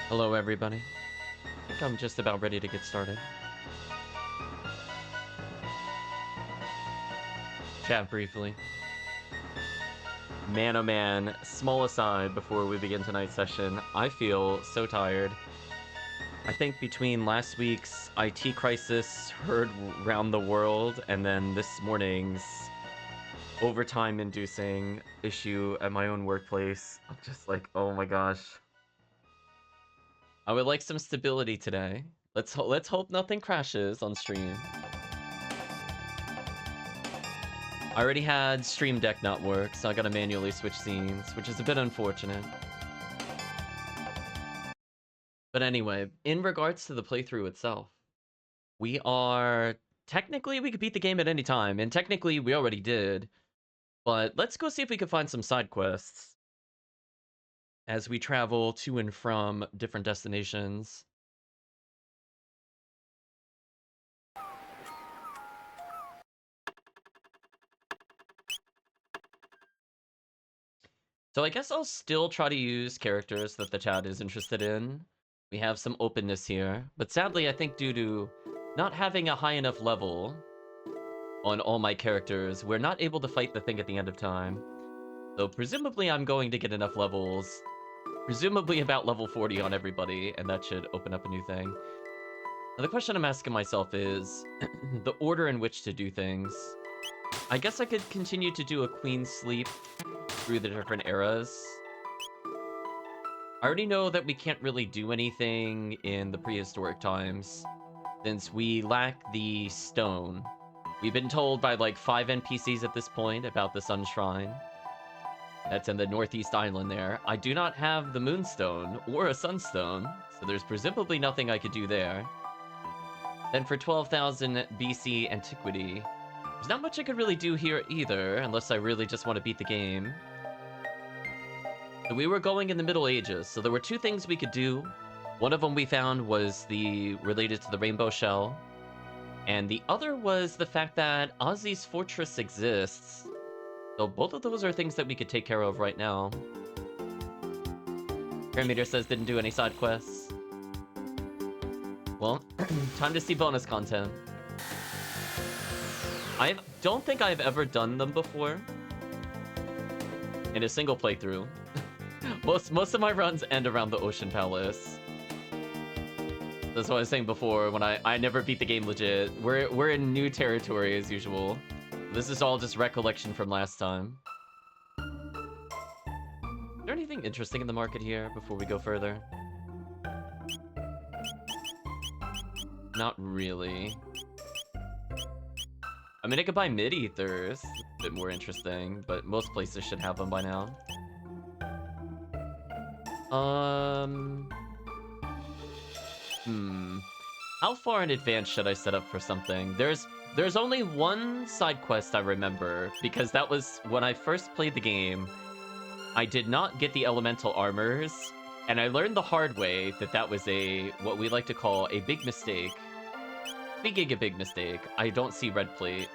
Hello, everybody. I think I'm just about ready to get started. Chat briefly. Man, oh man, small aside before we begin tonight's session. I feel so tired. I think between last week's IT crisis heard around the world and then this morning's overtime-inducing issue at my own workplace, I'm just like, oh my gosh. I would like some stability today. Let's hope nothing crashes on stream. I already had Stream Deck not work, so I gotta manually switch scenes, which is a bit unfortunate. But anyway, in regards to the playthrough itself, we are... Technically, we could beat the game at any time, and technically, we already did. But let's go see if we can find some side quests as we travel to and from different destinations. So I guess I'll still try to use characters that the chat is interested in. We have some openness here, but sadly I think due to not having a high enough level on all my characters, we're not able to fight the thing at the end of time. So presumably I'm going to get enough levels, presumably about level 40 on everybody, and that should open up a new thing. Now the question I'm asking myself is, the order in which to do things. I guess I could continue to do a Queen Sleep through the different eras. I already know that we can't really do anything in the prehistoric times, since we lack the stone. We've been told by like 5 NPCs at this point about the Sun Shrine. That's in the Northeast Island there. I do not have the Moonstone or a Sunstone, so there's presumably nothing I could do there. Then for 12,000 BC Antiquity, there's not much I could really do here either, unless I really just want to beat the game. So we were going in the Middle Ages, so there were 2 things we could do. One of them we found was related to the Rainbow Shell, and the other was the fact that Ozzy's Fortress exists. So both of those are things that we could take care of right now. Parameter says didn't do any side quests. Well, time to see bonus content. I don't think I've ever done them before in a single playthrough. Most of my runs end around the Ocean Palace. That's what I was saying before, when I never beat the game legit. We're in new territory as usual. This is all just recollection from last time. Is there anything interesting in the market here before we go further? Not really. I mean, I could buy mid-ethers, a bit more interesting, but most places should have them by now. How far in advance should I set up for something? There's only one side quest I remember, because that was when I first played the game. I did not get the elemental armors, and I learned the hard way that that was what we like to call a big mistake. Big mistake. I don't see red plate.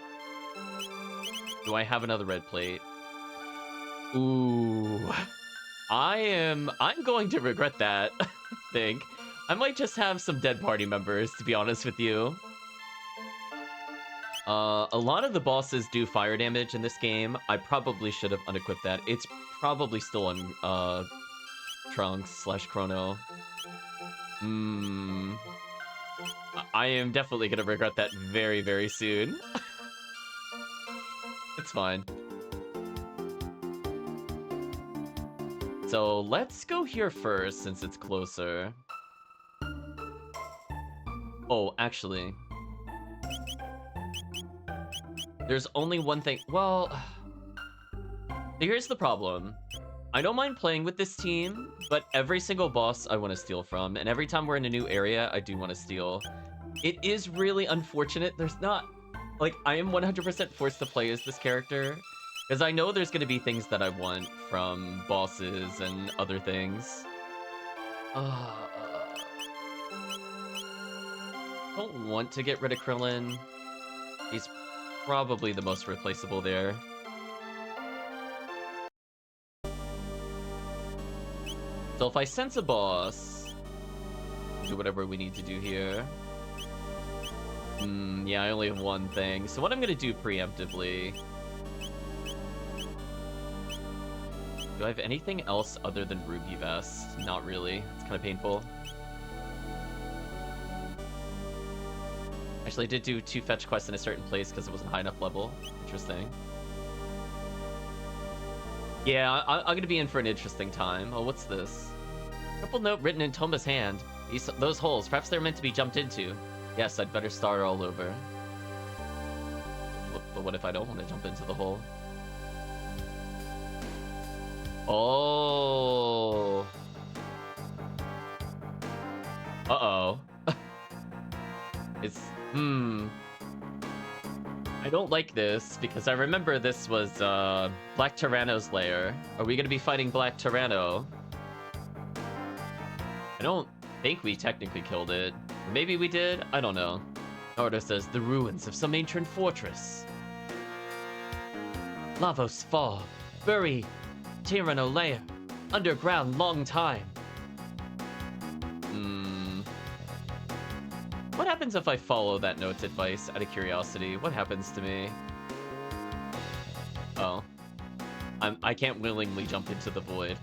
Do I have another red plate? Ooh. I'm going to regret that, I think. I might just have some dead party members, to be honest with you. A lot of the bosses do fire damage in this game. I probably should have unequipped that. It's probably still on, Trunks / Chrono. I am definitely gonna regret that very, very soon. It's fine. So let's go here first, since it's closer. Oh, actually, there's only one thing. Well, here's the problem. I don't mind playing with this team, but every single boss I want to steal from, and every time we're in a new area, I do want to steal. It is really unfortunate. There's not... Like, I am 100% forced to play as this character, because I know there's going to be things that I want from bosses and other things. Don't want to get rid of Krillin. He's probably the most replaceable there. So if I sense a boss, Do whatever we need to do here. Yeah, I only have one thing. So what I'm gonna do preemptively... Do I have anything else other than Ruby Vest? Not really. It's kind of painful. Actually, I did do 2 fetch quests in a certain place because it wasn't high enough level. Interesting. Yeah, I'm gonna be in for an interesting time. Oh, what's this? Purple note written in Toma's hand. Those holes, perhaps they're meant to be jumped into. Yes, I'd better start all over. But what if I don't want to jump into the hole? Oh. Uh-oh. It's... I don't like this, because I remember this was, Black Tyranno's lair. Are we gonna be fighting Black Tyranno? I don't think we technically killed it. Maybe we did? I don't know. Naruto says, the ruins of some ancient fortress. Lavos fall. Bury Tyranno lair. Underground long time. What happens if I follow that note's advice out of curiosity? What happens to me? Oh. I can't willingly jump into the void.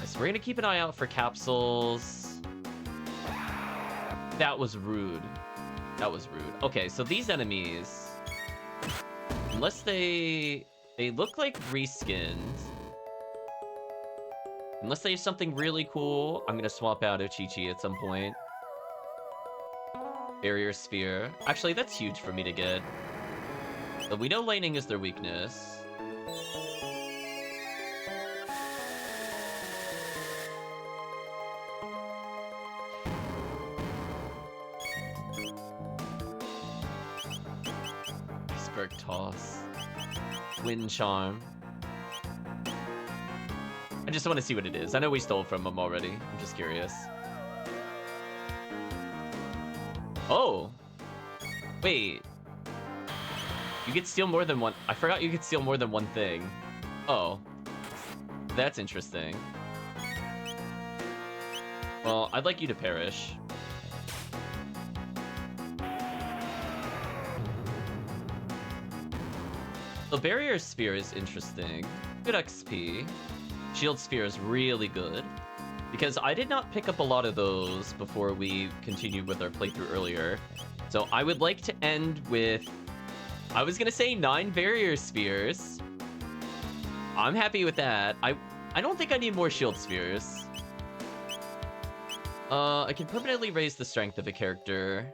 So we're gonna keep an eye out for capsules. That was rude. That was rude. Okay, so these enemies... Unless they look like reskinned. Unless they have something really cool, I'm gonna swap out Ochichi at some point. Barrier Sphere. Actually, that's huge for me to get. But we know lightning is their weakness. Iceberg Toss. Wind Charm. I just want to see what it is. I know we stole from him already. I'm just curious. Oh! Wait. You could steal more than one... I forgot you could steal more than one thing. Oh. That's interesting. Well, I'd like you to perish. The Barrier Sphere is interesting. Good XP. Shield Sphere is really good. Because I did not pick up a lot of those before we continued with our playthrough earlier. So I would like to end with... I was gonna say 9 Barrier Spheres. I'm happy with that. I don't think I need more Shield Spheres. I can permanently raise the strength of a character.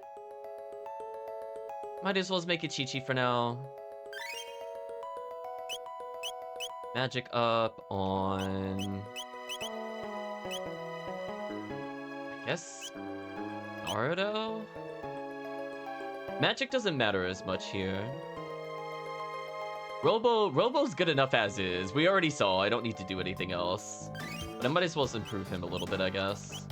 Might as well make it Chi-Chi for now. Magic up on... I guess... Naruto? Magic doesn't matter as much here. Robo's good enough as is. We already saw, I don't need to do anything else. But I might as well improve him a little bit, I guess.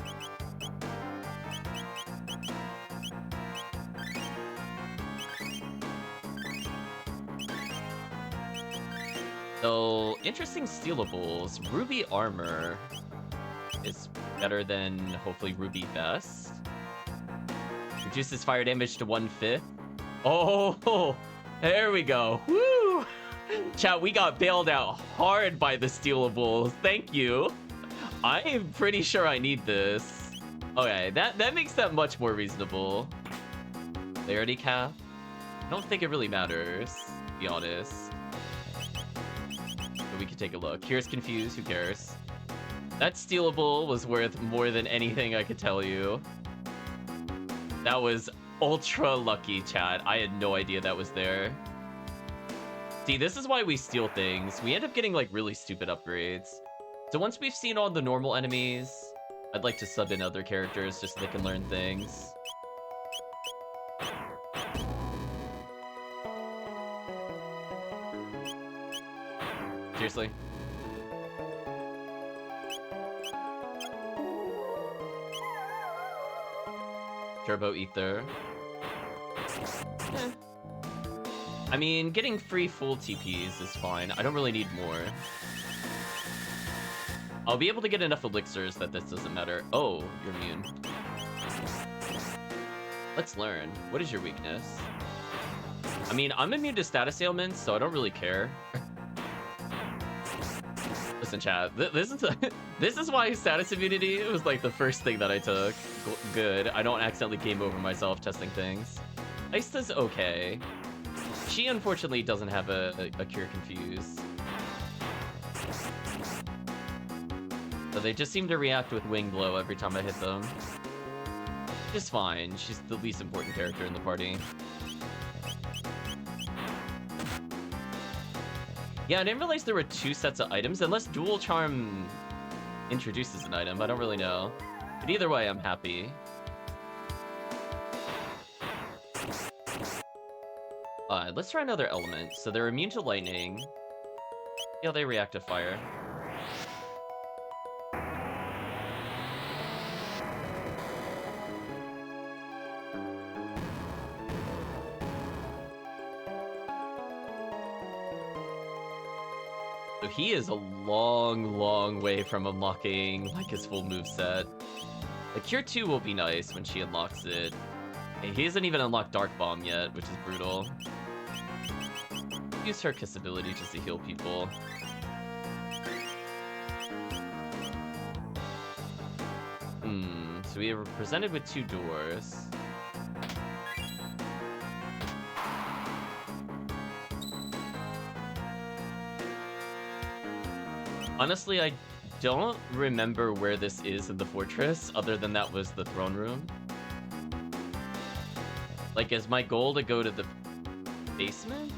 So, interesting stealables. Ruby Armor is better than, hopefully, Ruby Vest. Reduces fire damage to 1/5. Oh, there we go. Woo! Chat, we got bailed out hard by the stealables. Thank you. I'm pretty sure I need this. Okay, that makes that much more reasonable. Clarity cap? I don't think it really matters, to be honest. But we could take a look. Here's Confused, who cares? That stealable was worth more than anything I could tell you. That was ultra lucky, chat. I had no idea that was there. See, this is why we steal things. We end up getting, like, really stupid upgrades. So once we've seen all the normal enemies, I'd like to sub in other characters just so they can learn things. Seriously? Turbo Ether. I mean, getting free full TPs is fine. I don't really need more. I'll be able to get enough elixirs that this doesn't matter. Oh, you're immune. Let's learn. What is your weakness? I mean, I'm immune to status ailments, so I don't really care. Listen, chat. This is why status immunity was like the first thing that I took. Good. I don't accidentally game over myself testing things. Aista's okay. She unfortunately doesn't have a cure confuse. So they just seem to react with wing blow every time I hit them. Which is fine. She's the least important character in the party. Yeah, I didn't realize there were 2 sets of items, unless Dual Charm introduces an item. I don't really know. But either way, I'm happy. Let's try another element. So they're immune to lightning. See how they react to fire. So he is a long, long way from unlocking like his full moveset. Like Cure 2 will be nice when she unlocks it. And he hasn't even unlocked Dark Bomb yet, which is brutal. Use her kiss ability just to heal people. So we are presented with 2 doors. Honestly, I don't remember where this is in the fortress, other than that was the throne room. Like, is my goal to go to the basement?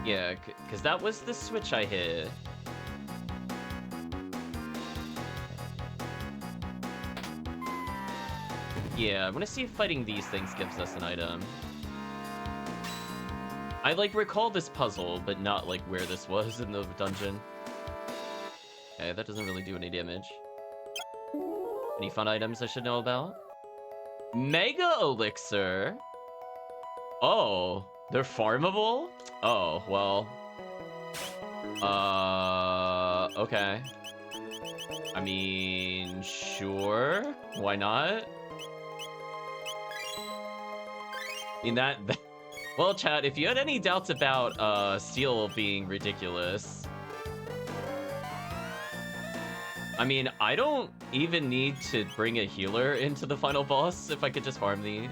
Yeah, because that was the switch I hit. Yeah, I want to see if fighting these things gives us an item. I, like, recall this puzzle, but not, like, where this was in the dungeon. Okay, that doesn't really do any damage. Any fun items I should know about? Mega Elixir? Oh, they're farmable? Oh, well. Okay. I mean, sure. Why not? I mean, that well, chat, if you had any doubts about, steel being ridiculous... I mean, I don't even need to bring a healer into the final boss if I could just farm these.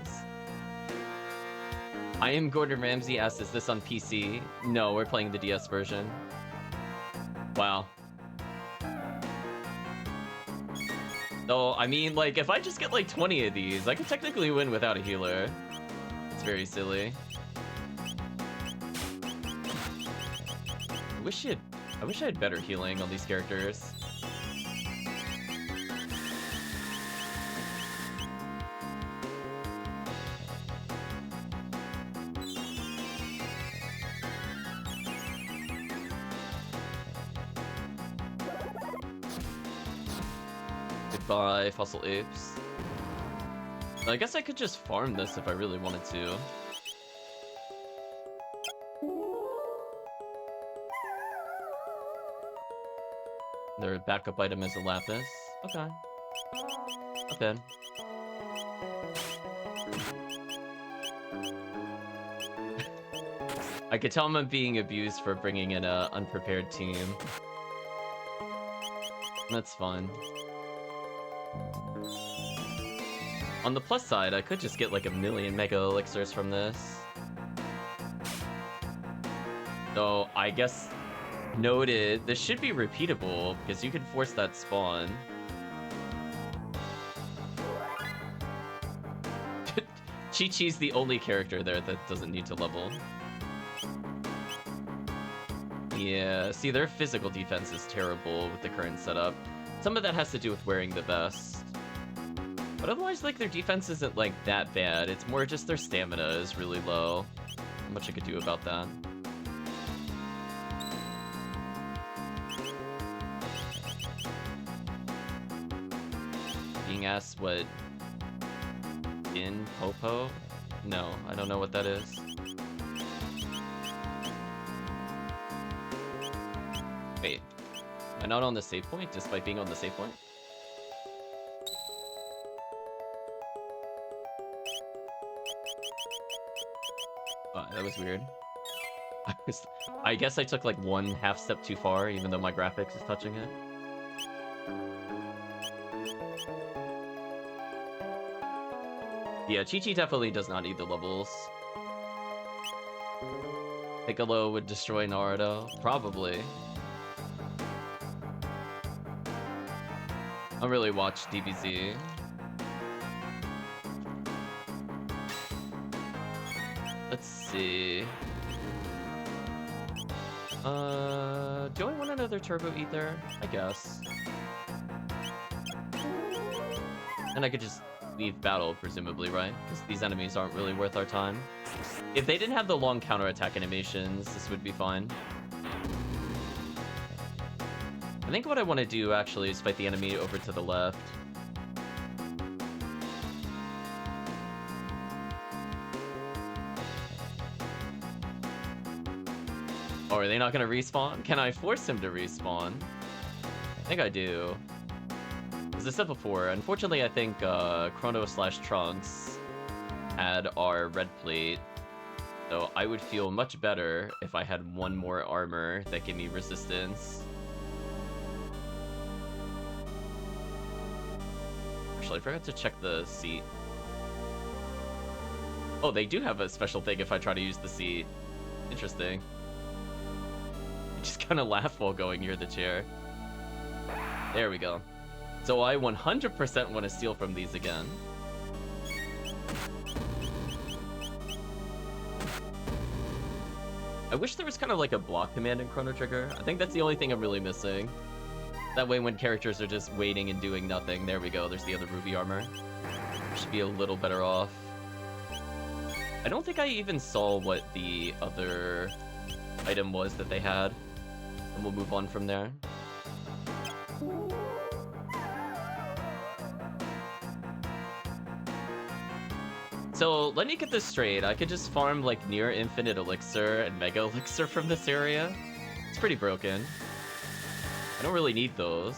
I am Gordon Ramsay asks, is this on PC? No, we're playing the DS version. Wow. So, I mean, like, if I just get like 20 of these, I could technically win without a healer. It's very silly. I wish I had better healing on these characters. Goodbye, fossil apes. I guess I could just farm this if I really wanted to. Their backup item is a lapis. Okay. Okay. I could tell I'm being abused for bringing in a unprepared team. That's fine. On the plus side, I could just get like 1,000,000 mega elixirs from this. So I guess noted, this should be repeatable because you can force that spawn. Chi-Chi's the only character there that doesn't need to level. Yeah, see, their physical defense is terrible with the current setup. Some of that has to do with wearing the vest. But otherwise, like, their defense isn't, like, that bad. It's more just their stamina is really low. Not much I could do about that. Being asked what... In Popo? No, I don't know what that is. Wait. Am I not on the save point despite being on the save point? That was weird. I guess I took like one half step too far, even though my graphics is touching it. Yeah, Chi-Chi definitely does not need the levels. Piccolo would destroy Naruto. Probably. I don't really watch DBZ. Let's see. Do I want another Turbo Ether? I guess. And I could just leave battle, presumably, right? Because these enemies aren't really worth our time. If they didn't have the long counterattack animations, this would be fine. I think what I want to do, actually, is fight the enemy over to the left. Oh, are they not going to respawn? Can I force him to respawn? I think I do. As I said before, unfortunately, I think Chrono / Trunks had our red plate. So I would feel much better if I had one more armor that gave me resistance. Actually, I forgot to check the seat. Oh, they do have a special thing if I try to use the seat. Interesting. I just kind of laugh while going near the chair. There we go. So I 100% want to steal from these again. I wish there was kind of like a block command in Chrono Trigger. I think that's the only thing I'm really missing. That way when characters are just waiting and doing nothing, there we go, there's the other ruby armor. Should be a little better off. I don't think I even saw what the other item was that they had. And we'll move on from there. So, let me get this straight. I could just farm, like, near infinite elixir and mega elixir from this area. It's pretty broken. I don't really need those.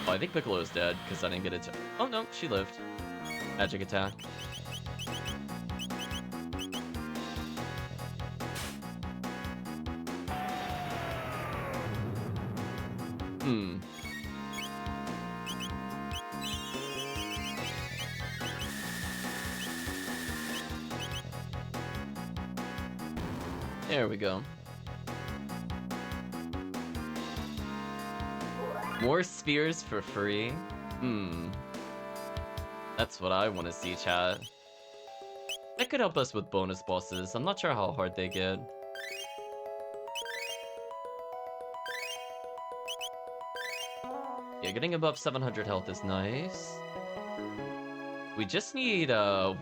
Oh, I think Piccolo's dead, because I didn't get it to... Oh, no, she lived. Magic attack. There we go. More spheres for free? That's what I want to see, chat. That could help us with bonus bosses. I'm not sure how hard they get. Yeah, getting above 700 health is nice. We just need a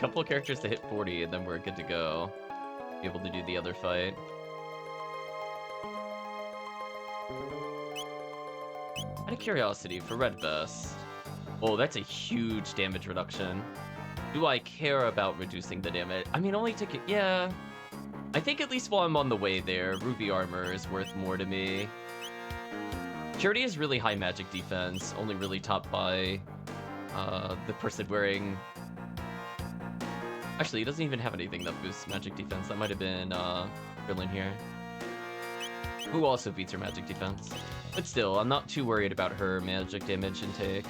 couple of characters to hit 40 and then we're good to go. Be able to do the other fight. Out of curiosity, for Red Vest. Oh, that's a huge damage reduction. Do I care about reducing the damage? I mean, only to... Yeah. I think at least while I'm on the way there, Ruby Armor is worth more to me. Purity is really high magic defense, only really topped by the person wearing... Actually, he doesn't even have anything that boosts magic defense. That might have been Krillin here. Who also beats her magic defense. But still, I'm not too worried about her magic damage intake.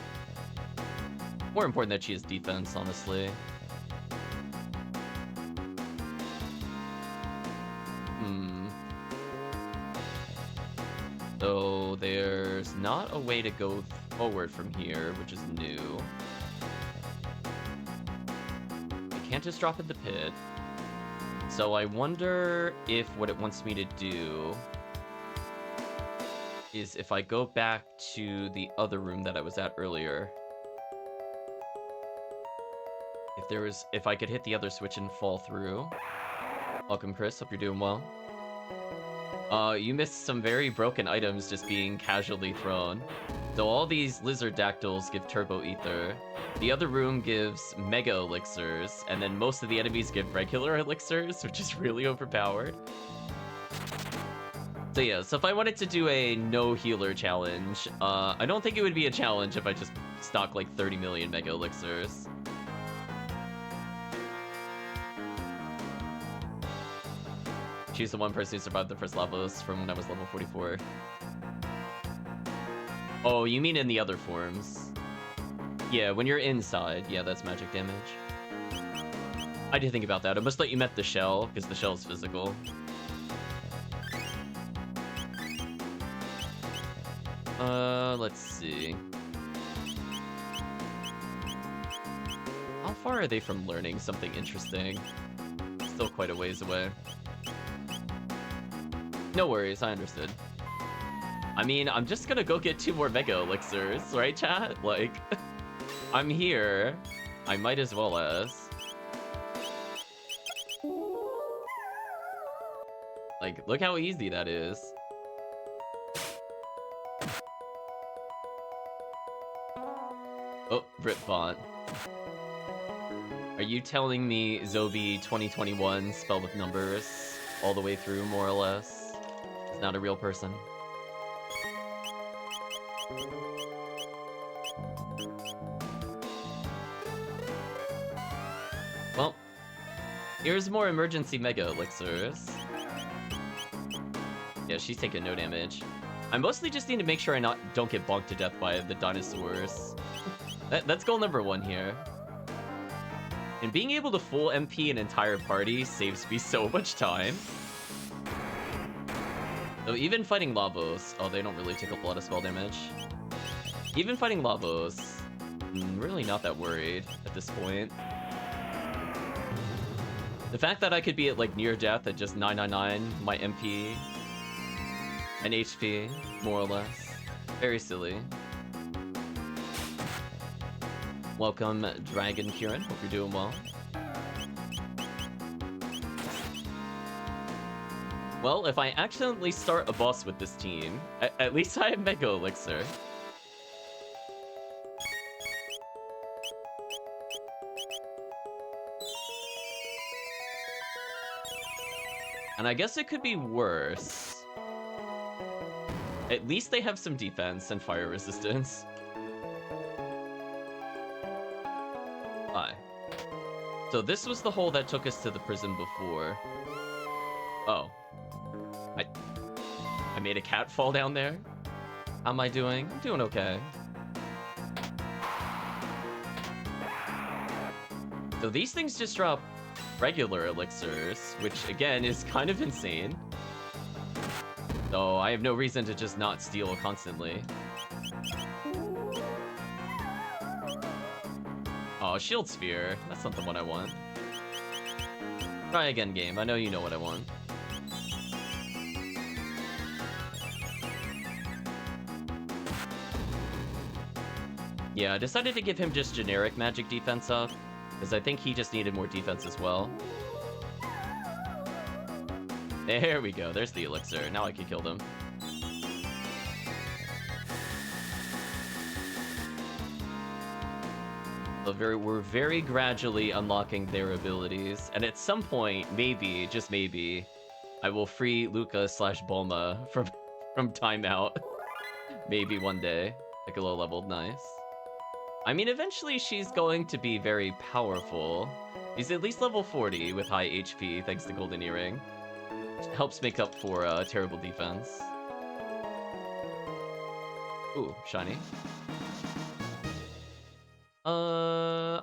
More important that she has defense, honestly. So there's not a way to go forward from here, which is new. Can't just drop in the pit. So I wonder if what it wants me to do is if I go back to the other room that I was at earlier. If I could hit the other switch and fall through. Welcome, Chris. Hope you're doing well. You missed some very broken items just being casually thrown. So all these lizard dactyls give turbo ether. The other room gives mega elixirs, and then most of the enemies give regular elixirs, which is really overpowered. So yeah, so if I wanted to do a no healer challenge, I don't think it would be a challenge if I just stock like 30 million mega elixirs. She's the one person who survived the first Lavos from when I was level 44. Oh, you mean in the other forms? Yeah, when you're inside, yeah, that's magic damage. I did think about that. I must let you met the shell, because the shell is physical. Let's see. How far are they from learning something interesting? Still quite a ways away. No worries, I understood. I mean, I'm just gonna go get 2 more mega elixirs, right, chat? Like, I'm here. I might as well as. Like, look how easy that is. Oh, rip bot. Are you telling me Zobi 2021 spelled with numbers all the way through, more or less, is not a real person? Well, here's more emergency mega elixirs. Yeah, she's taking no damage. I mostly just need to make sure I don't get bonked to death by the dinosaurs. That's goal number 1 here. And being able to full MP an entire party saves me so much time. So even fighting Lavos... Oh, they don't really take up a lot of spell damage. Even fighting Lavos... I'm really not that worried at this point. The fact that I could be at, like, near death at just 999 my MP and HP, more or less. Very silly. Welcome, Dragon Kieran. Hope you're doing well. Well, if I accidentally start a boss with this team, at least I have Mega Elixir. And I guess it could be worse. At least they have some defense and fire resistance. Hi. So this was the hole that took us to the prison before. Oh. I made a cat fall down there? How am I doing? I'm doing okay. So these things just drop regular elixirs, which again is kind of insane. So I have no reason to just not steal constantly. Oh, Shield Sphere. That's not the one I want. Try again, game. I know you know what I want. Yeah, I decided to give him just generic magic defense up, because I think he just needed more defense as well. There we go. There's the elixir. Now I can kill them. We're very gradually unlocking their abilities, and at some point, maybe, just maybe, I will free Luca / Bulma from timeout. Maybe one day. Piccolo leveled, nice. I mean, eventually she's going to be very powerful. He's at least level 40 with high HP, thanks to Golden Earring. Which helps make up for terrible defense. Ooh, shiny.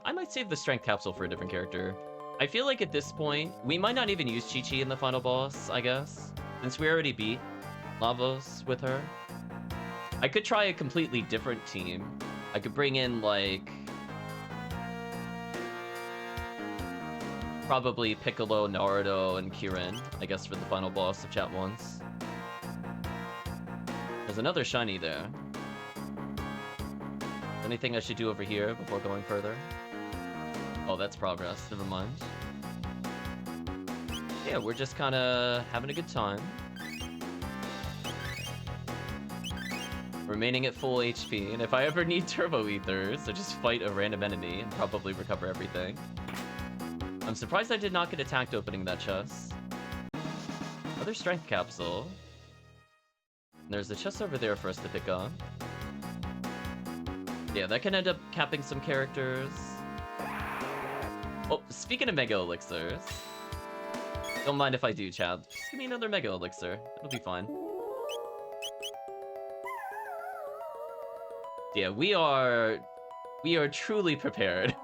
I might save the strength capsule for a different character. I feel like at this point, we might not even use Chi-Chi in the final boss, I guess. Since we already beat Lavos with her. I could try a completely different team. I could bring in, like... probably Piccolo, Naruto, and Kirin, I guess, for the final boss of Chat Once. There's another shiny there. Anything I should do over here before going further? Oh, that's progress. Never mind. Yeah, we're just kind of having a good time. remaining at full HP, and if I ever need turbo ethers, I just fight a random enemy and probably recover everything. I'm surprised I did not get attacked opening that chest. Another strength capsule. There's a chest over there for us to pick up. Yeah, that can end up capping some characters. Oh, speaking of Mega Elixirs. Don't mind if I do, Chad. Just give me another Mega Elixir. It'll be fine. Yeah, we are truly prepared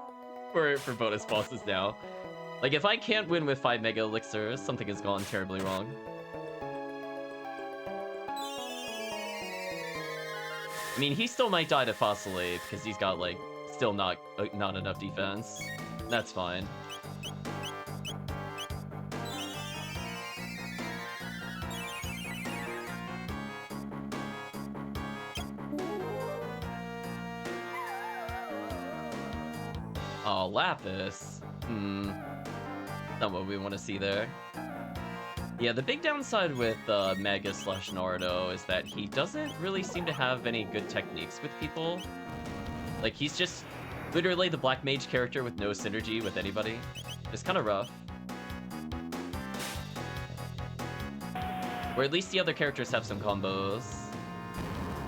for bonus bosses now. Like, if I can't win with 5 Mega Elixirs, something has gone terribly wrong. I mean, he still might die to Fossilate because he's got, like, still not enough defense. That's fine. Oh, Lapis. Not what we want to see there. Yeah, the big downside with Mega/Naruto is that he doesn't really seem to have any good techniques with people. Like, he's just literally the Black Mage character with no synergy with anybody. It's kind of rough. Or at least the other characters have some combos.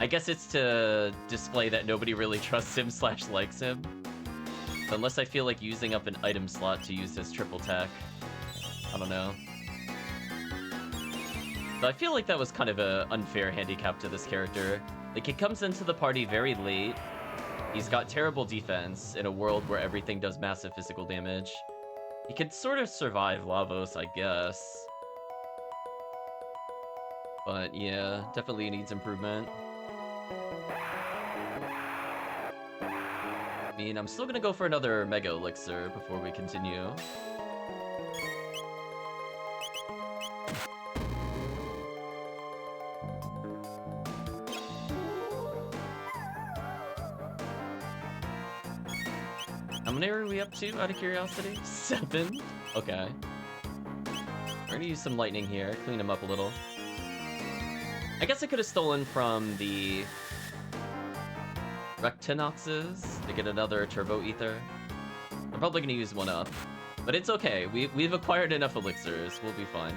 I guess it's to display that nobody really trusts him/likes him. Unless I feel like using up an item slot to use his triple tech. I don't know. So I feel like that was kind of an unfair handicap to this character. Like, he comes into the party very late. He's got terrible defense in a world where everything does massive physical damage. He could sort of survive Lavos, I guess. But yeah, definitely needs improvement. I mean, I'm still gonna go for another Mega Elixir before we continue. How many are we up to, out of curiosity? 7? Okay. We're gonna use some lightning here, clean him up a little. I guess I could have stolen from the Rectinoxes to get another Turbo Ether. I'm probably gonna use one up. But it's okay, we've acquired enough elixirs, we'll be fine.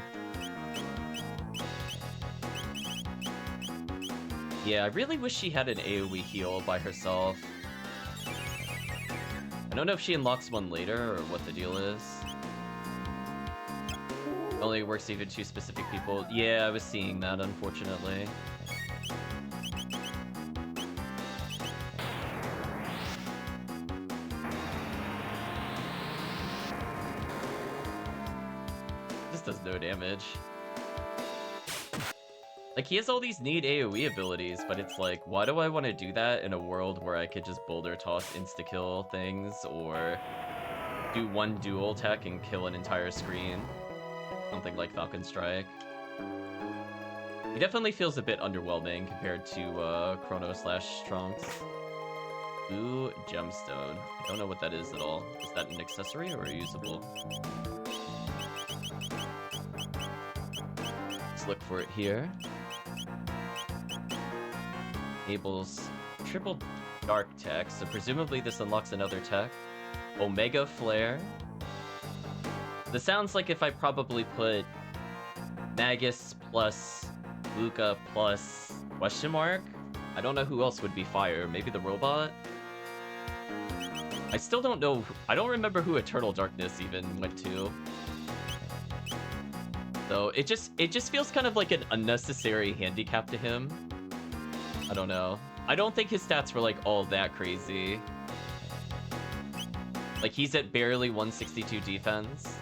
Yeah, I really wish she had an AoE heal by herself. I don't know if she unlocks one later or what the deal is. It only works even to specific people. Yeah, I was seeing that, unfortunately. This does no damage. Like, he has all these neat AoE abilities, but it's like, why do I want to do that in a world where I could just boulder toss insta-kill things, or do one dual tech and kill an entire screen? Something like Falcon Strike. It definitely feels a bit underwhelming compared to Chrono/Trunks. Ooh, Gemstone. I don't know what that is at all. Is that an accessory or a usable? Let's look for it here. Enables triple dark tech, so presumably this unlocks another tech. Omega Flare. This sounds like if I probably put Magus plus Luca plus question mark. I don't know who else would be fire. Maybe the robot? I still don't know. I don't remember who Eternal Darkness even went to. So it just feels kind of like an unnecessary handicap to him. I don't know. I don't think his stats were like all that crazy. Like, he's at barely 162 defense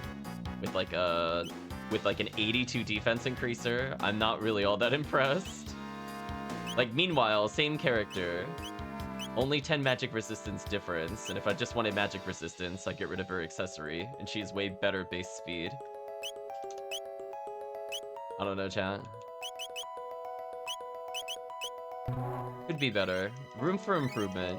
with like an 82 defense increaser. I'm not really all that impressed. Like, meanwhile, same character, only 10 magic resistance difference, and if I just wanted magic resistance, I'd get rid of her accessory, and she has way better base speed. I don't know, chat. Could be better. Room for improvement.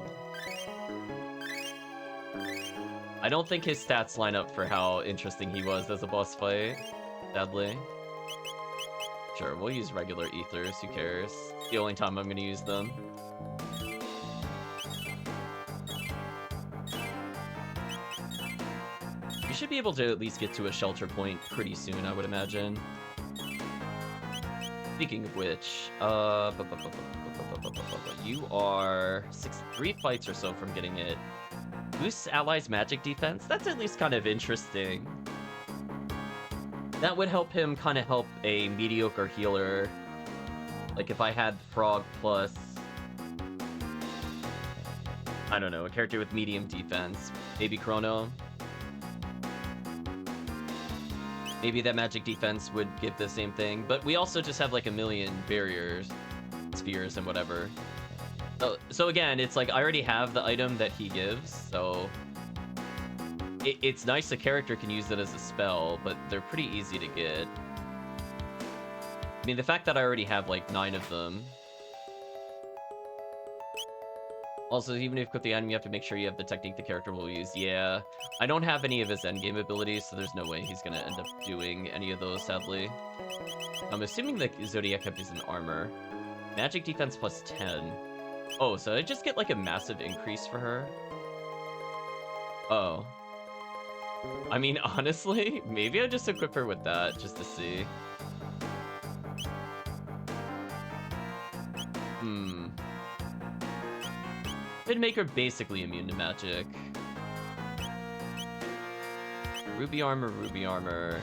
I don't think his stats line up for how interesting he was as a boss fight, sadly. Sure, we'll use regular ethers, who cares? It's the only time I'm gonna use them. should be able to at least get to a shelter point pretty soon, I would imagine. Speaking of which, you are 3 fights or so from getting it. Boosts allies' magic defense? That's at least kind of interesting. That would help him kind of help a mediocre healer. Like if I had Frog plus, I don't know, a character with medium defense. Maybe Chrono. Maybe that magic defense would give the same thing. But we also just have like a million barriers, spheres, and whatever. So again, it's like I already have the item that he gives, so it's nice a character can use it as a spell, but they're pretty easy to get. I mean, the fact that I already have like 9 of them. Also, even if you equip the item, you have to make sure you have the technique the character will use. Yeah, I don't have any of his endgame abilities, so there's no way he's gonna end up doing any of those, sadly. I'm assuming that Zodiac Cup is an armor. Magic defense plus 10. Oh, so I just get like a massive increase for her? Oh. I mean, honestly, maybe I just equip her with that, just to see. It'd make her basically immune to magic. Ruby armor, ruby armor.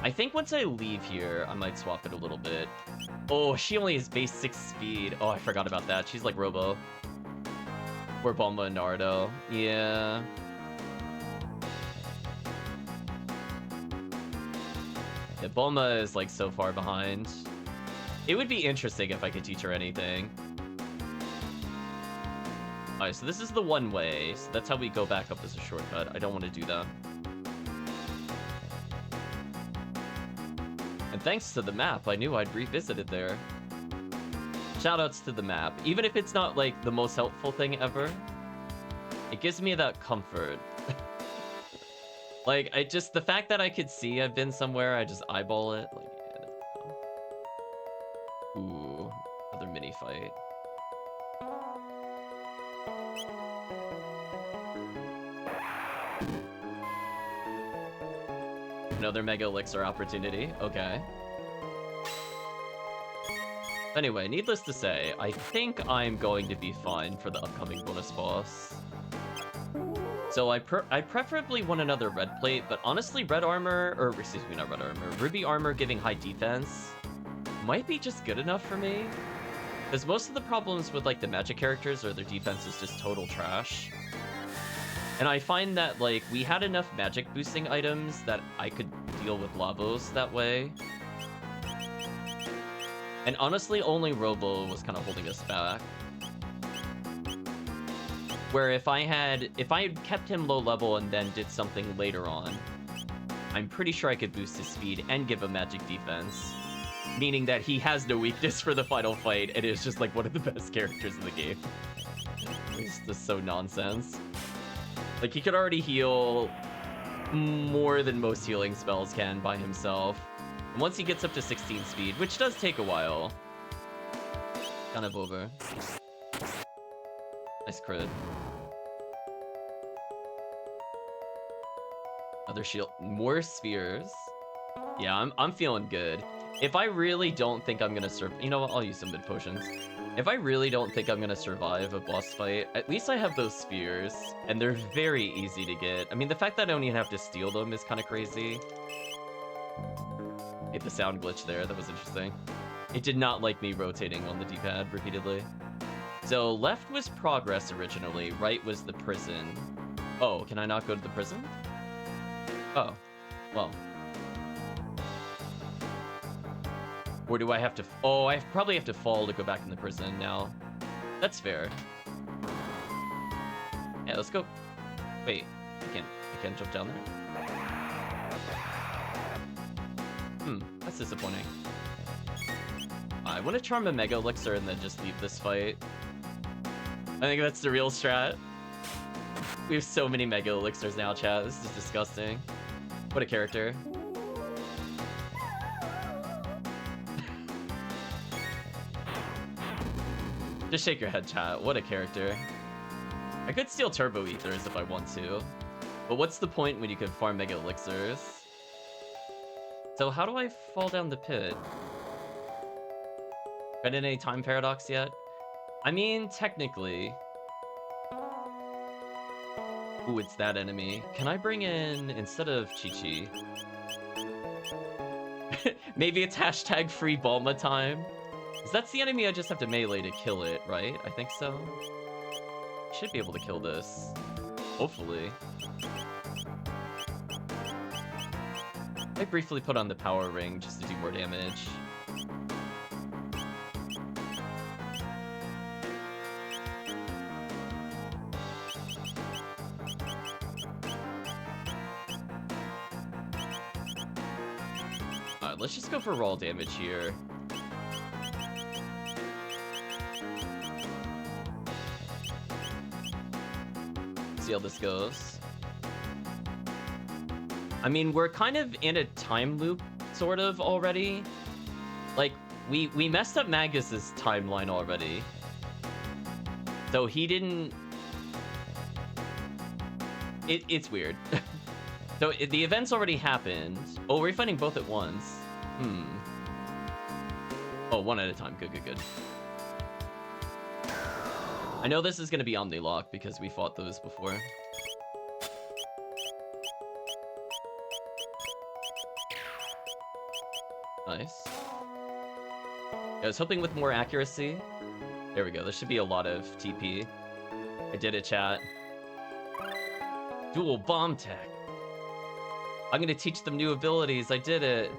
I think once I leave here, I might swap it a little bit. Oh, she only has base 6 speed. Oh, I forgot about that. She's like Robo. Or Bulma and Naruto. Yeah. Yeah, Bulma is like so far behind. It would be interesting if I could teach her anything. Alright, so this is the one way. So that's how we go back up as a shortcut. I don't want to do that. And thanks to the map, I knew I'd revisit it there. Shoutouts to the map. Even if it's not, like, the most helpful thing ever, it gives me that comfort. Like, the fact that I could see I've been somewhere, I just eyeball it. Like, yeah. Ooh, another mini fight. Another Mega Elixir opportunity. Okay. Anyway, needless to say, I think I'm going to be fine for the upcoming bonus boss. So I preferably want another red plate, but honestly, red armor, or excuse me, not red armor, ruby armor giving high defense might be just good enough for me. Because most of the problems with like the magic characters are their defense is just total trash. And I find that, like, we had enough magic boosting items that I could deal with Lavos that way. And honestly, only Robo was kind of holding us back. Where if I had kept him low level and then did something later on, I'm pretty sure I could boost his speed and give him magic defense. Meaning that he has no weakness for the final fight, and is just like one of the best characters in the game. It's just so nonsense. Like, he could already heal more than most healing spells can by himself. And once he gets up to 16 speed, which does take a while. Kind of over. Nice crit. Other shield. More spheres. Yeah, I'm feeling good. If I really don't think I'm gonna you know what, I'll use some mid potions. If I really don't think I'm gonna survive a boss fight, at least I have those spheres, and they're very easy to get. I mean, the fact that I don't even have to steal them is kind of crazy. Hit the sound glitch there, that was interesting. It did not like me rotating on the D-pad repeatedly. So left was progress originally, right was the prison. Oh, can I not go to the prison? Oh, well. Or do I have to... Oh, I probably have to fall to go back in the prison now. That's fair. Yeah, let's go. Wait, I can't jump down there. That's disappointing. I want to charm a Mega Elixir and then just leave this fight. I think that's the real strat. We have so many Mega Elixirs now, chat. This is disgusting. What a character. Just shake your head, chat. What a character. I could steal Turbo Ethers if I want to. But what's the point when you can farm Mega Elixirs? So how do I fall down the pit? Been in any time paradox yet? I mean, technically. Ooh, it's that enemy. Can I bring in, instead of Chi-Chi? Maybe it's hashtag free Bulma time? Because that's the enemy I just have to melee to kill it, right? I think so. Should be able to kill this. Hopefully. I briefly put on the power ring just to do more damage. Alright, let's just go for raw damage here. See how this goes. I mean, we're kind of in a time loop, sort of, already. Like, we messed up Magus's timeline already. So he didn't... It's weird. So the events already happened. Oh, we're fighting both at once. Oh, one at a time. Good, good, good. I know this is going to be Omnilock because we fought those before. Nice. I was hoping with more accuracy. There we go. There should be a lot of TP. I did it, chat. Dual bomb tech. I'm gonna teach them new abilities. I did it.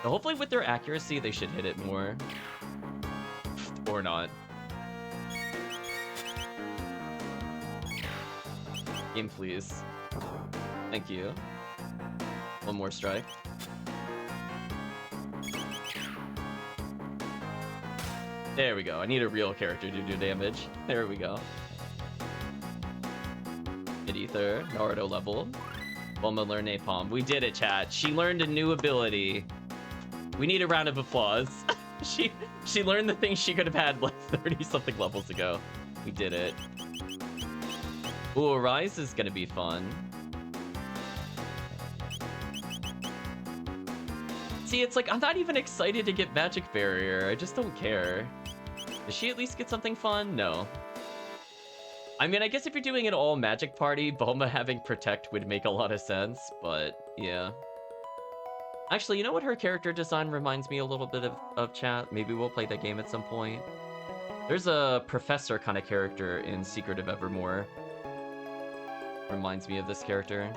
So hopefully with their accuracy, they should hit it more. Or not. Game, please. Thank you. One more strike. There we go. I need a real character to do damage. There we go. Mid-ether, Naruto level. Bulma learn Napalm. We did it, chat. She learned a new ability. We need a round of applause. She learned the thing she could have had like 30-something levels ago. We did it. Ooh, Rise is gonna be fun. See, it's like, I'm not even excited to get Magic Barrier. I just don't care. Does she at least get something fun? No. I mean, I guess if you're doing an all-magic party, Bulma having Protect would make a lot of sense, but yeah. Actually, you know what her character design reminds me a little bit of, chat? Maybe we'll play that game at some point. There's a professor kind of character in Secret of Evermore. Reminds me of this character.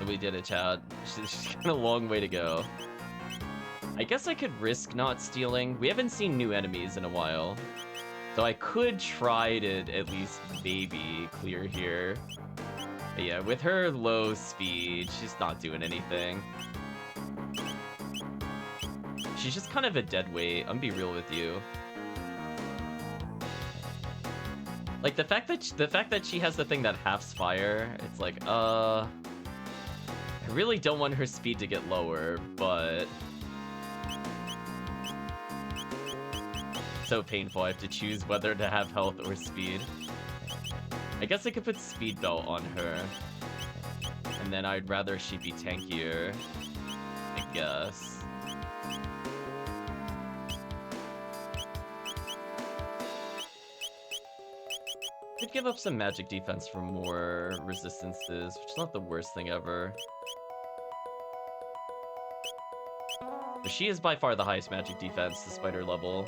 We did it, chat. She's got a long way to go. I guess I could risk not stealing. We haven't seen new enemies in a while. So I could try to at least maybe clear here. But yeah, with her low speed, she's not doing anything. She's just kind of a dead weight. I'm gonna be real with you. Like the fact that she has the thing that halves fire, it's like, I really don't want her speed to get lower, but so painful. I have to choose whether to have health or speed. I guess I could put speed belt on her, and then I'd rather she be tankier, I guess. Could give up some magic defense for more resistances, which is not the worst thing ever. But she is by far the highest magic defense, despite her level.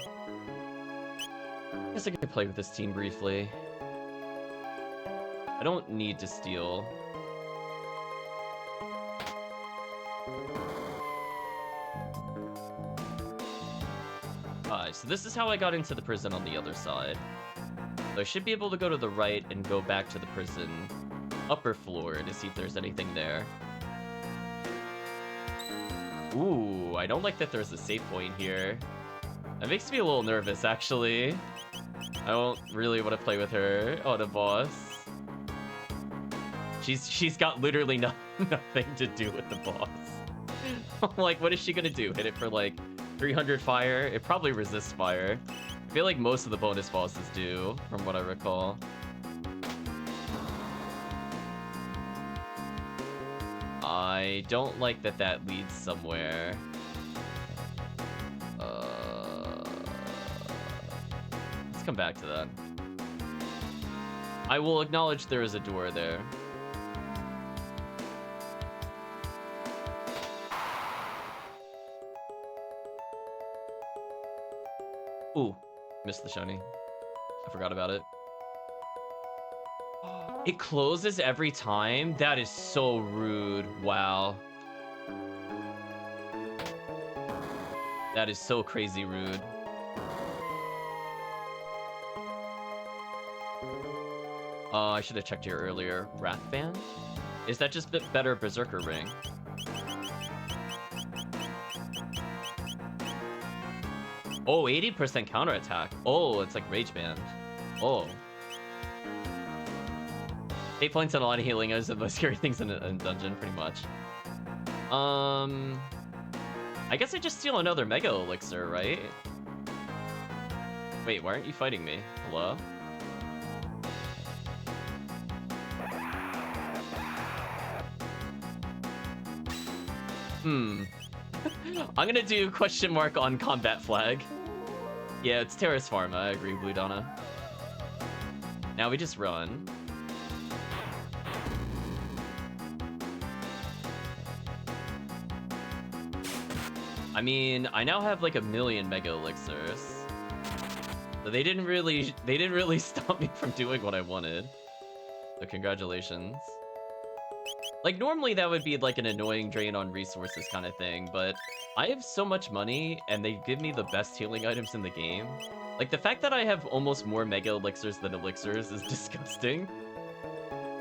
I guess I could play with this team briefly. I don't need to steal. Alright, so this is how I got into the prison on the other side. So I should be able to go to the right and go back to the prison upper floor to see if there's anything there. Ooh, I don't like that there's a save point here. That makes me a little nervous, actually. I don't really want to play with her on a boss. She's got literally nothing to do with the boss. Like, what is she gonna do? Hit it for like 300 fire? It probably resists fire. I feel like most of the bonus bosses do, from what I recall. I don't like that that leads somewhere. Let's come back to that. I will acknowledge there is a door there. Ooh, missed the shiny. I forgot about it. It closes every time? That is so rude. Wow. That is so crazy rude. I should have checked here earlier. Wrath Band? Is that just a bit better Berserker Ring? Oh, 80% counterattack. Oh, it's like Rage Band. Oh. 8 points and a lot of healing is the most scary things in a dungeon, pretty much. I guess I just steal another Mega Elixir, right? Wait, why aren't you fighting me? Hello? I'm gonna do question mark on combat flag. Yeah, it's Terrace Pharma, I agree, Blue Donna. Now we just run. I mean, I now have like 1,000,000 Mega Elixirs. So they didn't really stop me from doing what I wanted. So congratulations. Like, normally that would be like an annoying drain on resources kind of thing, but I have so much money, and they give me the best healing items in the game. Like, the fact that I have almost more Mega Elixirs than Elixirs is disgusting.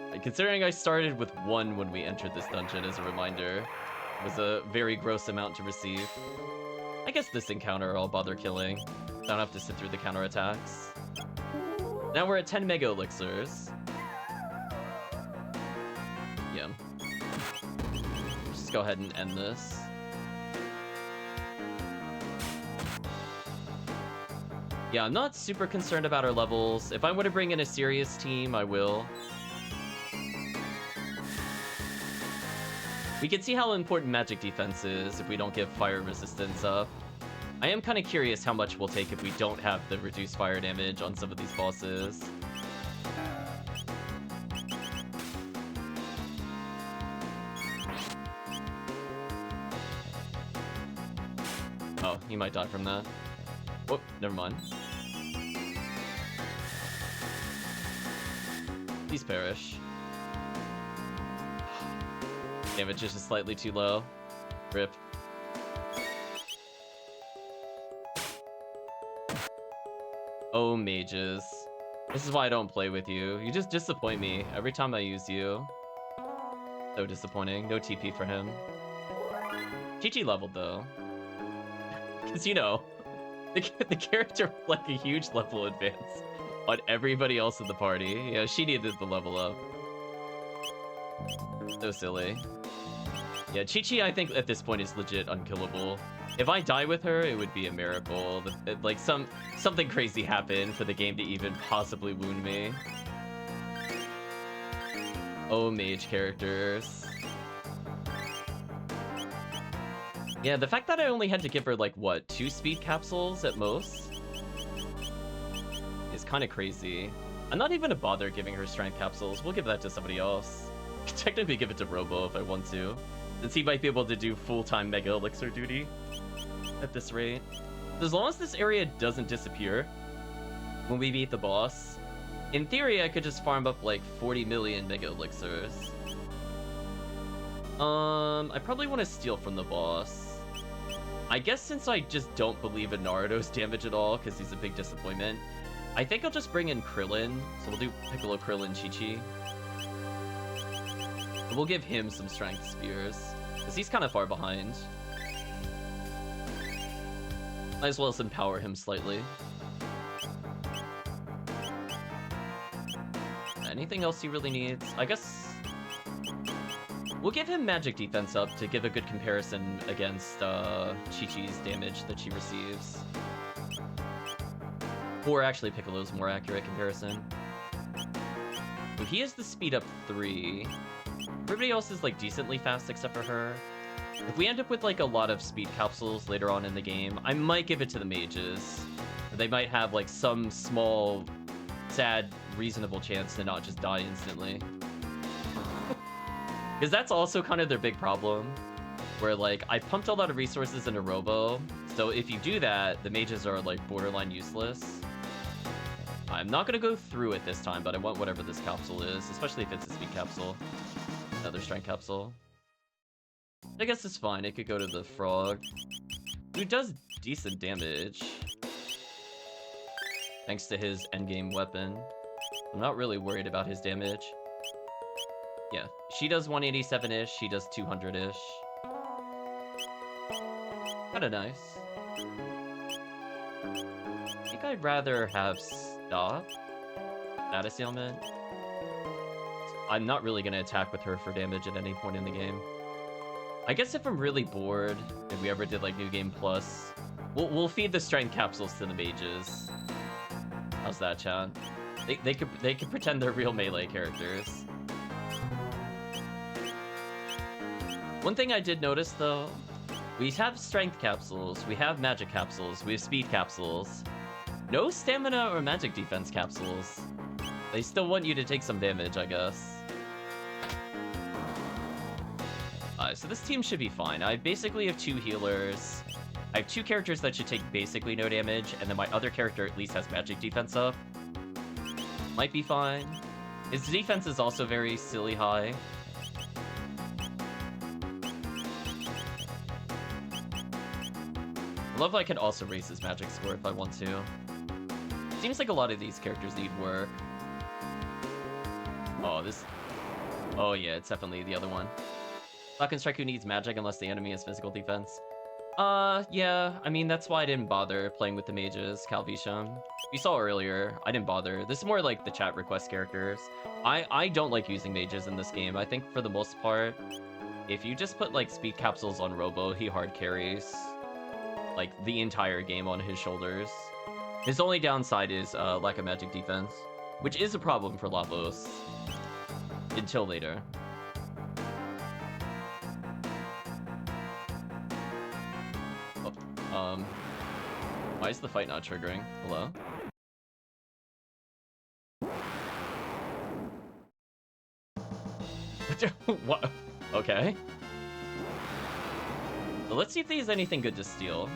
Like, considering I started with 1 when we entered this dungeon, as a reminder, it was a very gross amount to receive. I guess this encounter I'll bother killing. Don't have to sit through the counterattacks. Now we're at 10 Mega Elixirs. Yeah. Just go ahead and end this. Yeah, I'm not super concerned about our levels. If I want to bring in a serious team, I will. We can see how important magic defense is if we don't give fire resistance up. I am kind of curious how much we'll take if we don't have the reduced fire damage on some of these bosses. Oh, he might die from that. Whoop, never mind. Please perish. Damage is just slightly too low. Rip. Oh, mages. This is why I don't play with you. You just disappoint me every time I use you. So disappointing. No TP for him. GG leveled, though. Because, you know, the character with, like, a huge level advance on everybody else in the party. Yeah, she needed the level up. So silly. Yeah, Chi-Chi, I think, at this point is legit unkillable. If I die with her, it would be a miracle. Like, something crazy happened for the game to even possibly wound me. Oh, mage characters. Yeah, the fact that I only had to give her, like, what, 2 speed capsules at most? Is kind of crazy. I'm not even gonna bother giving her strength capsules. We'll give that to somebody else. I could technically give it to Robo if I want to, since he might be able to do full-time Mega Elixir duty at this rate. As long as this area doesn't disappear when we beat the boss, in theory I could just farm up like 40 million Mega Elixirs. I probably want to steal from the boss. I guess since I just don't believe in Naruto's damage at all, because he's a big disappointment, I think I'll just bring in Krillin. So we'll do Piccolo, Krillin, Chi-Chi. And we'll give him some strength spears, because he's kind of far behind. Might as well as empower him slightly. anything else he really needs? I guess we'll give him magic defense up to give a good comparison against Chi-Chi's damage that she receives. Or actually Piccolo's more accurate comparison. So he has the speed up 3. Everybody else is like decently fast except for her. If we end up with like a lot of speed capsules later on in the game, I might give it to the mages. They might have like some small, sad, reasonable chance to not just die instantly. Because that's also kind of their big problem. Where like, I pumped a lot of resources into Robo, so if you do that, the mages are like borderline useless. I'm not gonna go through it this time, but I want whatever this capsule is, especially if it's a speed capsule. Another strength capsule. I guess it's fine, it could go to the frog. Who does decent damage. Thanks to his endgame weapon. I'm not really worried about his damage. Yeah, she does 187-ish, she does 200-ish. Kinda nice. I think I'd rather have stop. Status ailment. I'm not really gonna attack with her for damage at any point in the game. I guess if I'm really bored, if we ever did like New Game Plus, we'll feed the strength capsules to the mages. How's that, chat? They could pretend they're real melee characters. One thing I did notice though, we have strength capsules, we have magic capsules, we have speed capsules. No stamina or magic defense capsules. They still want you to take some damage, I guess. So this team should be fine. I basically have 2 healers. I have 2 characters that should take basically no damage, and then my other character at least has magic defense up. Might be fine. His defense is also very silly high. I love I can also raise his magic score if I want to. Seems like a lot of these characters need work. Oh yeah, it's definitely the other one. Falcon Strike who needs magic unless the enemy has physical defense. Yeah, I mean, that's why I didn't bother playing with the mages, Calvisham. You saw earlier, I didn't bother. This is more like the chat request characters. I don't like using mages in this game. I think for the most part, if you just put like speed capsules on Robo, he hard carries like the entire game on his shoulders. His only downside is lack of magic defense, which is a problem for Lavos. Until later. Why is the fight not triggering? Hello? What? Okay. Well, let's see if there's anything good to steal.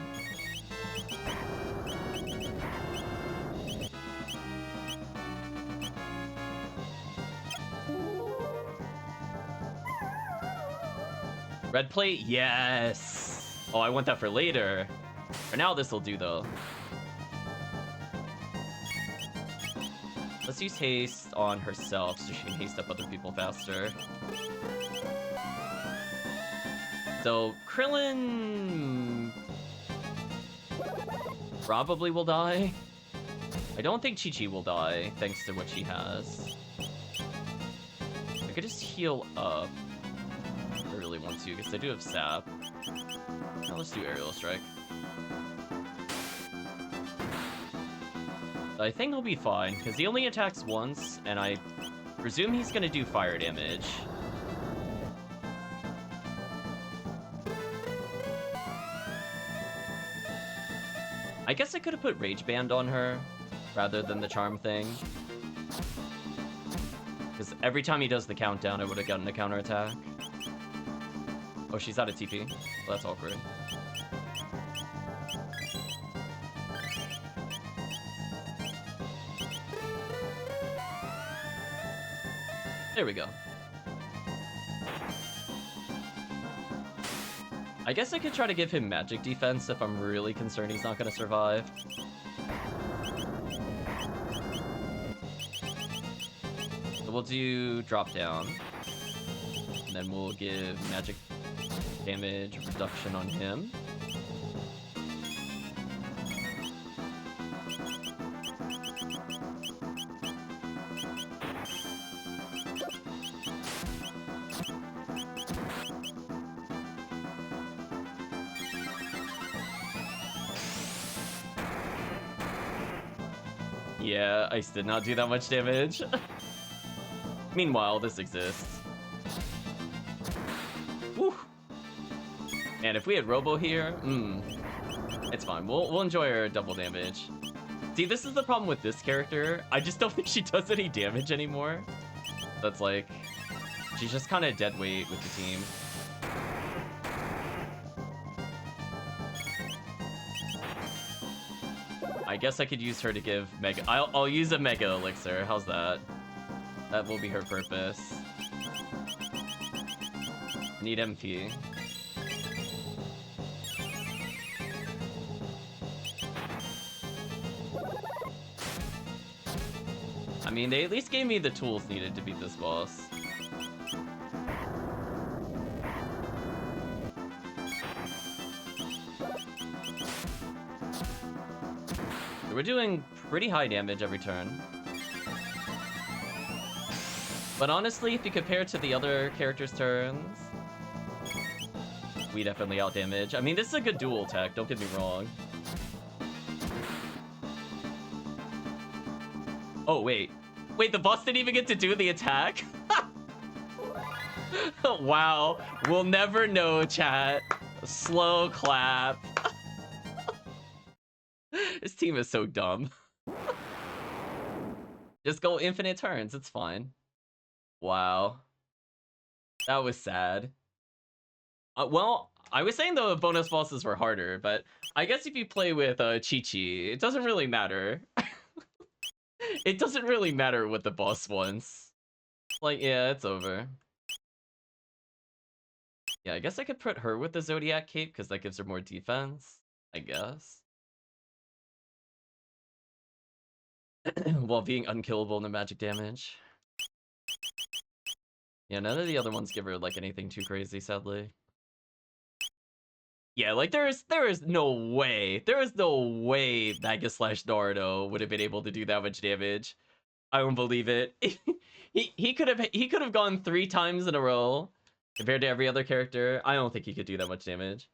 Red plate? Yes! Oh, I want that for later. For now, this'll do, though. Let's use haste on herself so she can haste up other people faster. So, Krillin probably will die. I don't think Chi-Chi will die, thanks to what she has. I could just heal up if I really want to, because I do have sap. Now let's do aerial strike. I think he'll be fine, because he only attacks once, and I presume he's gonna do fire damage. I guess I could have put Rage Band on her, rather than the charm thing. Because every time he does the countdown, I would have gotten a counterattack. Oh, she's out of TP. Well, that's awkward. There we go. I guess I could try to give him magic defense if I'm really concerned he's not going to survive. So we'll do drop down. And then we'll give magic damage reduction on him. Yeah, ice did not do that much damage. Meanwhile, this exists. Woo! And if we had Robo here, it's fine. We'll enjoy our double damage. See, this is the problem with this character. I just don't think she does any damage anymore. That's like, she's just kind of dead weight with the team. I guess I could use her to give Mega. I'll use a Mega Elixir. How's that? That will be her purpose. Need MP. I mean, they at least gave me the tools needed to beat this boss. We're doing pretty high damage every turn. But honestly, if you compare it to the other characters' turns, we definitely outdamage. I mean, this is a good dual attack, don't get me wrong. Oh, wait. Wait, the boss didn't even get to do the attack? Wow. We'll never know, chat. Slow clap. This team is so dumb. Just go infinite turns, it's fine. Wow. That was sad. Well, I was saying the bonus bosses were harder, but I guess if you play with Chi-Chi, it doesn't really matter. It doesn't really matter what the boss wants. Like, yeah, it's over. Yeah, I guess I could put her with the Zodiac Cape, because that gives her more defense, I guess. While being unkillable in the magic damage. Yeah, none of the other ones give her, like, anything too crazy, sadly. Yeah, like, there is no way. There is no way Magus/Naruto would have been able to do that much damage. I don't believe it. he could have gone 3 times in a row compared to every other character. I don't think he could do that much damage.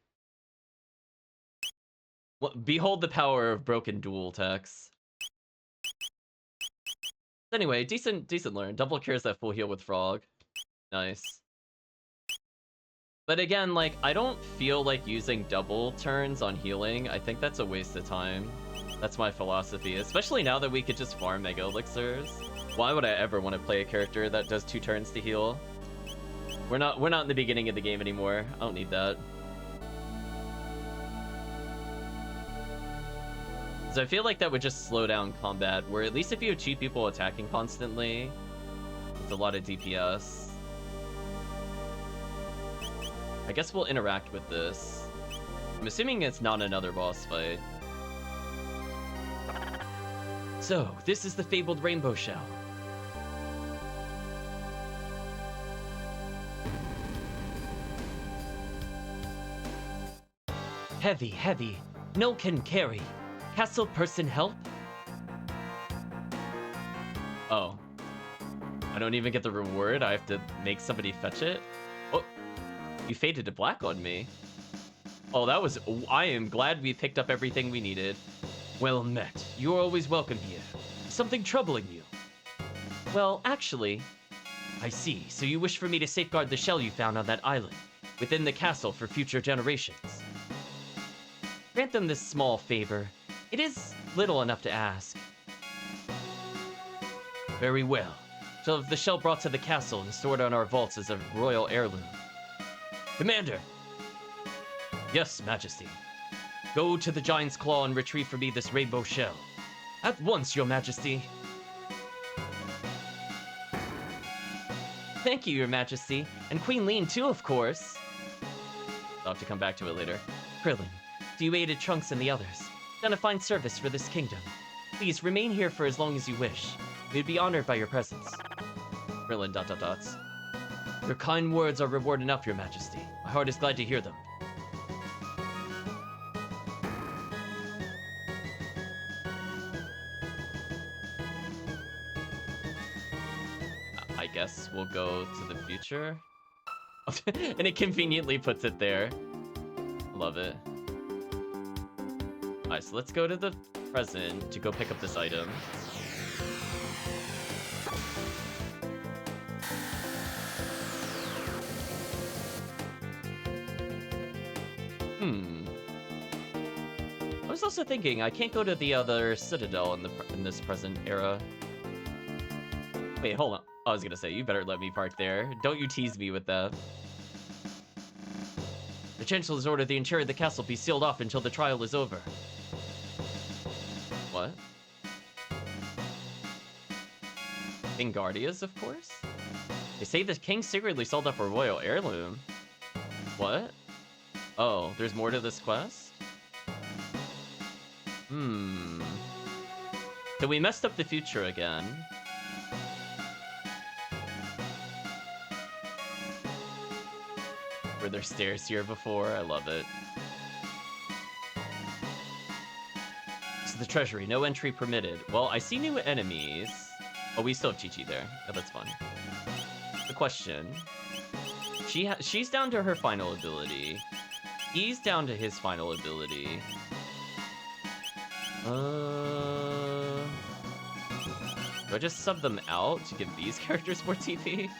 Well, behold the power of broken dual attacks. Anyway, decent learn. Double cures that full heal with Frog. Nice. But again, like, I don't feel like using double turns on healing. I think that's a waste of time. That's my philosophy, especially now that we could just farm Mega Elixirs. Why would I ever want to play a character that does 2 turns to heal? We're not in the beginning of the game anymore. I don't need that. So I feel like that would just slow down combat, where at least if you have cheap people attacking constantly, it's a lot of DPS. I guess we'll interact with this. I'm assuming it's not another boss fight. So, this is the fabled rainbow shell. Heavy, heavy. No can carry. Castle person help? Oh. I don't even get the reward. I have to make somebody fetch it? Oh. You faded to black on me. Oh, that was... I am glad we picked up everything we needed. Well met. You're always welcome here. Something troubling you? Well, actually... I see. So you wish for me to safeguard the shell you found on that island, within the castle for future generations. Grant them this small favor. It is little enough to ask. Very well. Shall have the shell brought to the castle and stored on our vaults as a royal heirloom. Commander! Yes, Majesty. Go to the Giant's Claw and retrieve for me this rainbow shell. At once, Your Majesty. Thank you, Your Majesty. And Queen Lean, too, of course. I'll have to come back to it later. Krillin, do you aided Trunks and the others? Done a fine service for this kingdom. Please, remain here for as long as you wish. We'd be honored by your presence. Krillin, ... Your kind words are reward enough, Your Majesty. My heart is glad to hear them. I guess we'll go to the future. And it conveniently puts it there. Love it. Alright, so let's go to the present to go pick up this item. Hmm. I was also thinking, I can't go to the other citadel in this present era. Wait, hold on. I was gonna say, you better let me park there. Don't you tease me with that. The Chancellor's ordered the interior of the castle be sealed off until the trial is over. What? Wingardias, of course? They say the king secretly sold off a royal heirloom. What? Oh, there's more to this quest? Hmm. So we messed up the future again. Were there stairs here before? I love it. This is the treasury. No entry permitted. Well, I see new enemies. Oh, we still have Chi-Chi there. Oh, that's fun. The question. She's down to her final ability. He's down to his final ability. Do I just sub them out to give these characters more TP?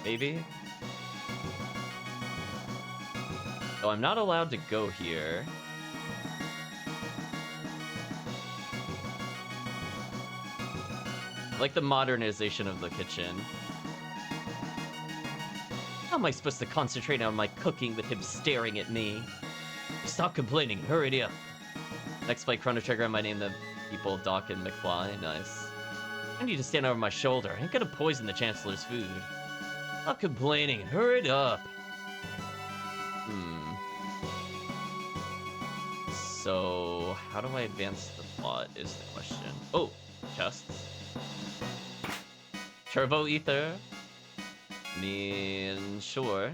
Maybe? Oh, I'm not allowed to go here. I like the modernization of the kitchen. How am I supposed to concentrate on my cooking with him staring at me? Stop complaining, hurry up. Next fight, Chrono Trigger, I might name the people Doc and McFly. Nice. I need to stand over my shoulder. I ain't gonna poison the Chancellor's food. Stop complaining, hurry it up. So, how do I advance the plot is the question. Oh, chests. Turbo Ether. I mean, sure.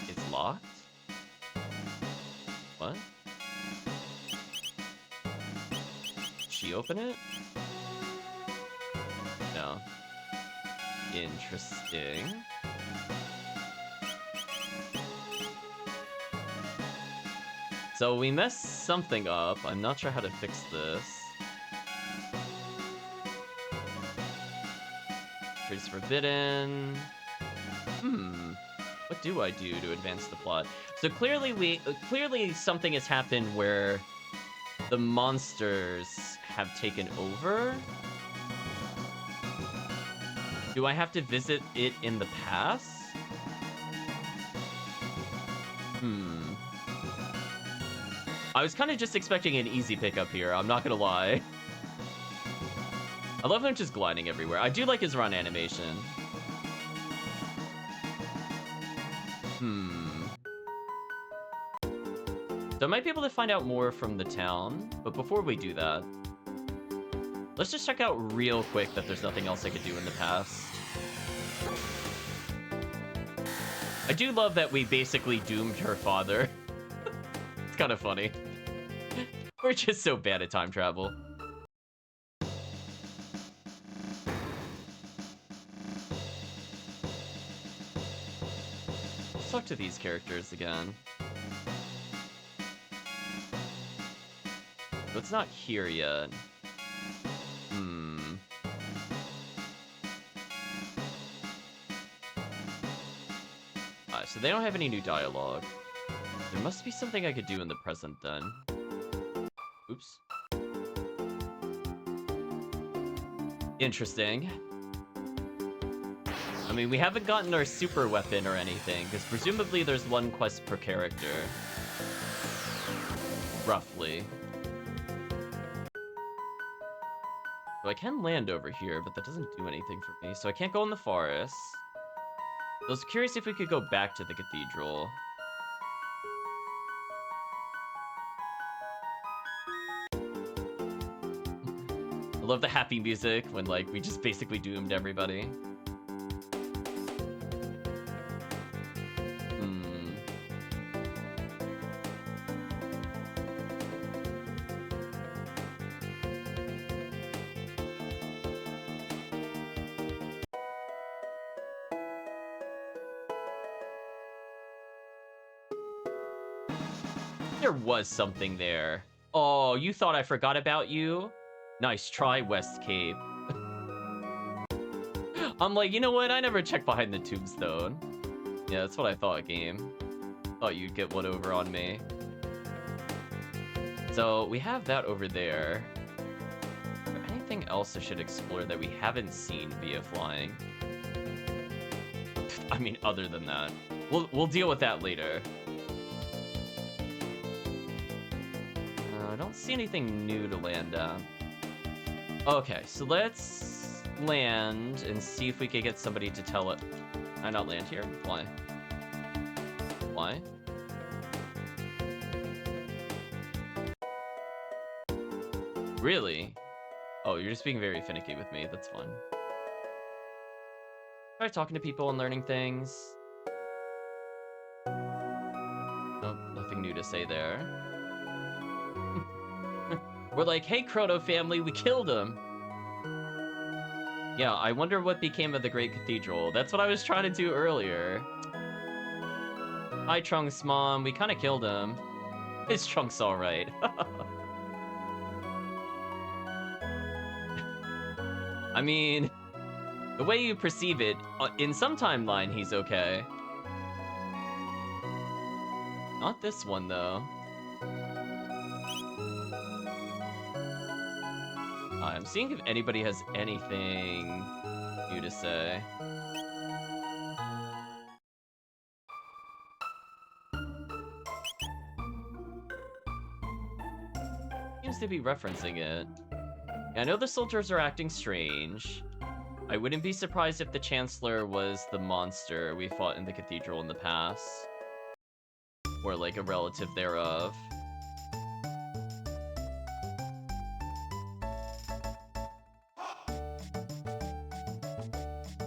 It's locked? What? She open it? No. Interesting. So we messed something up. I'm not sure how to fix this. Trees forbidden. What do I do to advance the plot? So clearly something has happened where the monsters have taken over. Do I have to visit it in the past? I was kind of just expecting an easy pickup here, I'm not gonna lie. I love him just gliding everywhere. I do like his run animation. So I might be able to find out more from the town, but before we do that, let's just check out real quick that there's nothing else I could do in the past. I do love that we basically doomed her father. It's kind of funny. We're just so bad at time travel. Let's talk to these characters again. So it's not here yet. So they don't have any new dialogue. There must be something I could do in the present then. Oops. Interesting. I mean, we haven't gotten our super weapon or anything, because presumably there's one quest per character. Roughly. So I can land over here, but that doesn't do anything for me. So I can't go in the forest. I was curious if we could go back to the cathedral. I love the happy music when, like, we just basically doomed everybody. There was something there. Oh, you thought I forgot about you? Nice try, West Cape. I'm like, you know what? I never checked behind the tombstone. Yeah, that's what I thought, game. thought you'd get one over on me. So we have that over there. Is there anything else I should explore that we haven't seen via flying? I mean, other than that. We'll deal with that later. I don't see anything new to land at. Okay, so let's land and see if we could get somebody to tell it. I not land here? Why? Why? Really? Oh, you're just being very finicky with me. That's fun. Try talking to people and learning things. Nope, nothing new to say there. We're like, hey, Chrono family, we killed him. Yeah, I wonder what became of the Great Cathedral. That's what I was trying to do earlier. Hi, Trunks' mom. We kind of killed him. His Trunks all right. I mean, the way you perceive it, in some timeline, he's okay. Not this one, though. I'm seeing if anybody has anything new to say. Seems to be referencing it. I know the soldiers are acting strange. I wouldn't be surprised if the Chancellor was the monster we fought in the cathedral in the past. Or like a relative thereof.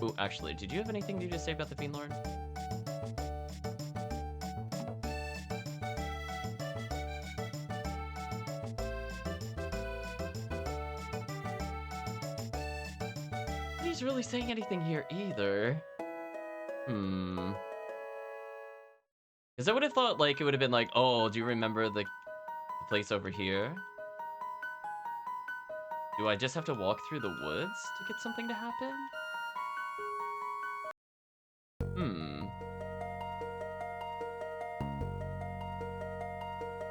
Ooh, actually, did you have anything new to say about the Fiend Lord? Nobody's really saying anything here either. Because I would have thought, like, it would have been like, oh, do you remember the place over here? Do I just have to walk through the woods to get something to happen?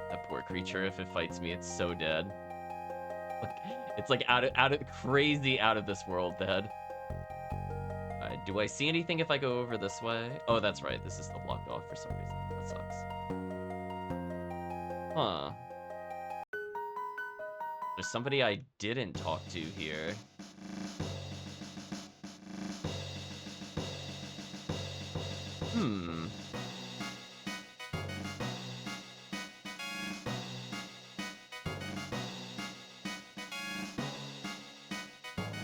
That poor creature, if it fights me, it's so dead. It's like out of crazy out of this world dead. Alright, do I see anything if I go over this way? Oh, that's right. This is still blocked off for some reason. That sucks. Huh. There's somebody I didn't talk to here.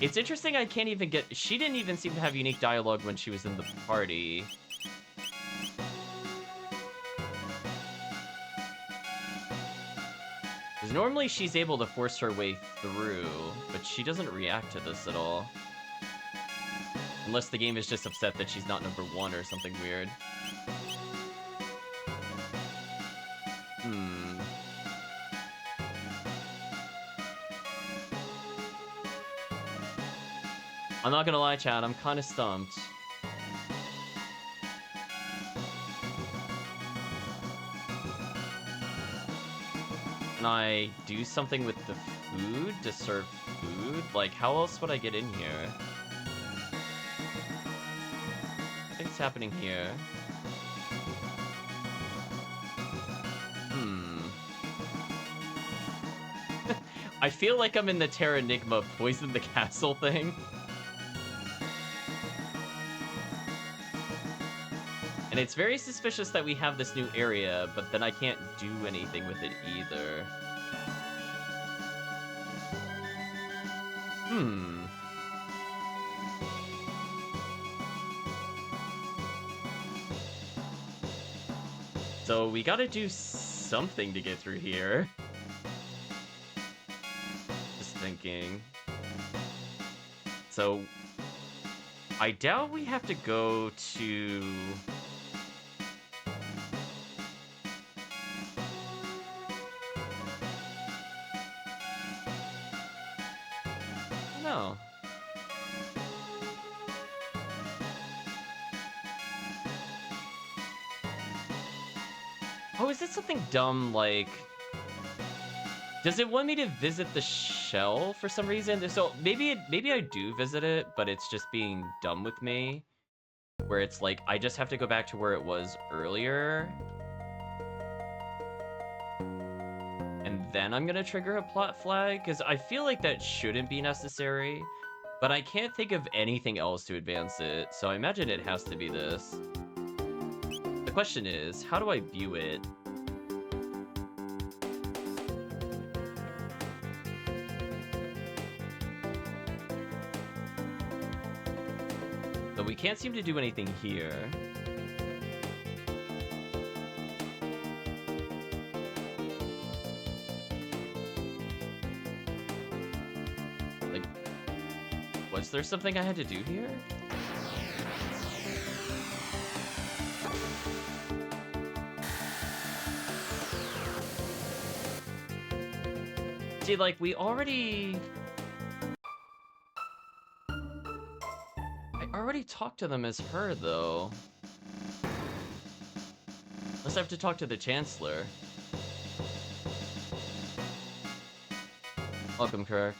It's interesting I can't even get... She didn't even seem to have unique dialogue when she was in the party. Because normally she's able to force her way through, but she doesn't react to this at all. Unless the game is just upset that she's not number 1 or something weird. I'm not gonna lie, Chad, I'm kind of stumped. Can I do something with the food to serve food? Like, how else would I get in here? I think it's happening here. I feel like I'm in the Terranigma poison the castle thing. And it's very suspicious that we have this new area, but then I can't do anything with it either. So we gotta do something to get through here. Just thinking. So I doubt we have to go to... No. Oh, is it something dumb like... Does it want me to visit the shell for some reason? So maybe I do visit it, but it's just being dumb with me. Where it's like, I just have to go back to where it was earlier. And then I'm gonna trigger a plot flag, because I feel like that shouldn't be necessary. But I can't think of anything else to advance it, so I imagine it has to be this. The question is, how do I view it? So we can't seem to do anything here. Like, was there something I had to do here? See, like, I already talked to them as her, though. Unless I have to talk to the Chancellor. Welcome, Kirk.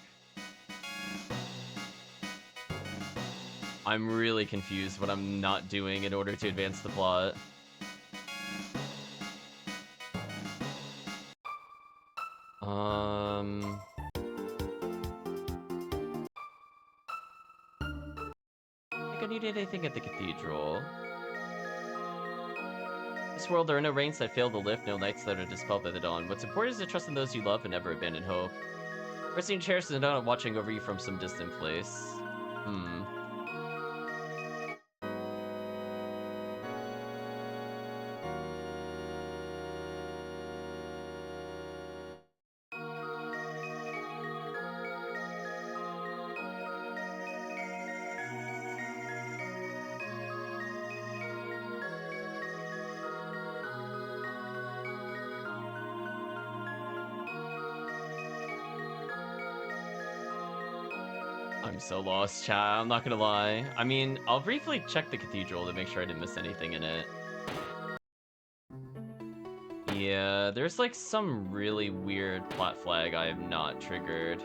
I'm really confused what I'm not doing in order to advance the plot. I think I need anything at the cathedral. In this world, there are no rains that fail to lift, no nights that are dispelled by the dawn. What's important is to trust in those you love and never abandon hope. Resting cherished and not watching over you from some distant place. I'm so lost, chat. I'm not gonna lie. I mean, I'll briefly check the cathedral to make sure I didn't miss anything in it. Yeah, there's like some really weird plot flag I have not triggered.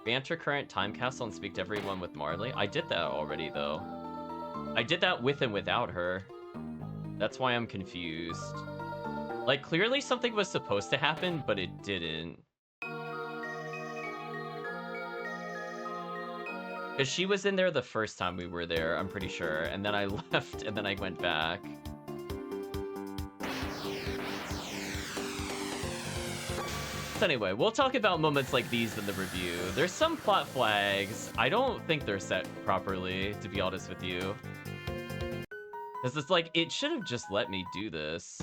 Banter current time castle and speak to everyone with Marley. I did that already, though. I did that with and without her. That's why I'm confused. Like, clearly something was supposed to happen, but it didn't. Because she was in there the first time we were there, I'm pretty sure. And then I left, and then I went back. So anyway, we'll talk about moments like these in the review. There's some plot flags. I don't think they're set properly, to be honest with you. Because it's like, it should have just let me do this.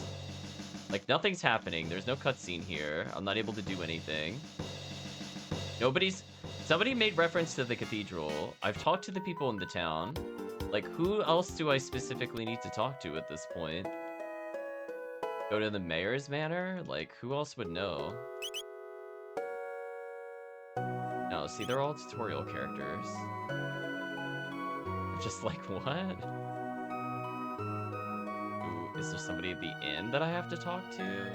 Like, nothing's happening. There's no cutscene here. I'm not able to do anything. Somebody made reference to the cathedral. I've talked to the people in the town. Like, who else do I specifically need to talk to at this point? Go to the mayor's manor? Like, who else would know? No, see, they're all tutorial characters. I'm just like, what? Ooh, is there somebody at the inn that I have to talk to?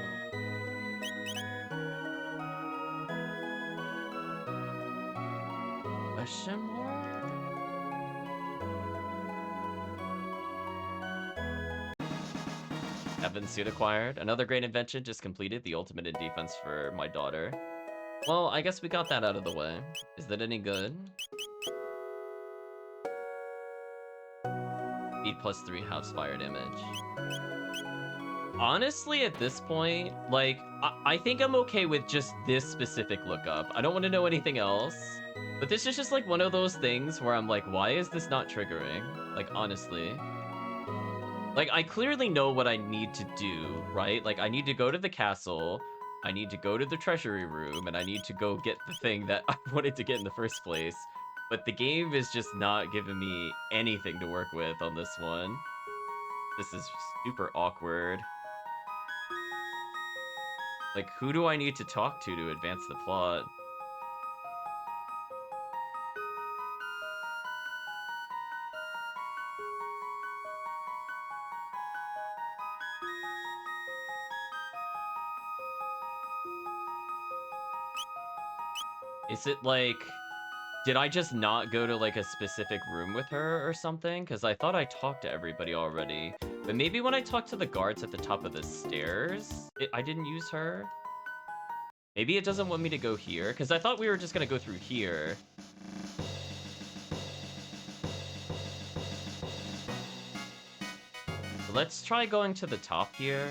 Question mark? Evan suit acquired. Another great invention just completed. The ultimate in defense for my daughter. Well, I guess we got that out of the way. Is that any good? Speed +3 house fire damage. Honestly, at this point, like, I think I'm okay with just this specific lookup. I don't want to know anything else. But this is just like one of those things where I'm like, why is this not triggering? Like, honestly. Like, I clearly know what I need to do, right? Like, I need to go to the castle, I need to go to the treasury room, and I need to go get the thing that I wanted to get in the first place. But the game is just not giving me anything to work with on this one. This is super awkward. Like, who do I need to talk to advance the plot? Is it like... Did I just not go to, like, a specific room with her or something? Because I thought I talked to everybody already. But maybe when I talked to the guards at the top of the stairs, I didn't use her? Maybe it doesn't want me to go here? Because I thought we were just going to go through here. Let's try going to the top here.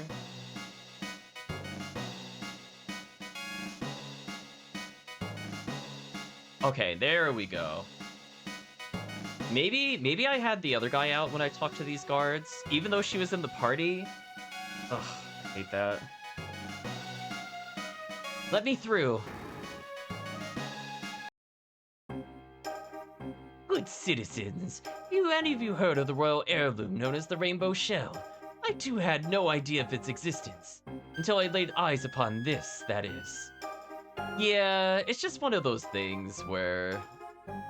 Okay, there we go. Maybe I had the other guy out when I talked to these guards, even though she was in the party. Ugh, I hate that. Let me through. Good citizens, any of you heard of the royal heirloom known as the Rainbow Shell? I too had no idea of its existence, until I laid eyes upon this, that is. Yeah, it's just one of those things where...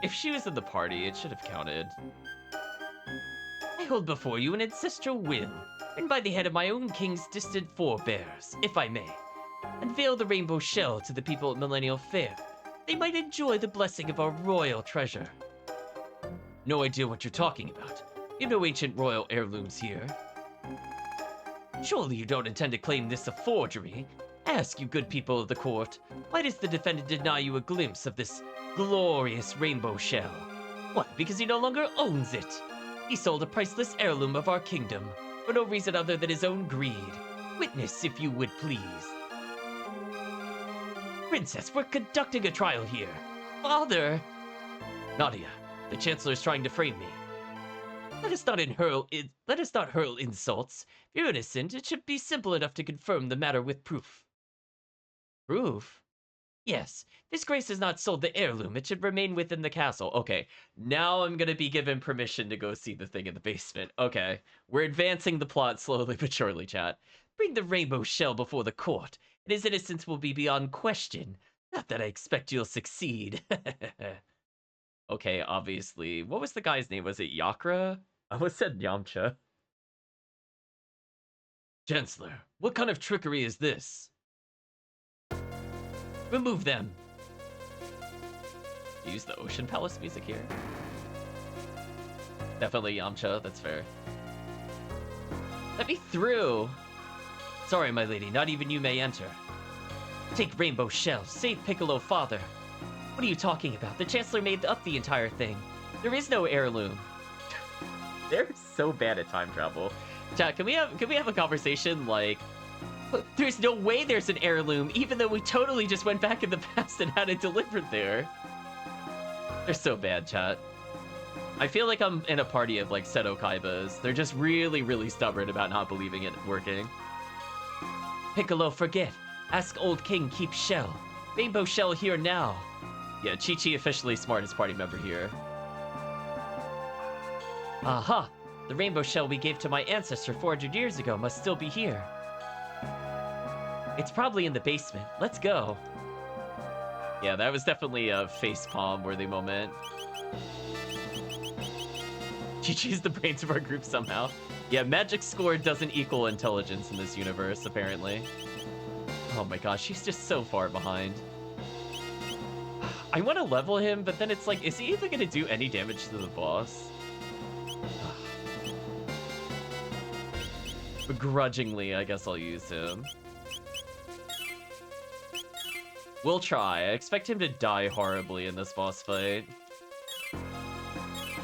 If she was in the party, it should have counted. I hold before you an ancestral will, written by the head of my own king's distant forebears, if I may, unveil the rainbow shell to the people at Millennial Fair. They might enjoy the blessing of our royal treasure. No idea what you're talking about. You have no ancient royal heirlooms here. Surely you don't intend to claim this a forgery? Ask, you good people of the court, why does the defendant deny you a glimpse of this glorious rainbow shell? What, because he no longer owns it? He sold a priceless heirloom of our kingdom, for no reason other than his own greed. Witness, if you would please. Princess, we're conducting a trial here. Father! Nadia, the Chancellor is trying to frame me. Let us not hurl insults. If you're innocent, it should be simple enough to confirm the matter with proof. Proof? Yes, this Grace has not sold the heirloom. It should remain within the castle. Okay, now I'm gonna be given permission to go see the thing in the basement. Okay, we're advancing the plot slowly but surely, chat. Bring the rainbow shell before the court, and his innocence will be beyond question. Not that I expect you'll succeed. Okay, obviously. What was the guy's name? Was it Yakra? I almost said Yamcha. Chancellor, what kind of trickery is this? Remove them. Use the Ocean Palace music here. Definitely Yamcha, that's fair. Let me through. Sorry, my lady, not even you may enter. Take Rainbow Shell, save Piccolo father. What are you talking about? The Chancellor made up the entire thing. There is no heirloom. They're so bad at time travel. Chat, can we have a conversation like, there's no way there's an heirloom, even though we totally just went back in the past and had it delivered there. They're so bad, chat. I feel like I'm in a party of like Seto Kaibas. They're just really, really stubborn about not believing it working. Piccolo, forget. Ask Old King, keep Shell. Rainbow Shell here now. Yeah, Chi-Chi officially smartest party member here. Aha! The rainbow shell we gave to my ancestor 400 years ago must still be here. It's probably in the basement. Let's go. Yeah, that was definitely a facepalm worthy moment. Chi-Chi's the brains of our group somehow. Yeah, magic score doesn't equal intelligence in this universe, apparently. Oh my gosh, he's just so far behind. I want to level him, but then it's like, is he even going to do any damage to the boss? Begrudgingly, I guess I'll use him. We'll try. I expect him to die horribly in this boss fight.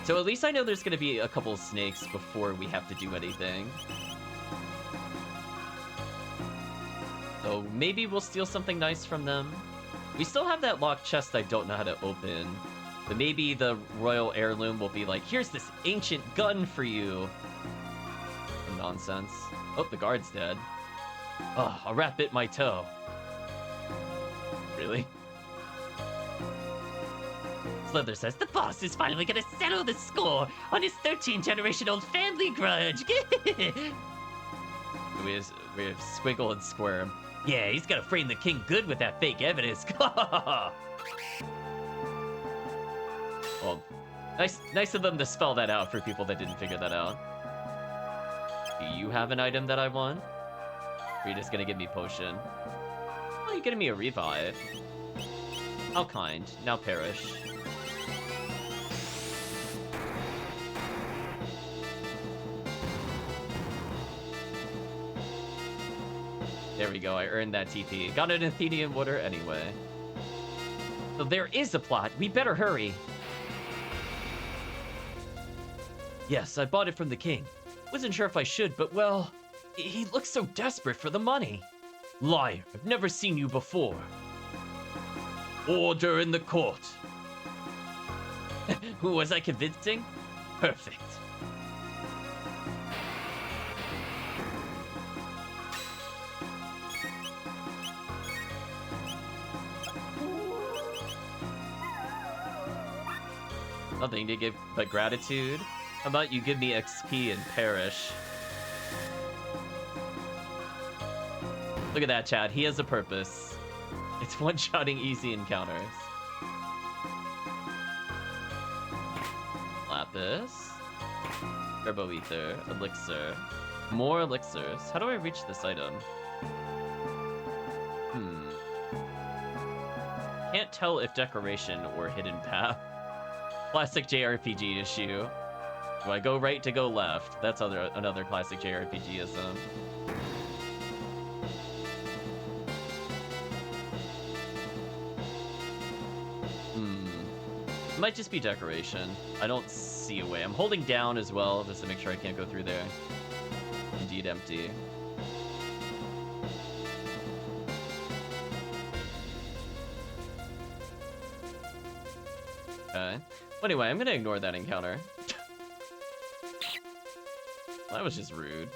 So at least I know there's going to be a couple snakes before we have to do anything. So maybe we'll steal something nice from them. We still have that locked chest I don't know how to open. But maybe the royal heirloom will be like, here's this ancient gun for you. Some nonsense. Oh, the guard's dead. Oh, a rat bit my toe. Really? Slither says, the boss is finally gonna settle the score on his 13-generation-old family grudge. we have Squiggle and Squirm. Yeah, he's gonna frame the king good with that fake evidence. Well, nice of them to spell that out for people that didn't figure that out. Do you have an item that I want? Or are you just gonna give me potion? Oh, you're getting me a revive. How kind. Now perish. There we go, I earned that TP. Got an Athenian water anyway. So there is a plot. We better hurry. Yes, I bought it from the king. Wasn't sure if I should, but well, he looks so desperate for the money. Liar, I've never seen you before. Order in the court. Was I convincing? Perfect. Nothing to give but gratitude. How about you give me XP and perish? Look at that, Chad. He has a purpose. It's one-shotting easy encounters. Lapis. Turbo Ether. Elixir. More elixirs. How do I reach this item? Can't tell if decoration or hidden path. Classic JRPG issue. Do I go right to go left? That's another classic JRPG-ism. It might just be decoration. I don't see a way. I'm holding down as well, just to make sure I can't go through there. Indeed empty. Okay. Well, anyway, I'm gonna ignore that encounter. That was just rude.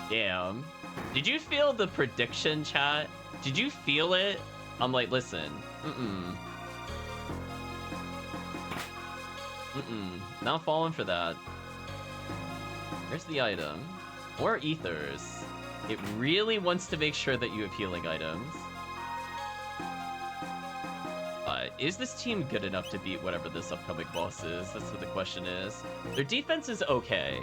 Damn. Did you feel the prediction, chat? Did you feel it? I'm like, listen. Not falling for that. Here's the item. More ethers. It really wants to make sure that you have healing items. Is this team good enough to beat whatever this upcoming boss is? That's what the question is. Their defense is okay.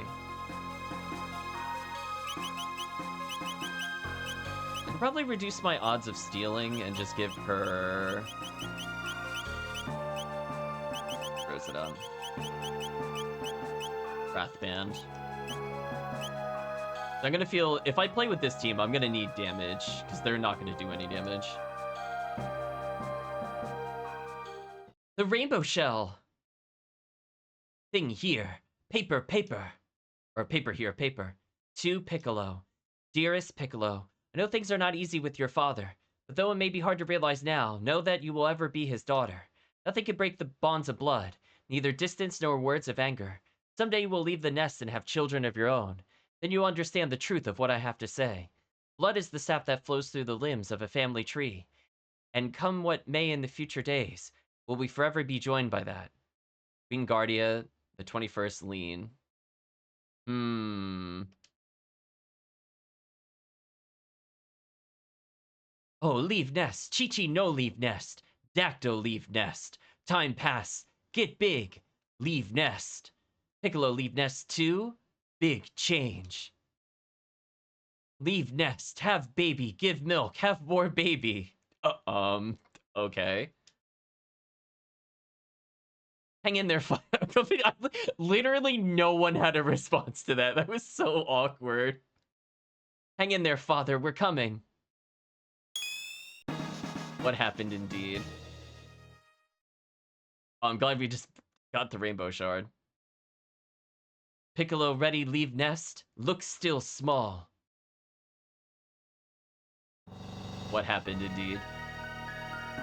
I could probably reduce my odds of stealing and just give her... Where's it on? Wrathband. I'm gonna feel... If I play with this team, I'm gonna need damage, because they're not gonna do any damage. The rainbow shell. Thing here. Paper, paper. Or paper here, paper. To Piccolo. Dearest Piccolo, I know things are not easy with your father, but though it may be hard to realize now, know that you will ever be his daughter. Nothing can break the bonds of blood, neither distance nor words of anger. Someday you will leave the nest and have children of your own. Then you will understand the truth of what I have to say. Blood is the sap that flows through the limbs of a family tree. And come what may in the future days, will we forever be joined by that? Wingardia, the 21st Lean. Oh, leave nest. Chi-Chi no leave nest. Dactyl leave nest. Time pass. Get big. Leave nest. Piccolo leave nest too. Big change. Leave nest. Have baby. Give milk. Have more baby. Okay. Hang in there, literally no one had a response to that. That was so awkward. Hang in there, father. We're coming. What happened indeed? Oh, I'm glad we just got the rainbow shard. Piccolo ready, leave nest. Look still small. What happened indeed?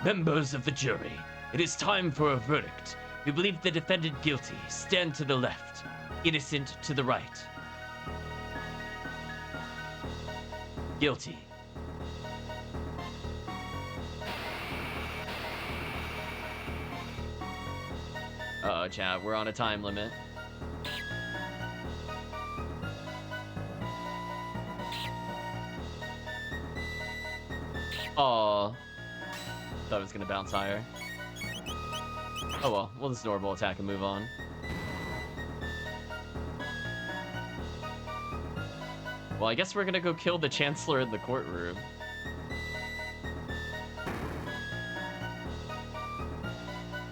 Members of the jury, it is time for a verdict. We believe the defendant guilty. Stand to the left. Innocent to the right. Guilty. Uh-oh, chat. We're on a time limit. Aw. Thought it was gonna bounce higher. Oh well, we'll just normal attack and move on. Well, I guess we're gonna go kill the Chancellor in the courtroom.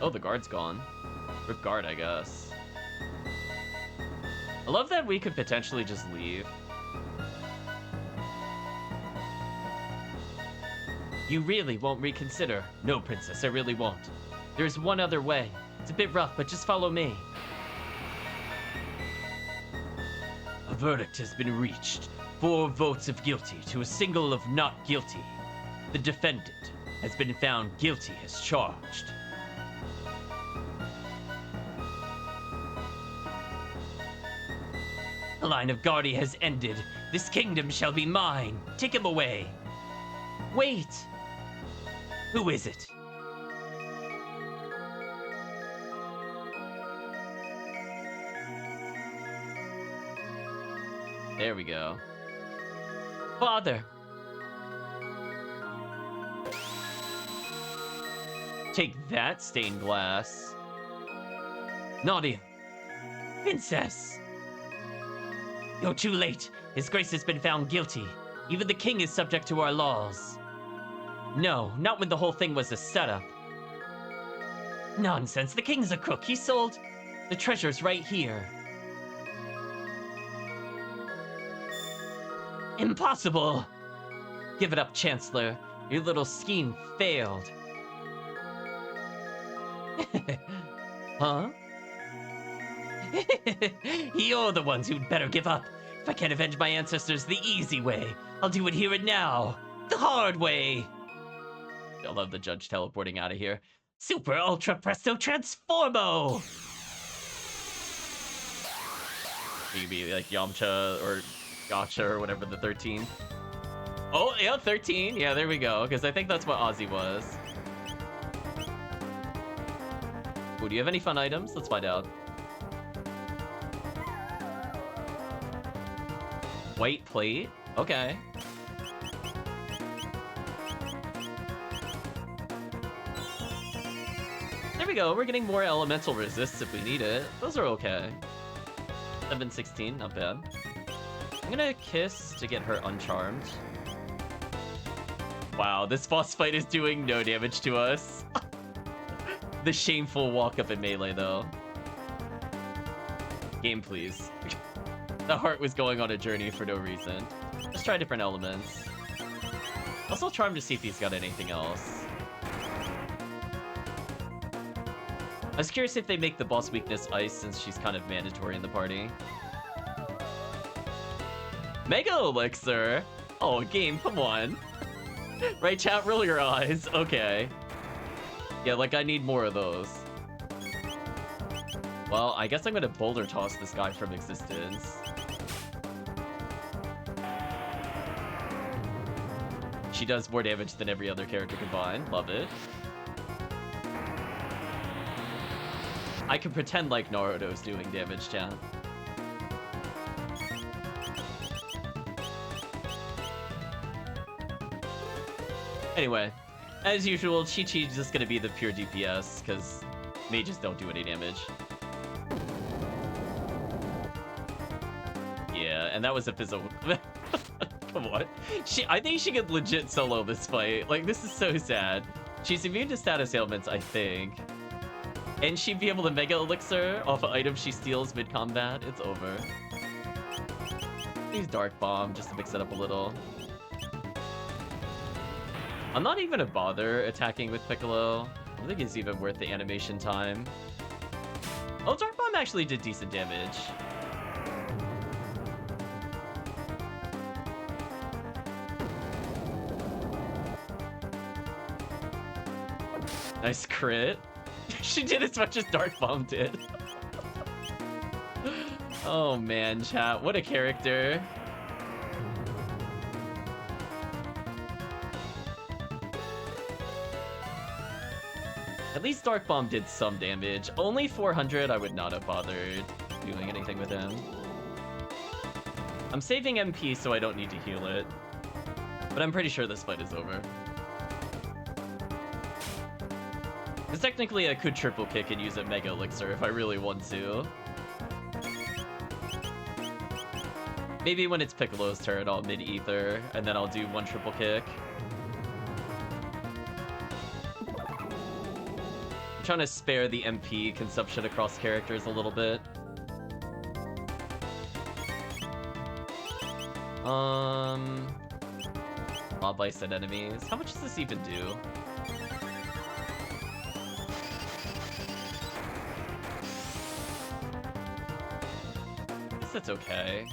Oh, the guard's gone. Rip guard, I guess. I love that we could potentially just leave. You really won't reconsider? No, princess, I really won't. There's one other way. It's a bit rough, but just follow me. A verdict has been reached. 4 votes of guilty to a single of not guilty. The defendant has been found guilty as charged. The line of Guardi has ended. This kingdom shall be mine. Take him away. Wait! Who is it? There we go. Father! Take that, stained glass. Nadia! Princess! You're too late. His Grace has been found guilty. Even the king is subject to our laws. No, not when the whole thing was a setup. Nonsense, the king's a crook. He sold... The treasure's right here. Impossible! Give it up, Chancellor. Your little scheme failed. Huh? You're the ones who'd better give up. If I can't avenge my ancestors the easy way, I'll do it here and now. The hard way. I love the judge teleporting out of here. Super Ultra Presto Transformo! You could be like Yamcha or Gotcha or whatever the 13. Oh, yeah, 13. Yeah, there we go. Because I think that's what Ozzy was. Ooh, do you have any fun items? Let's find out. White plate? Okay. There we go. We're getting more elemental resists if we need it. Those are okay. 716, not bad. I'm gonna kiss to get her uncharmed. Wow, this boss fight is doing no damage to us. The shameful walk up in melee, though. Game, please. The heart was going on a journey for no reason. Let's try different elements. Also charm to see if he's got anything else. I was curious if they make the boss weakness ice since she's kind of mandatory in the party. Mega Elixir! Oh, game, come on. Right, chat? Roll your eyes. Okay. Yeah, like, I need more of those. Well, I guess I'm gonna boulder toss this guy from existence. She does more damage than every other character combined. Love it. I can pretend like Naruto's doing damage, chat. Anyway, as usual, Chi-Chi's just gonna be the pure DPS, because mages don't do any damage. Yeah, and that was a physical... Come on. I think she could legit solo this fight. Like, this is so sad. She's immune to status ailments, I think. And she'd be able to Mega Elixir off of items she steals mid-combat. It's over. Use Dark Bomb just to mix it up a little. I'm not even gonna bother attacking with Piccolo. I don't think it's even worth the animation time. Oh, Dark Bomb actually did decent damage. Nice crit. She did as much as Dark Bomb did. Oh man, chat, what a character. At least Dark Bomb did some damage. Only 400, I would not have bothered doing anything with him. I'm saving MP so I don't need to heal it. But I'm pretty sure this fight is over. Because technically I could triple kick and use a Mega Elixir if I really want to. Maybe when it's Piccolo's turn, I'll mid-ether, and then I'll do one triple kick. I'm trying to spare the MP consumption across characters a little bit. Mob ice and enemies. How much does this even do? I guess that's okay.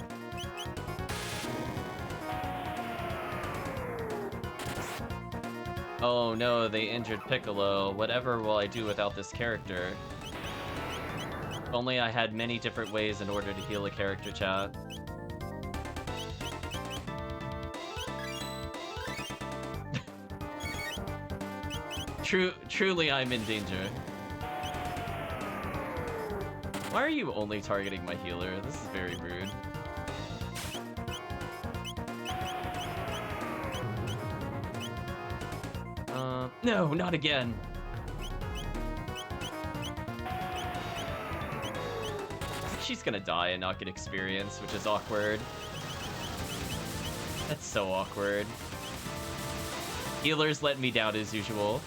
Oh no, they injured Piccolo. Whatever will I do without this character? If only I had many different ways in order to heal a character, chat. Truly I'm in danger. Why are you only targeting my healer? This is very rude. No, not again. She's gonna die and not get experience, which is awkward. That's so awkward. Healers let me down as usual.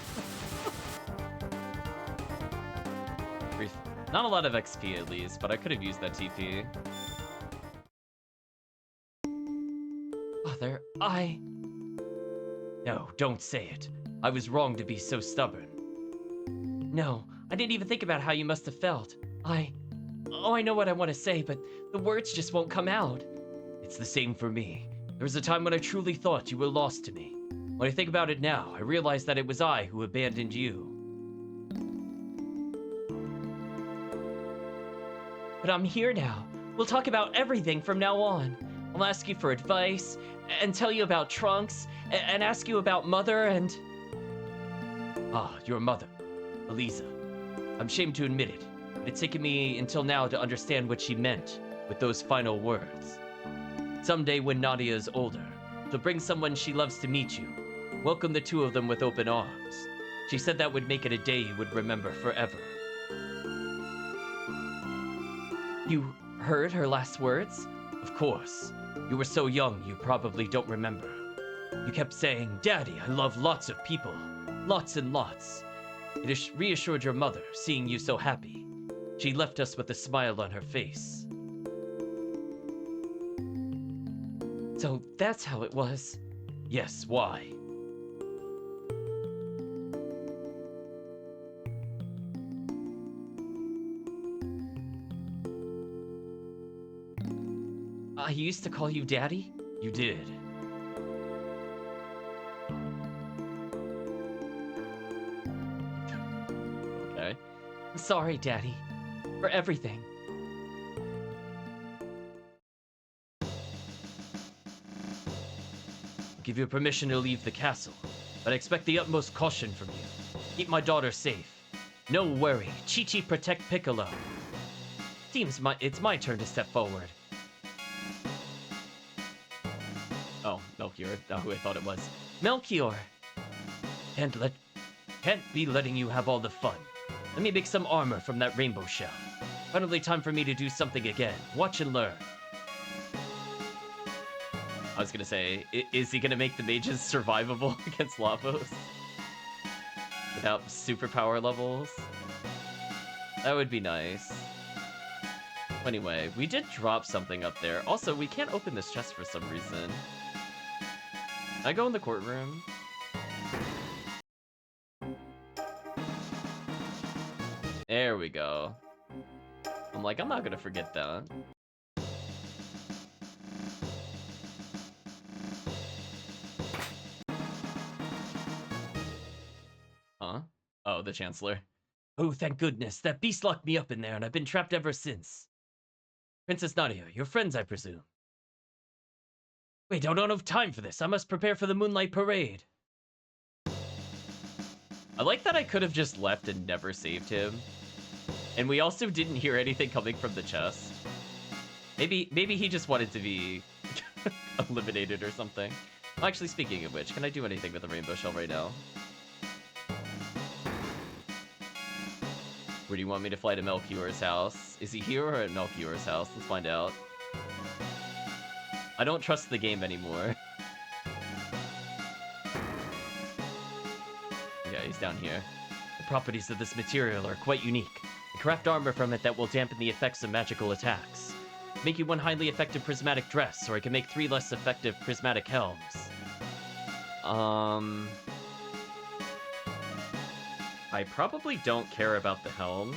Not a lot of XP at least, but I could have used that TP. Father, No, don't say it. I was wrong to be so stubborn. No, I didn't even think about how you must have felt. Oh, I know what I want to say, but the words just won't come out. It's the same for me. There was a time when I truly thought you were lost to me. When I think about it now, I realize that it was I who abandoned you. But I'm here now. We'll talk about everything from now on. I'll ask you for advice, and tell you about Trunks, and ask you about Mother and... Ah, your mother, Eliza. I'm ashamed to admit it, but it's taken me until now to understand what she meant with those final words. Someday when Nadia is older, she'll bring someone she loves to meet you. Welcome the two of them with open arms. She said that would make it a day you would remember forever. You heard her last words? Of course. You were so young, you probably don't remember. You kept saying, Daddy, I love lots of people. Lots and lots. It reassured your mother, seeing you so happy. She left us with a smile on her face. So that's how it was? Yes, why? I used to call you Daddy? You did. Okay. I'm sorry, Daddy. For everything. I'll give you permission to leave the castle, but I expect the utmost caution from you. Keep my daughter safe. No worry, Chi-Chi protect Piccolo. Seems it's my turn to step forward. Oh, Melchior, not who I thought it was. Melchior! Can't be letting you have all the fun. Let me make some armor from that rainbow shell. Finally time for me to do something again. Watch and learn. I was gonna say, is he gonna make the mages survivable against Lavos? Without superpower levels? That would be nice. Anyway, we did drop something up there. Also, we can't open this chest for some reason. Can I go in the courtroom? There we go. I'm like, I'm not gonna forget that. Huh? Oh, the Chancellor. Oh, thank goodness. That beast locked me up in there, and I've been trapped ever since. Princess Nadia, your friends, I presume. Wait, I don't have time for this. I must prepare for the Moonlight Parade. I like that I could have just left and never saved him. And we also didn't hear anything coming from the chest. Maybe he just wanted to be eliminated or something. Well, actually, speaking of which, can I do anything with the rainbow shell right now? Where do you want me to fly to Melchior's house? Is he here or at Melchior's house? Let's find out. I don't trust the game anymore. Yeah, he's down here. properties of this material are quite unique. Craft armor from it that will dampen the effects of magical attacks. Make you one highly effective prismatic dress, or I can make 3 less effective prismatic helms. I probably don't care about the helms.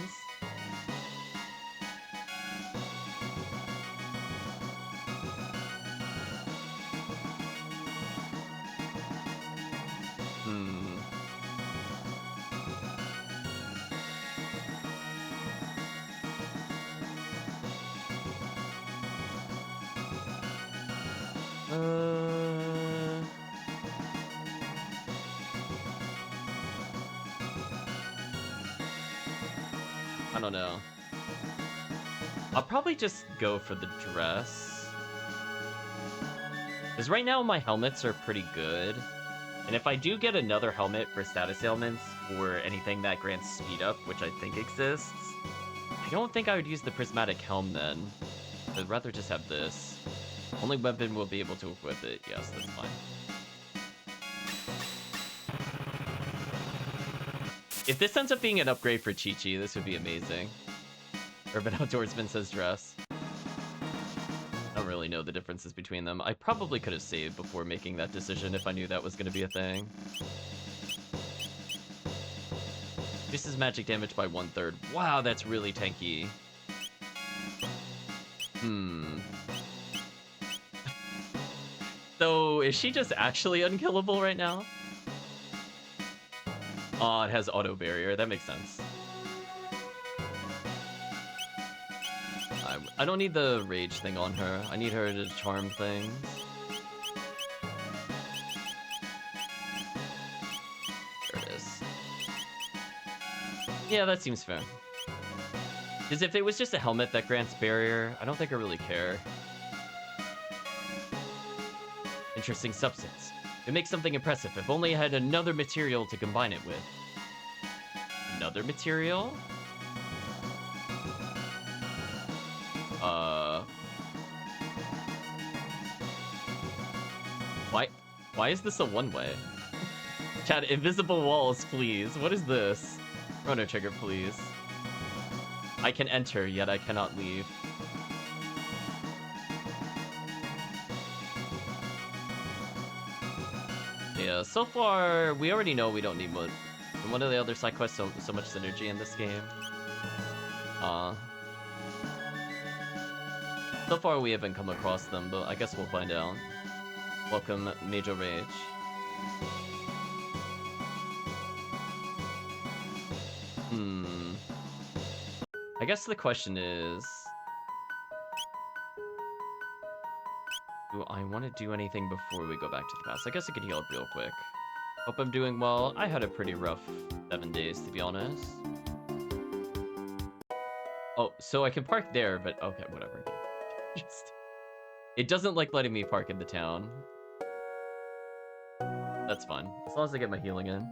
I don't know. I'll probably just go for the dress. Because right now my helmets are pretty good. And if I do get another helmet for status ailments or anything that grants speed up, which I think exists, I don't think I would use the prismatic helm then. I'd rather just have this. Only weapon will be able to equip it. Yes, that's fine. If this ends up being an upgrade for Chi-Chi, this would be amazing. Urban Outdoorsman says dress. I don't really know the differences between them. I probably could have saved before making that decision if I knew that was going to be a thing. Reduces magic damage by 1/3. Wow, that's really tanky. So, is she just actually unkillable right now? Oh, it has auto barrier. That makes sense. I don't need the rage thing on her. I need her to charm things. There it is. Yeah, that seems fair. Because if it was just a helmet that grants barrier, I don't think I really care. Interesting substance. It makes something impressive. If only I had another material to combine it with. Another material? Why is this a one-way? Chat, invisible walls, please. What is this? Chrono trigger, please. I can enter, yet I cannot leave. Yeah, so far, we already know we don't need much. One of the other side quests, so much synergy in this game. So far, we haven't come across them, but I guess we'll find out. Welcome, Major Rage. I guess the question is... do I want to do anything before we go back to the past? I guess I could heal up real quick. Hope I'm doing well. I had a pretty rough 7 days, to be honest. Oh, so I can park there, but okay, whatever. It doesn't like letting me park in the town. That's fine, as long as I get my healing in.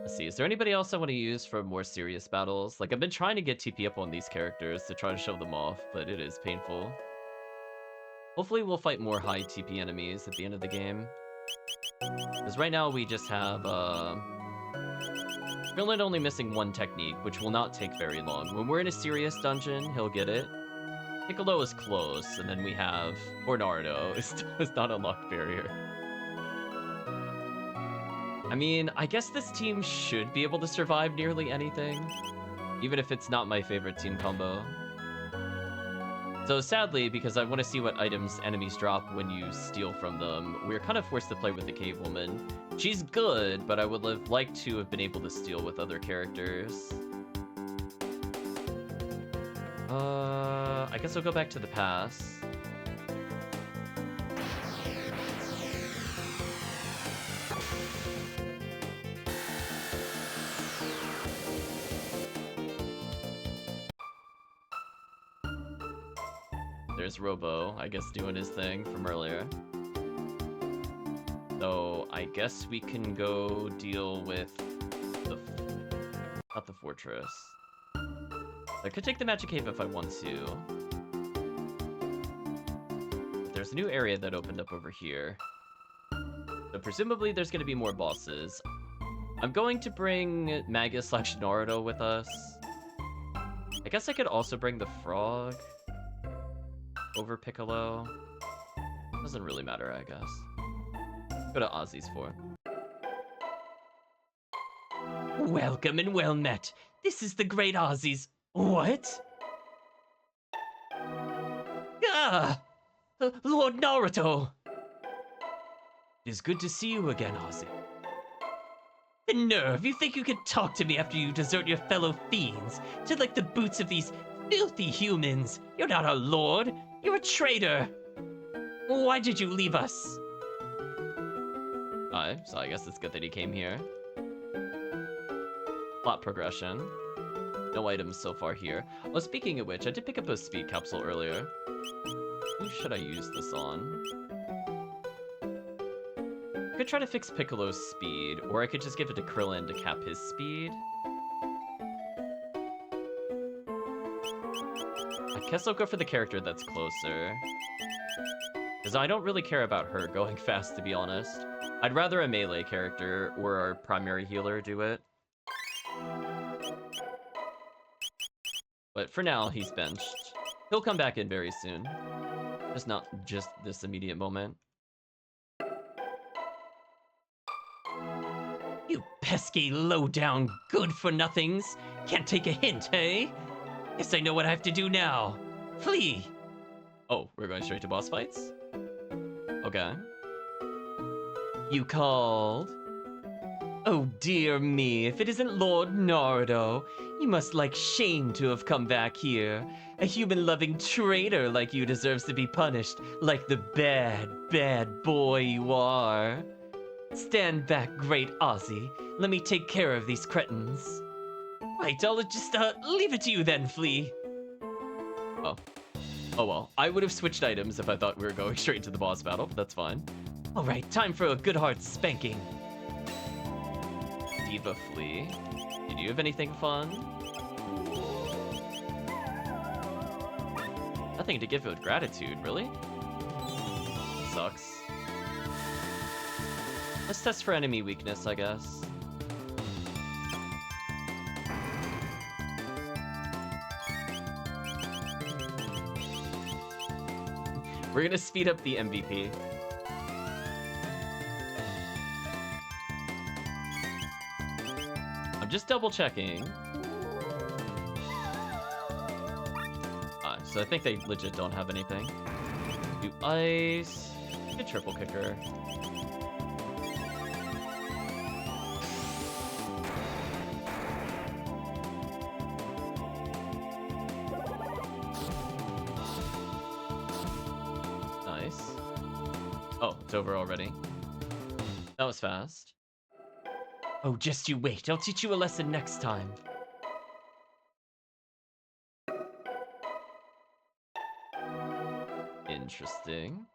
Let's see, is there anybody else I want to use for more serious battles? Like, I've been trying to get TP up on these characters to try to show them off, but it is painful. Hopefully we'll fight more high TP enemies at the end of the game. Because right now we just have, Krillin only missing 1 technique, which will not take very long. When we're in a serious dungeon, he'll get it. Piccolo is close, and then we have... or Naruto is not unlocked barrier. I mean, I guess this team should be able to survive nearly anything, even if it's not my favorite team combo. So sadly, because I want to see what items enemies drop when you steal from them, we're kind of forced to play with the Cave Woman. She's good, but I would have liked to have been able to steal with other characters. I guess I'll go back to the pass. There's Robo, I guess, doing his thing from earlier. So I guess we can go deal with the... not the fortress. I could take the Magic Cave if I want to. But there's a new area that opened up over here. So presumably there's going to be more bosses. I'm going to bring Magus/Naruto with us. I guess I could also bring the frog over Piccolo. Doesn't really matter, I guess. Go to Ozzy's for it. Welcome and well met. This is the great Ozzy's. What? Ah! Lord Naruto! It is good to see you again, Ozzy. The nerve! You think you could talk to me after you desert your fellow fiends to lick the boots of these filthy humans? You're not our lord. You're a traitor. Why did you leave us? Alright, so I guess it's good that he came here. Plot progression. No items so far here. Oh, speaking of which, I did pick up a speed capsule earlier. Who should I use this on? I could try to fix Piccolo's speed, or I could just give it to Krillin to cap his speed. I guess I'll go for the character that's closer. Because I don't really care about her going fast, to be honest. I'd rather a melee character or our primary healer do it. But for now, he's benched. He'll come back in very soon. Just not just this immediate moment. You pesky, low-down, good-for-nothings! Can't take a hint, hey? Guess I know what I have to do now. Flee! Oh, we're going straight to boss fights? Okay. You called? Oh dear me, if it isn't Lord Naruto, you must like shame to have come back here. A human-loving traitor like you deserves to be punished, like the bad, bad boy you are. Stand back, great Ozzy. Let me take care of these cretins. Right, I'll just, leave it to you then, Flea. Oh. Oh well, I would have switched items if I thought we were going straight to the boss battle, but that's fine. Alright, time for a good heart spanking. Diva Flea. Did you have anything fun? Nothing to give with gratitude, really? Sucks. Let's test for enemy weakness, I guess. We're gonna speed up the MVP. I'm just double checking. So I think they legit don't have anything. Do ice. Good triple kicker. Nice. Oh, it's over already. That was fast. Oh, just you wait. I'll teach you a lesson next time. Interesting.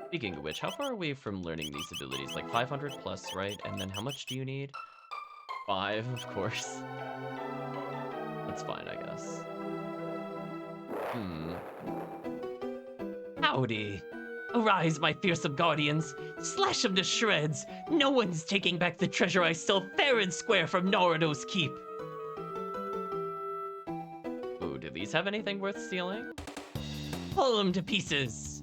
Speaking of which, how far are we from learning these abilities? Like 500 plus, right? And then how much do you need? 5, of course. That's fine, I guess. Howdy. Arise, my fearsome guardians. Slash them to shreds. No one's taking back the treasure I stole fair and square from Naruto's keep. Ooh, do these have anything worth stealing? Pull them to pieces.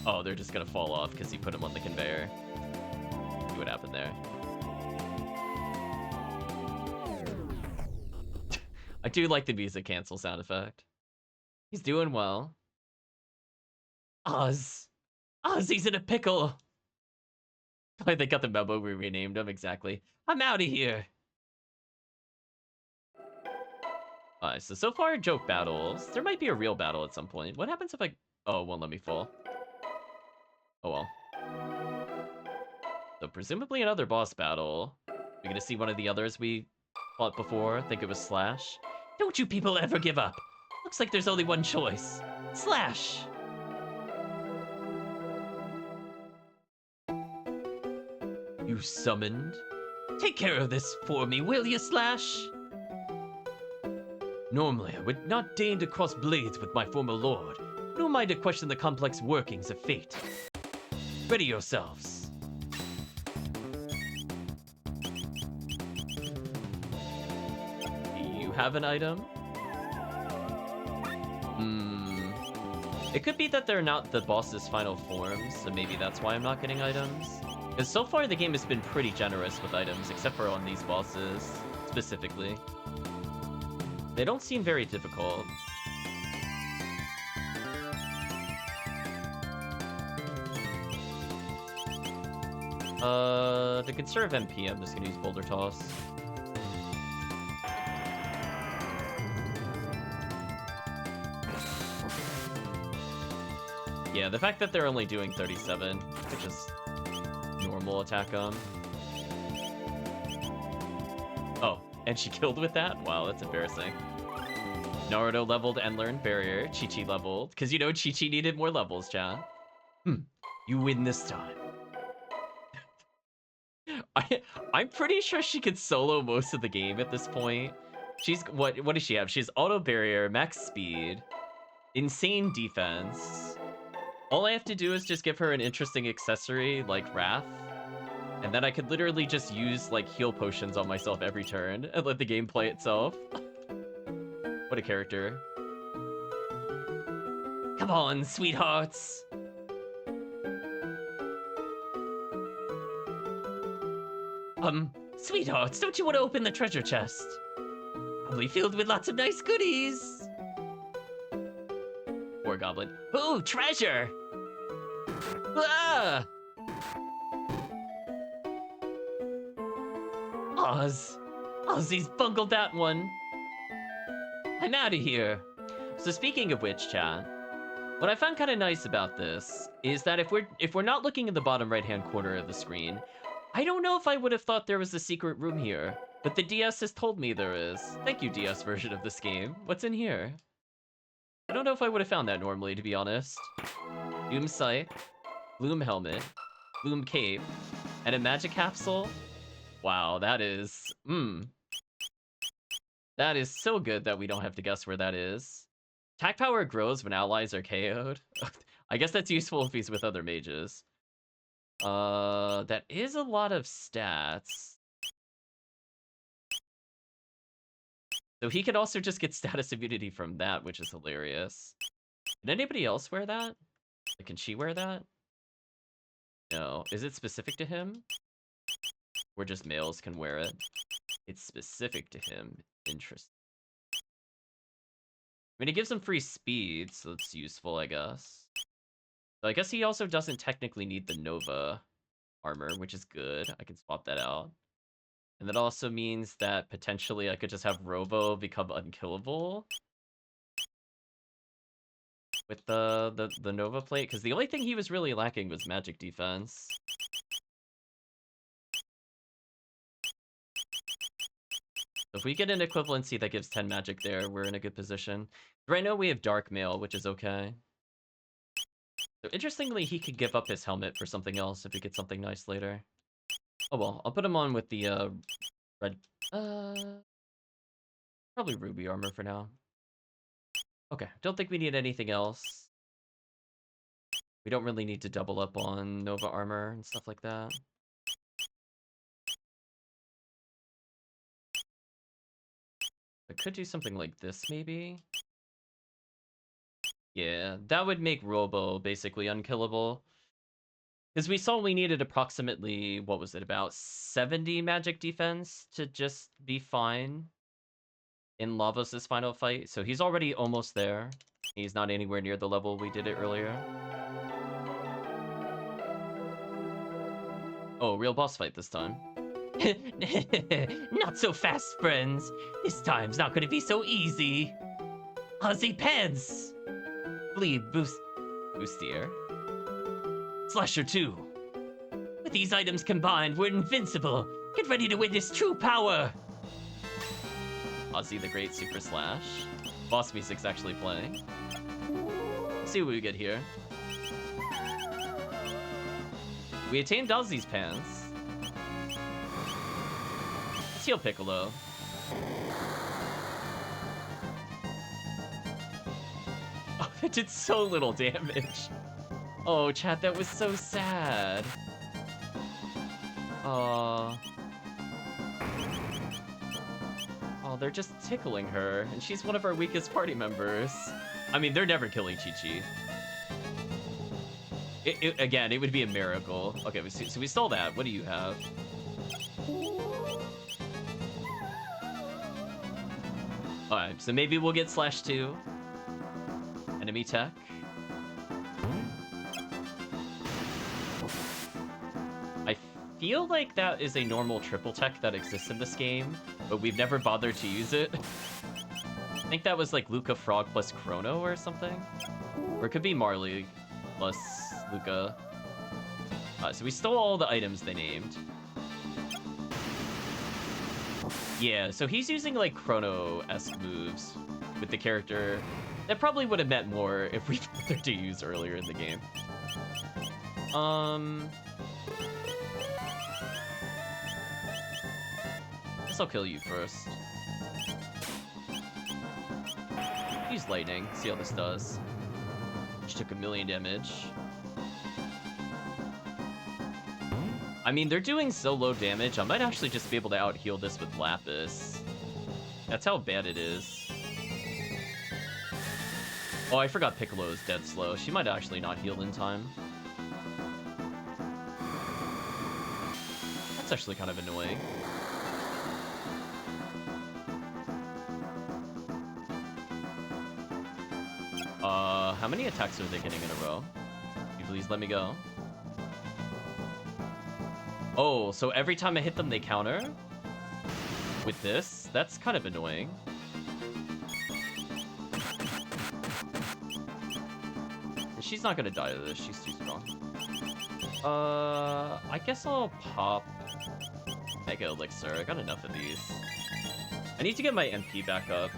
Oh, they're just gonna fall off because he put them on the conveyor. See what happened there. I do like the music cancel sound effect. He's doing well. Ozzy's in a pickle. They got the memo, we renamed him, exactly. I'm out of here. Alright, so far joke battles. There might be a real battle at some point. What happens if I... Oh, it won't let me fall. Oh well. So presumably another boss battle. We're gonna see one of the others we fought before. I think it was Slash. Don't you people ever give up. Looks like there's only one choice. Slash! You summoned? Take care of this for me, will you, Slash? Normally, I would not deign to cross blades with my former lord, nor mind to question the complex workings of fate. Ready yourselves. have an item. It could be that they're not the boss's final forms, so maybe that's why I'm not getting items. Because so far the game has been pretty generous with items, except for on these bosses, specifically. They don't seem very difficult. To conserve MP, I'm just gonna use Boulder Toss. Yeah, the fact that they're only doing 37, which is normal attack on. Oh, and she killed with that? Wow, that's embarrassing. Naruto leveled and learned barrier. Chi-Chi leveled. Because, you know, Chi-Chi needed more levels, chat. You win this time. I'm pretty sure she could solo most of the game at this point. She's... What does she have? She has auto barrier, max speed, insane defense. All I have to do is just give her an interesting accessory, like Wrath. And then I could literally just use, like, heal potions on myself every turn and let the game play itself. What a character. Come on, sweethearts! Sweethearts, don't you want to open the treasure chest? Probably filled with lots of nice goodies. Poor goblin. Ooh, treasure! Ah! Ozzy's bungled that one. I'm out of here. So speaking of which, chat, what I found kind of nice about this is that if we're not looking in the bottom right-hand corner of the screen, I don't know if I would have thought there was a secret room here, but the DS has told me there is. Thank you, DS version of this game. What's in here? I don't know if I would have found that normally, to be honest. Doom Sight, Bloom Helmet, Bloom Cape, and a magic capsule? Wow, that is... That is so good that we don't have to guess where that is. Attack power grows when allies are KO'd. I guess that's useful if he's with other mages. That is a lot of stats. So he could also just get status immunity from that, which is hilarious. Can anybody else wear that? Like, can she wear that? No. Is it specific to him? Or just males can wear it? It's specific to him. Interesting. I mean, it gives him free speed, so it's useful, I guess. So I guess he also doesn't technically need the Nova armor, which is good. I can swap that out. And that also means that potentially I could just have Robo become unkillable with the Nova plate, because the only thing he was really lacking was magic defense. So if we get an equivalency that gives 10 magic there, we're in a good position. Right now we have Dark Mail, which is okay. So interestingly, he could give up his helmet for something else if we get something nice later. Oh well, I'll put him on with the red... Probably ruby armor for now. Okay, don't think we need anything else. We don't really need to double up on Nova armor and stuff like that. I could do something like this, maybe? Yeah, that would make Robo basically unkillable. Because we saw we needed approximately, what was it, about 70 magic defense to just be fine in Lavos' final fight. So he's already almost there. He's not anywhere near the level we did it earlier. Oh, real boss fight this time. Not so fast, friends. This time's not gonna be so easy. Ozzy Pants! Bleed Boostier. Slasher 2. With these items combined, we're invincible. Get ready to witness true power. Ozzy the Great Super Slash. Boss music's actually playing. Let's see what we get here. We attained Ozzy's Pants. Let's heal Piccolo. Oh, that did so little damage. Oh, chat, that was so sad. Oh, they're just tickling her, and she's one of our weakest party members. I mean, they're never killing Chi-Chi. Again, it would be a miracle. Okay, so we stole that. What do you have? Alright, so maybe we'll get /2. Enemy tech. I feel like that is a normal triple tech that exists in this game, but we've never bothered to use it. I think that was like Luca Frog plus Chrono or something. Or it could be Marley plus Luca. So we stole all the items they named. Yeah, so he's using like Chrono-esque moves with the character. That probably would have meant more if we bothered to use earlier in the game. Guess I'll kill you first. Use lightning, see how this does. She took 1,000,000 damage. I mean, they're doing so low damage, I might actually just be able to out-heal this with Lapis. That's how bad it is. Oh, I forgot Piccolo is dead slow. She might actually not heal in time. That's actually kind of annoying. How many attacks are they getting in a row? Can you please let me go? Oh, so every time I hit them, they counter? With this? That's kind of annoying. She's not gonna die to this. She's too strong. I guess I'll pop Mega Elixir. I got enough of these. I need to get my MP back up.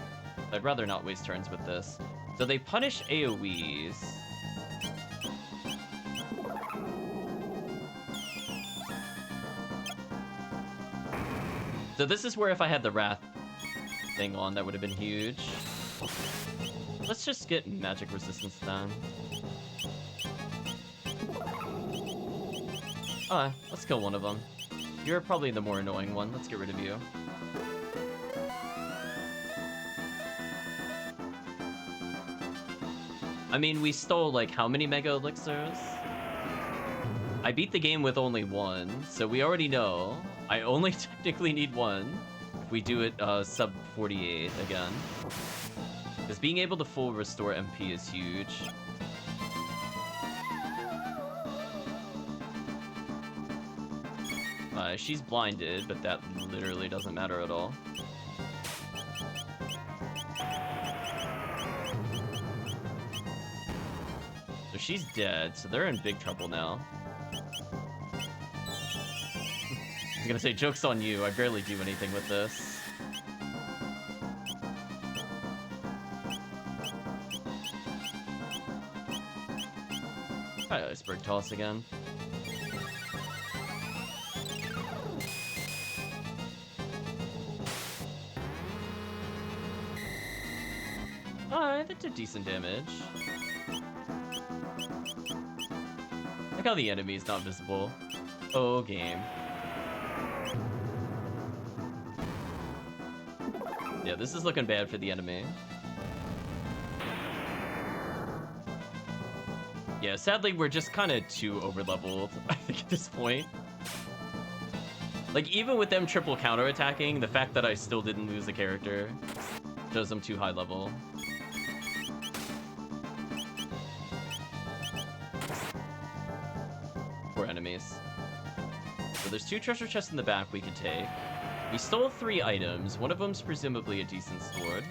I'd rather not waste turns with this. So they punish AoEs. So this is where if I had the Wrath thing on, that would have been huge. Let's just get magic resistance then. Alright, let's kill one of them. You're probably the more annoying one. Let's get rid of you. I mean, we stole, like, how many Mega Elixirs? I beat the game with only one, so we already know. I only technically need one. If we do it sub 48 again. Because being able to full restore MP is huge. She's blinded, but that literally doesn't matter at all. So she's dead, so they're in big trouble now. I was gonna say, joke's on you, I barely do anything with this. Try Iceberg Toss again. Alright, that did decent damage. Look how the enemy is not visible. Oh, game. Yeah, this is looking bad for the enemy. Yeah, sadly, we're just kind of too over-leveled, I think, at this point. Like, even with them triple counter-attacking, the fact that I still didn't lose a character shows I'm too high level. Poor enemies. So there's 2 treasure chests in the back we can take. We stole 3 items. One of them's presumably a decent sword.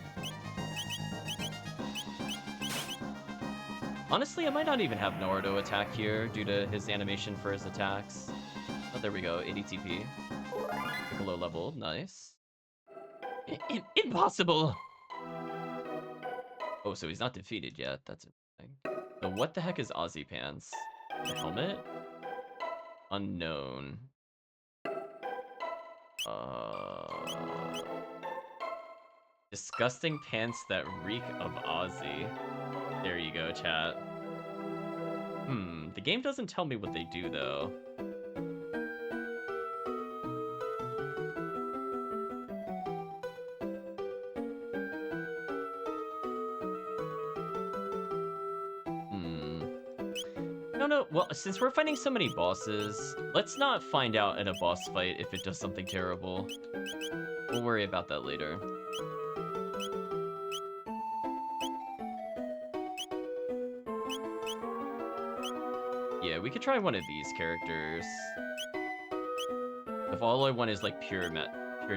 Honestly, I might not even have Naruto attack here due to his animation for his attacks. Oh, there we go. 80 TP. Piccolo level. Nice. Impossible! Oh, so he's not defeated yet. That's interesting. So what the heck is Ozzy Pants? The helmet? Unknown. Disgusting pants that reek of Ozzy. There you go, chat. The game doesn't tell me what they do, though. No, well, since we're fighting so many bosses, let's not find out in a boss fight if it does something terrible. We'll worry about that later. Yeah, we could try one of these characters. If all I want is like pure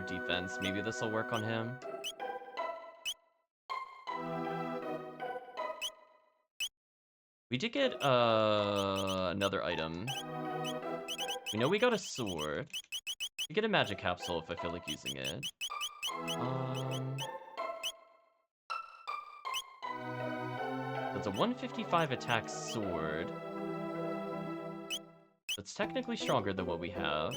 defense, maybe this will work on him. We did get another item. We know we got a sword. We get a magic capsule if I feel like using it. That's a 155 attack sword. That's technically stronger than what we have.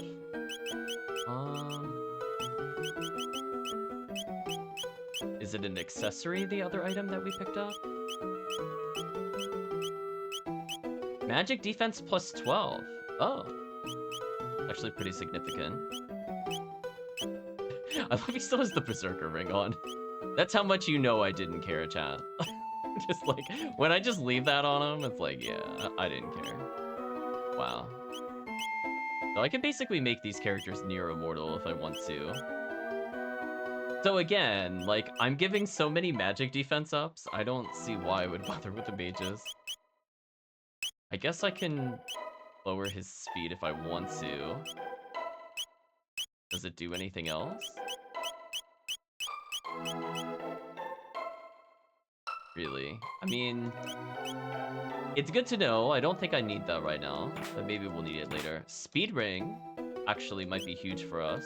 Is it an accessory, the other item that we picked up? Magic defense plus 12. Oh. Actually pretty significant. I love he still has the Berserker ring on. That's how much you know I didn't care, chat. Just like, when I just leave that on him, it's like, yeah, I didn't care. Wow. So I can basically make these characters near immortal if I want to. So again, like, I'm giving so many magic defense ups, I don't see why I would bother with the mages. I guess I can lower his speed if I want to. Does it do anything else? Really? I mean, it's good to know. I don't think I need that right now, but maybe we'll need it later. Speed ring actually might be huge for us.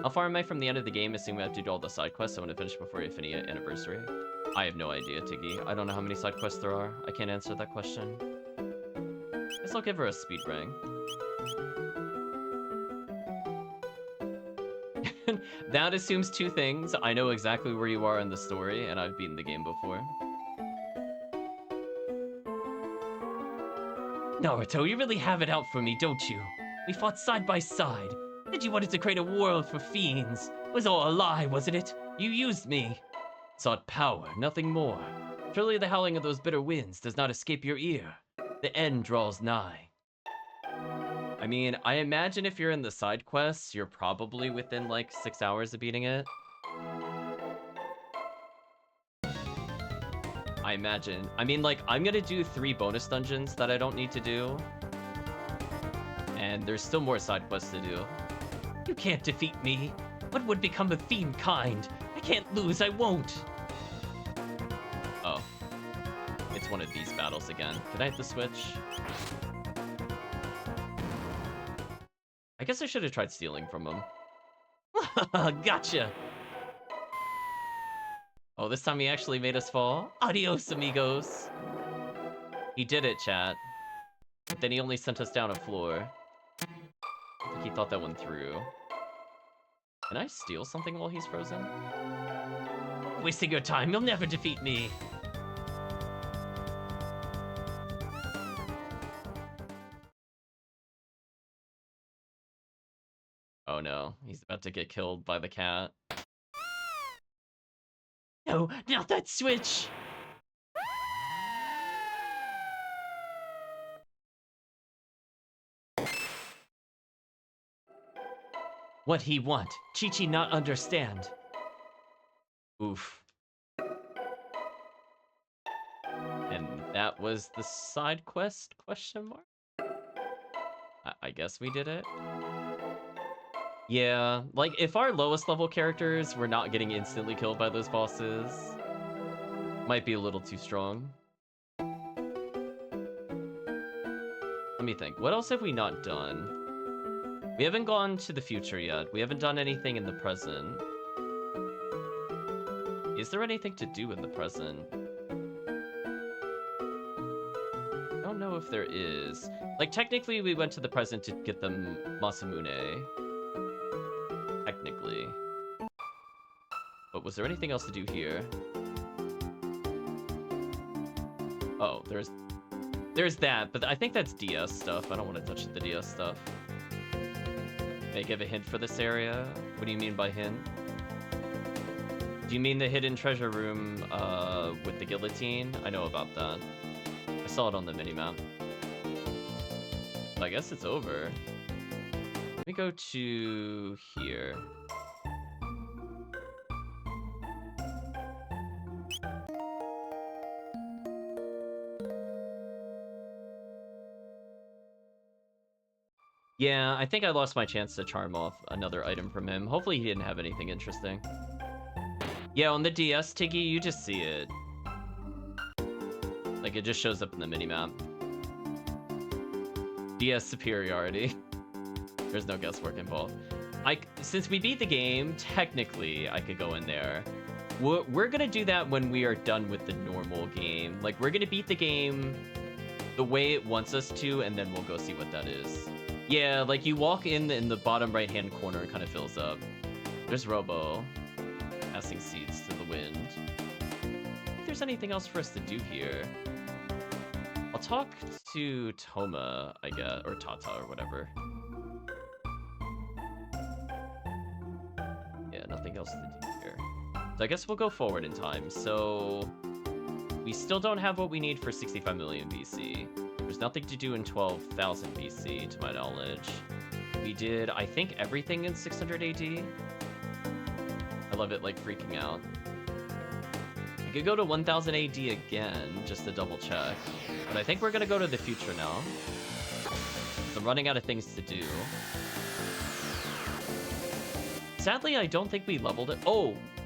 How far am I from the end of the game? Assuming we have to do all the side quests. I want to finish before Infinity Anniversary. I have no idea, Tiggy. I don't know how many side quests there are. I can't answer that question. Guess I'll give her a speed ring. That assumes two things. I know exactly where you are in the story, and I've beaten the game before. Naruto, you really have it out for me, don't you? We fought side by side. Said you wanted to create a world for fiends. It was all a lie, wasn't it? You used me. Sought power, nothing more. Surely the howling of those bitter winds does not escape your ear. The end draws nigh. I mean, I imagine if you're in the side quests, you're probably within like 6 hours of beating it. I imagine. I mean, like, I'm gonna do 3 bonus dungeons that I don't need to do. And there's still more side quests to do. You can't defeat me. What would become of fiend kind? I can't lose, I won't. Oh. It's one of these battles again. Can I hit the switch? I guess I should have tried stealing from him. Gotcha! Oh, this time he actually made us fall? Adios, amigos! He did it, chat. But then he only sent us down a floor. I think he thought that one through. Can I steal something while he's frozen? Wasting your time, you'll never defeat me! Oh no, he's about to get killed by the cat. No, not that switch! What he want? Chi-Chi not understand. Oof. And that was the side quest, question mark? I guess we did it. Yeah, like, if our lowest level characters were not getting instantly killed by those bosses, might be a little too strong. Let me think. What else have we not done? We haven't gone to the future yet. We haven't done anything in the present. Is there anything to do in the present? I don't know if there is. Like, technically, we went to the present to get the Masamune. Technically. But was there anything else to do here? Oh, there's that, but I think that's DS stuff. I don't want to touch the DS stuff. May I give a hint for this area? What do you mean by hint? Do you mean the hidden treasure room with the guillotine? I know about that. I saw it on the minimap. I guess it's over. Let me go to here. Yeah, I think I lost my chance to charm off another item from him. Hopefully he didn't have anything interesting. Yeah, on the DS, Tiggy, you just see it. Like, it just shows up in the minimap. DS superiority. There's no guesswork involved. Since we beat the game, technically, I could go in there. We're gonna do that when we are done with the normal game. Like, we're gonna beat the game the way it wants us to, and then we'll go see what that is. Yeah, like, you walk in the bottom right-hand corner, it kind of fills up. There's Robo. Passing seeds to the wind. I don't think there's anything else for us to do here. I'll talk to Toma, I guess, or Tata, or whatever. Yeah, nothing else to do here. So I guess we'll go forward in time. So we still don't have what we need for 65 million BC. There's nothing to do in 12,000 BC, to my knowledge. We did, I think, everything in 600 AD. I love it, like, freaking out. I could go to 1000 AD again, just to double check. But I think we're gonna go to the future now. So I'm running out of things to do. Sadly, I don't think we leveled it.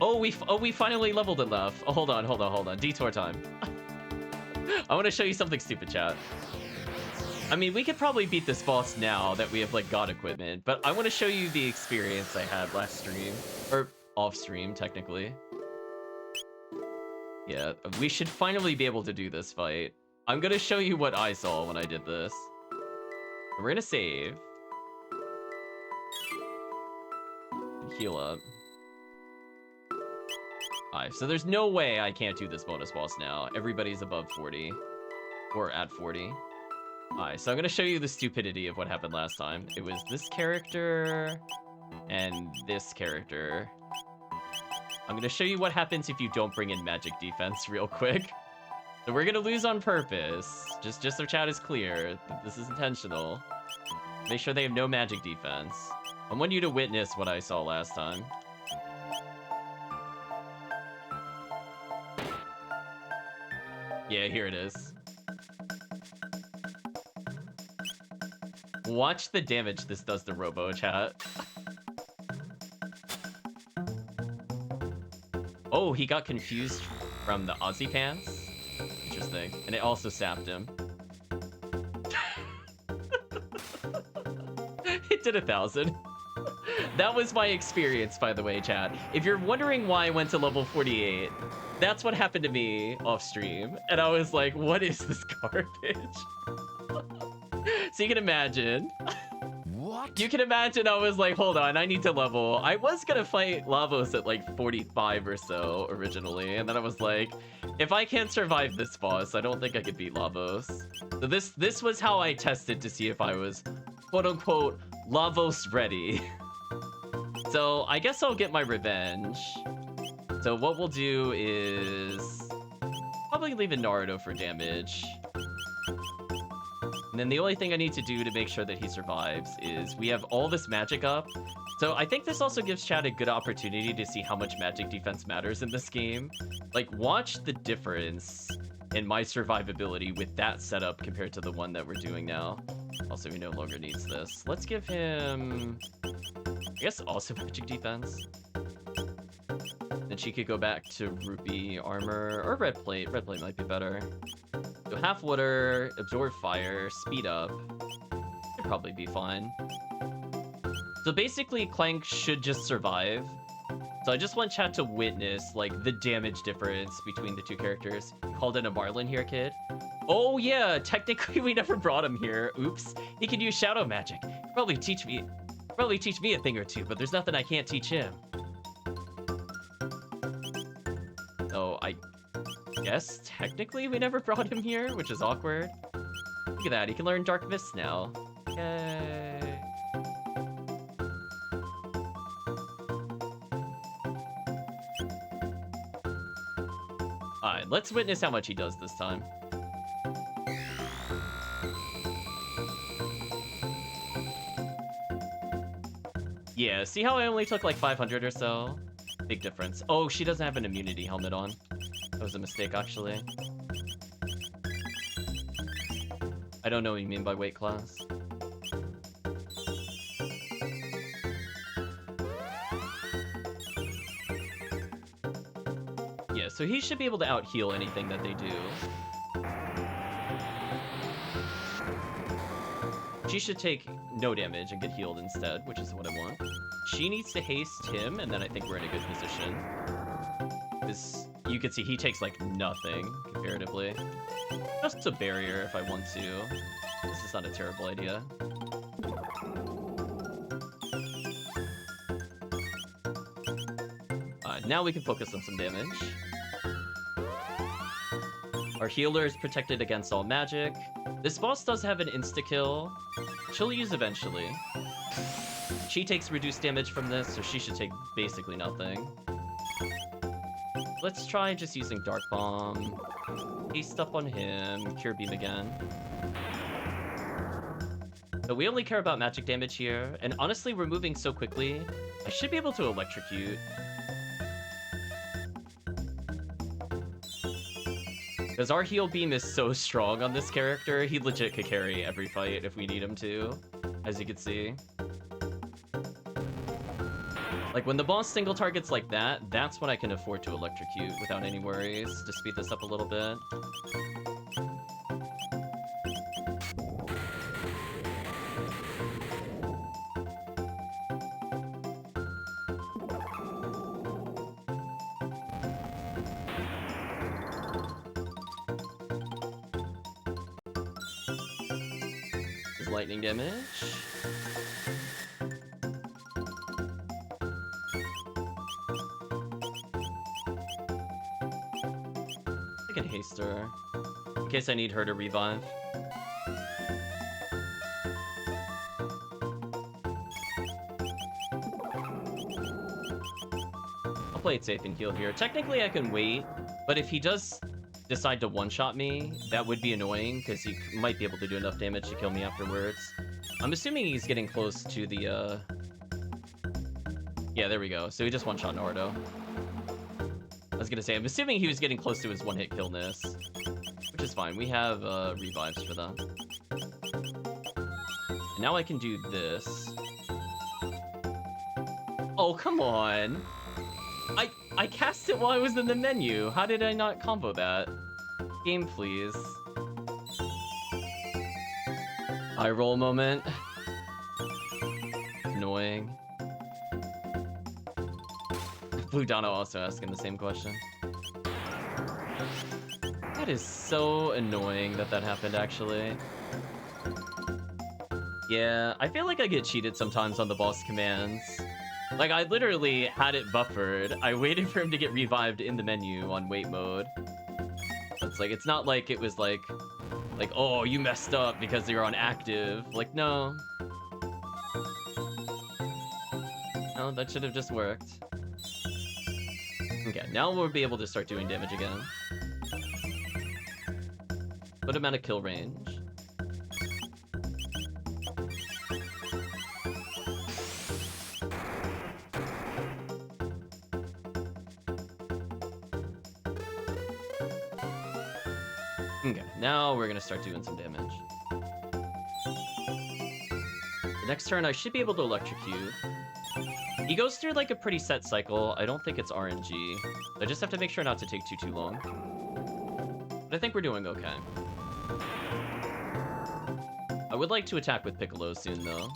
We finally leveled enough. Oh, hold on. Detour time. I want to show you something stupid, chat. I mean, we could probably beat this boss now that we have, like, god equipment, but I want to show you the experience I had last stream. Or off stream, technically. Yeah, we should finally be able to do this fight. I'm gonna show you what I saw when I did this. We're gonna save. And heal up. Alright, so there's no way I can't do this bonus boss now. Everybody's above 40. Or at 40. Alright, so I'm gonna show you the stupidity of what happened last time. It was this character and this character. I'm gonna show you what happens if you don't bring in magic defense real quick. So we're gonna lose on purpose. Just so chat is clear. This is intentional. Make sure they have no magic defense. I want you to witness what I saw last time. Yeah, here it is. Watch the damage this does to Robo, chat. Oh, he got confused from the Aussie pants? Interesting. And it also sapped him. It did 1,000. That was my experience, by the way, chat. If you're wondering why I went to level 48, that's what happened to me off stream. And I was like, what is this garbage? So you can imagine. What? You can imagine I was like, hold on, I need to level. I was gonna fight Lavos at like 45 or so originally. And then I was like, if I can't survive this boss, I don't think I could beat Lavos. So this was how I tested to see if I was quote unquote Lavos ready. So I guess I'll get my revenge. So what we'll do is probably leave a Naruto for damage. And then the only thing I need to do to make sure that he survives is we have all this magic up. So I think this also gives chat a good opportunity to see how much magic defense matters in this game. Like, watch the difference in my survivability with that setup compared to the one that we're doing now. Also, he no longer needs this. Let's give him, I guess, also magic defense. Then she could go back to rupee armor or red plate. Red plate might be better. So half water, absorb fire, speed up. Should probably be fine. So basically, Clank should just survive. So I just want chat to witness, like, the damage difference between the two characters. Called in a Marlin here, kid. Oh yeah, technically we never brought him here. Oops. He can use shadow magic. Probably teach me a thing or two, but there's nothing I can't teach him. So I guess technically we never brought him here, which is awkward. Look at that, he can learn Dark Mist now. Yay. Alright, let's witness how much he does this time. Yeah, see how I only took like 500 or so? Big difference. Oh, she doesn't have an immunity helmet on. That was a mistake, actually. I don't know what you mean by weight class. Yeah, so he should be able to out-heal anything that they do. She should take no damage and get healed instead, which is what I want. She needs to haste him, and then I think we're in a good position. This, you can see he takes like nothing comparatively. Just a barrier if I want to. This is not a terrible idea. Now we can focus on some damage. Our healer is protected against all magic. This boss does have an insta-kill. She'll use eventually. She takes reduced damage from this, so she should take basically nothing. Let's try just using Dark Bomb. Haste up on him. Cure Beam again. But we only care about magic damage here. And honestly, we're moving so quickly. I should be able to electrocute. Because our heal beam is so strong on this character, he legit could carry every fight if we need him to, as you can see. Like, when the boss single targets like that, that's when I can afford to electrocute without any worries, to speed this up a little bit. Lightning damage. I can haste her in case I need her to revive. I'll play it safe and heal here. Technically I can wait, but if he does decide to one-shot me, that would be annoying, because he might be able to do enough damage to kill me afterwards. I'm assuming he's getting close to the, Yeah, there we go. So he just one-shot Naruto. I was gonna say, I'm assuming he was getting close to his one-hit killness, which is fine. We have, revives for that. And now I can do this. Oh, come on! I cast it while I was in the menu. How did I not combo that? Game, please. Eye roll moment. Annoying. Blue Dono also asking the same question. That is so annoying that happened, actually. Yeah, I feel like I get cheated sometimes on the boss commands. Like, I literally had it buffered. I waited for him to get revived in the menu on wait mode. It's like, it's not like it was like, oh, you messed up because you're on active. Like, no. No, that should have just worked. Okay, now we'll be able to start doing damage again. Put him out of kill range. Okay, now we're gonna start doing some damage. The next turn, I should be able to electrocute. He goes through like a pretty set cycle. I don't think it's RNG. I just have to make sure not to take too long. But I think we're doing okay. I would like to attack with Piccolo soon, though.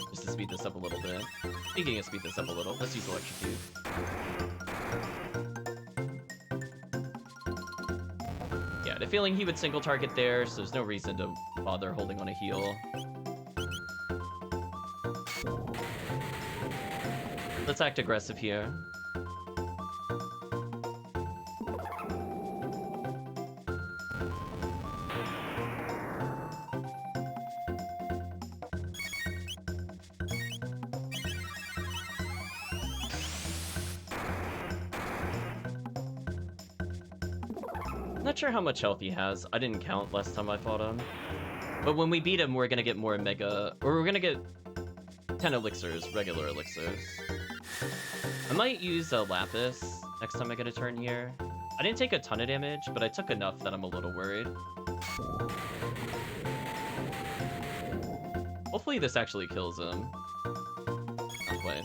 Just to speed this up a little bit. Speaking of speed this up a little, let's use electrocute. Yeah, I had a feeling he would single target there, so there's no reason to bother holding on a heal. Let's act aggressive here. Not sure how much health he has. I didn't count last time I fought him. But when we beat him, we're gonna get more mega... Or we're gonna get... 10 elixirs, regular elixirs. I might use a Lapis next time I get a turn here. I didn't take a ton of damage, but I took enough that I'm a little worried. Hopefully this actually kills him. Not quite.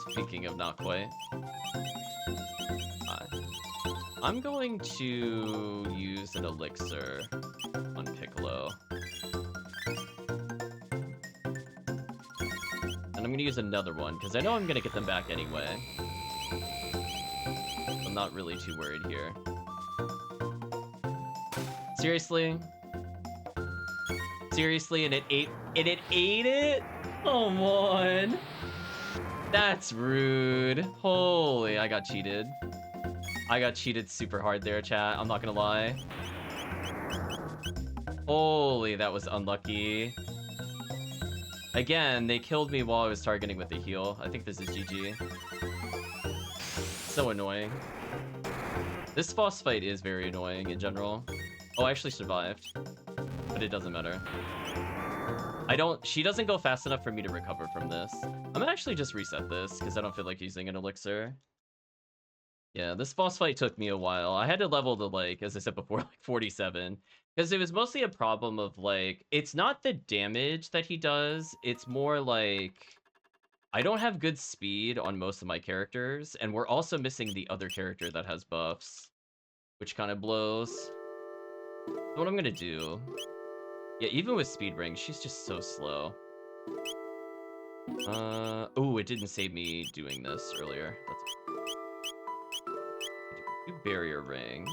Speaking of not quite. I'm going to use an elixir on Piccolo. And I'm going to use another one, because I know I'm going to get them back anyway. I'm not really too worried here. Seriously? Seriously, and it ate it? Come on. That's rude. Holy, I got cheated. I got cheated super hard there, chat. I'm not gonna lie. Holy, that was unlucky. Again, they killed me while I was targeting with the heal. I think this is GG. So annoying. This boss fight is very annoying in general. Oh, I actually survived. But it doesn't matter. She doesn't go fast enough for me to recover from this. I'm gonna actually just reset this, because I don't feel like using an elixir. Yeah, this boss fight took me a while. I had to level to, like, as I said before, like 47. Because it was mostly a problem of, like, it's not the damage that he does. It's more like, I don't have good speed on most of my characters. And we're also missing the other character that has buffs. Which kind of blows. So what I'm going to do... Yeah, even with speed ring, she's just so slow. Oh, it didn't save me doing this earlier. That's... Do barrier ring.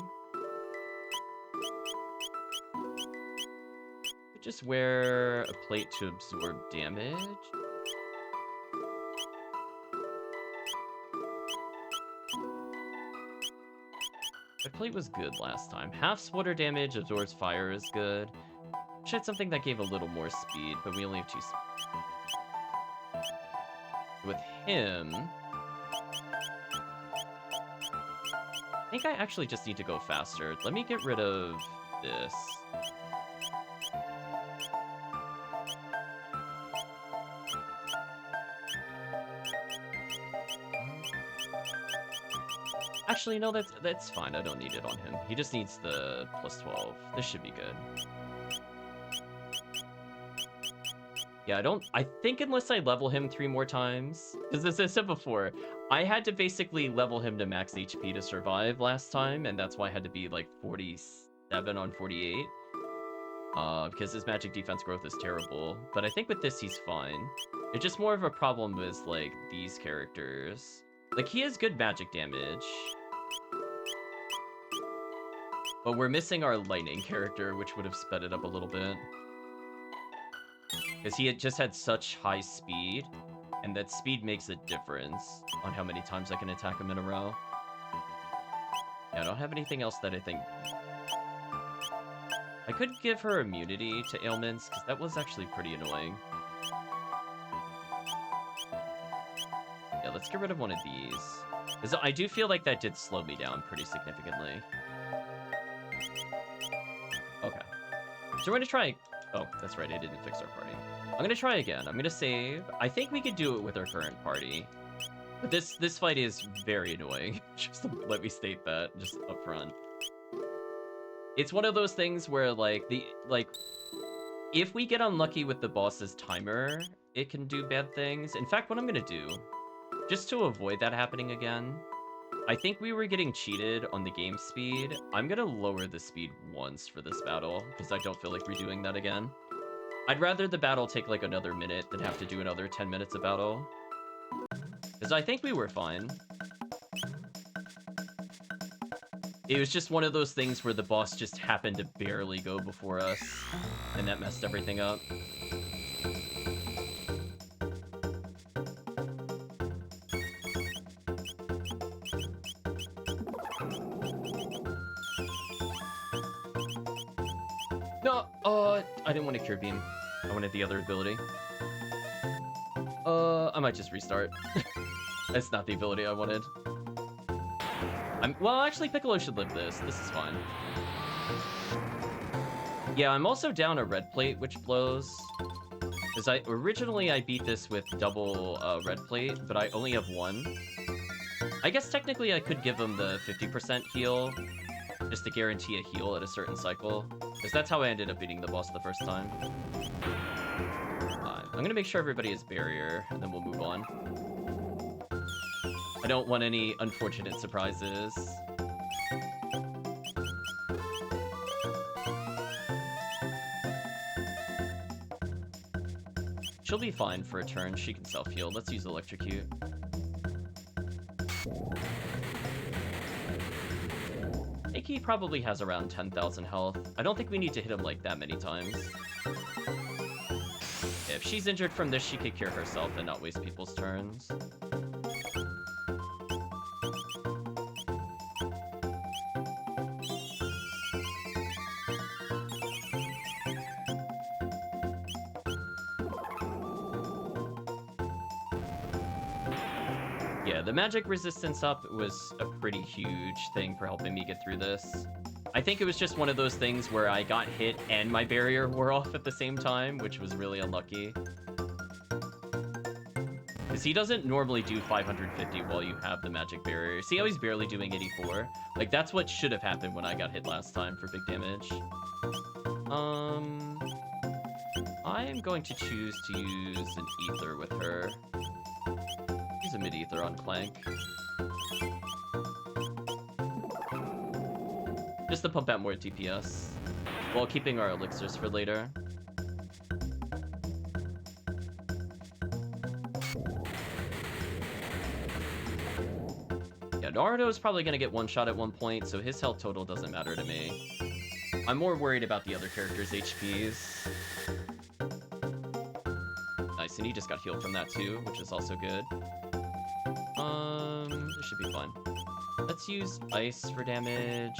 Just wear a plate to absorb damage. The plate was good last time. Half sputter damage absorbs fire is good. Wish I had something that gave a little more speed, but we only have 2 speed. With him... I think I actually just need to go faster. Let me get rid of this. Actually, no, that's fine. I don't need it on him. He just needs the plus 12. This should be good. Yeah, I think unless I level him 3 more times, because as I said before, I had to basically level him to max HP to survive last time, and that's why I had to be like 47 on 48. Because his magic defense growth is terrible. But I think with this, he's fine. It's just more of a problem with, like, these characters. Like, he has good magic damage. But we're missing our lightning character, which would have sped it up a little bit. Because he had just had such high speed, and that speed makes a difference on how many times I can attack him in a row. Yeah, I don't have anything else that I think... I could give her immunity to ailments, because that was actually pretty annoying. Yeah, let's get rid of one of these. Because I do feel like that did slow me down pretty significantly. Okay. So we're going to try... Oh, that's right, I didn't fix our party. I'm going to try again. I'm going to save. I think we could do it with our current party. But this fight is very annoying. Just to let me state that, just up front. It's one of those things where, like, if we get unlucky with the boss's timer, it can do bad things. In fact, what I'm going to do, just to avoid that happening again, I think we were getting cheated on the game speed. I'm going to lower the speed once for this battle, because I don't feel like redoing that again. I'd rather the battle take like another minute than have to do another 10 minutes of battle. Because I think we were fine. It was just one of those things where the boss just happened to barely go before us, and that messed everything up. No, I didn't want to Cure Beam. I wanted the other ability. I might just restart. That's not the ability I wanted. Well, actually, Piccolo should live this. This is fine. Yeah, I'm also down a red plate, which blows. Because originally I beat this with double red plate, but I only have one. I guess technically I could give him the 50% heal, just to guarantee a heal at a certain cycle. Because that's how I ended up beating the boss the first time. I'm gonna make sure everybody has barrier, and then we'll move on. I don't want any unfortunate surprises. She'll be fine for a turn. She can self-heal. Let's use Electrocute. Aki probably has around 10,000 health. I don't think we need to hit him like that many times. If she's injured from this, she could cure herself and not waste people's turns. Yeah, the magic resistance up was a pretty huge thing for helping me get through this. I think it was just one of those things where I got hit and my barrier wore off at the same time, which was really unlucky. Because he doesn't normally do 550 while you have the magic barrier. See how he's barely doing 84? Like, that's what should have happened when I got hit last time for big damage. I am going to choose to use an ether with her. Use a mid-ether on Clank. Just to pump out more DPS, while keeping our elixirs for later. Yeah, Naruto's probably gonna get one shot at one point, so his health total doesn't matter to me. I'm more worried about the other characters' HPs. Nice, and he just got healed from that too, which is also good. This should be fun. Let's use Ice for damage.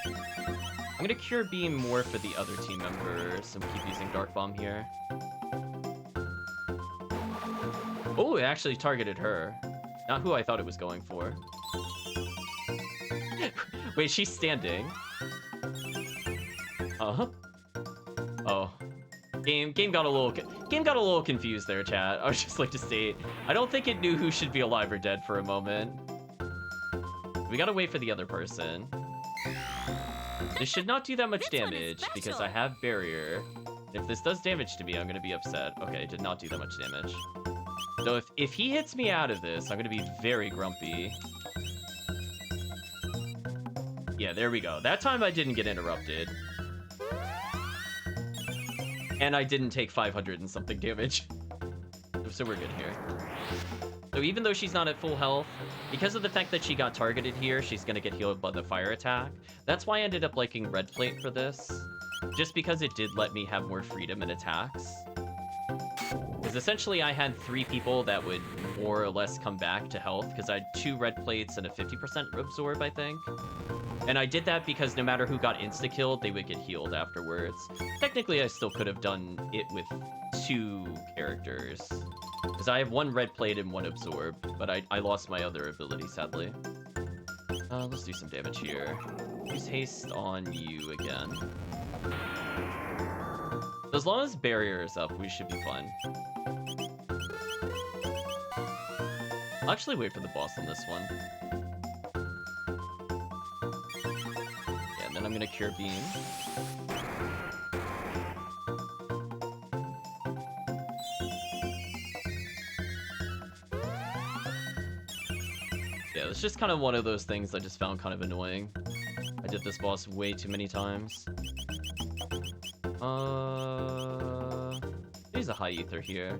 I'm gonna Cure Beam more for the other team members and keep using Dark Bomb here. Oh, it actually targeted her. Not who I thought it was going for. Wait, she's standing. Uh-huh. Oh. Game got a little confused there, chat. I would just like to state, I don't think it knew who should be alive or dead for a moment. We gotta wait for the other person. This should not do that much damage because I have barrier. If this does damage to me, I'm gonna be upset. Okay, it did not do that much damage. So if he hits me out of this, I'm gonna be very grumpy. Yeah, there we go. That time I didn't get interrupted. And I didn't take 500 and something damage. So we're good here. So even though she's not at full health, because of the fact that she got targeted here, she's gonna get healed by the fire attack. That's why I ended up liking Red Plate for this. Just because it did let me have more freedom in attacks. Because essentially I had 3 people that would more or less come back to health, because I had 2 red plates and a 50% absorb, I think. And I did that because no matter who got insta-killed, they would get healed afterwards. Technically, I still could have done it with 2 characters. Because I have 1 red plate and 1 absorb, but I lost my other ability, sadly. Let's do some damage here. Use haste on you again. As long as barrier is up, we should be fine. I'll actually wait for the boss on this one. Yeah, and then I'm gonna Cure Beam. Yeah, it's just kind of one of those things I just found kind of annoying. I did this boss way too many times. He's a high ether here.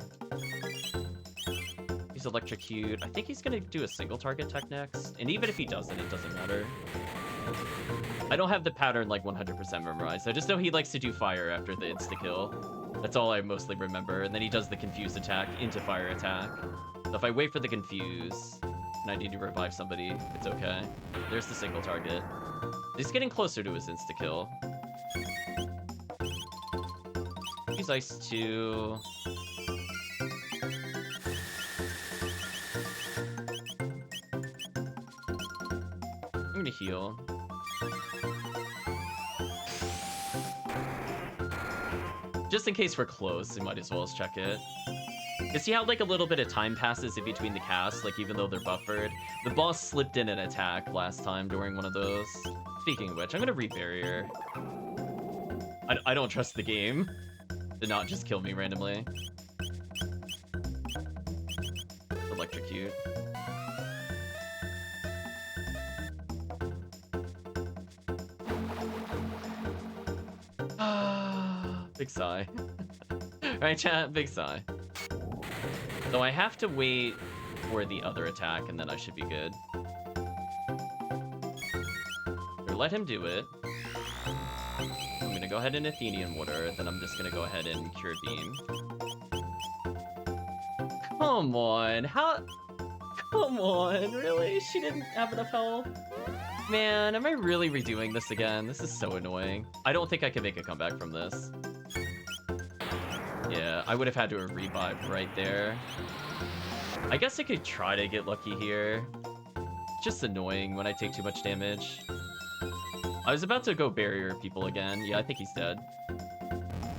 He's electrocute. I think he's gonna do a single target tech next. And even if he doesn't, it doesn't matter. I don't have the pattern like 100% memorized. I just know he likes to do fire after the insta-kill. That's all I mostly remember. And then he does the confuse attack into fire attack. So if I wait for the confuse and I need to revive somebody, it's okay. There's the single target. He's getting closer to his insta-kill. Use Ice too. I'm gonna heal. Just in case we're close, we might as well check it. You see how like a little bit of time passes in between the casts, like even though they're buffered? The boss slipped in an attack last time during one of those. Speaking of which, I'm gonna re-barrier. I don't trust the game to not just kill me randomly. Electrocute. Big sigh. Alright, chat, big sigh. So I have to wait for the other attack, and then I should be good. Or let him do it. I'm gonna go ahead and Athenian Water, then I'm just gonna go ahead and Cure Beam. Come on, how... Come on, really? She didn't have enough health? Man, am I really redoing this again? This is so annoying. I don't think I can make a comeback from this. Yeah, I would have had to have revived right there. I guess I could try to get lucky here. Just annoying when I take too much damage. I was about to go barrier people again. Yeah, I think he's dead.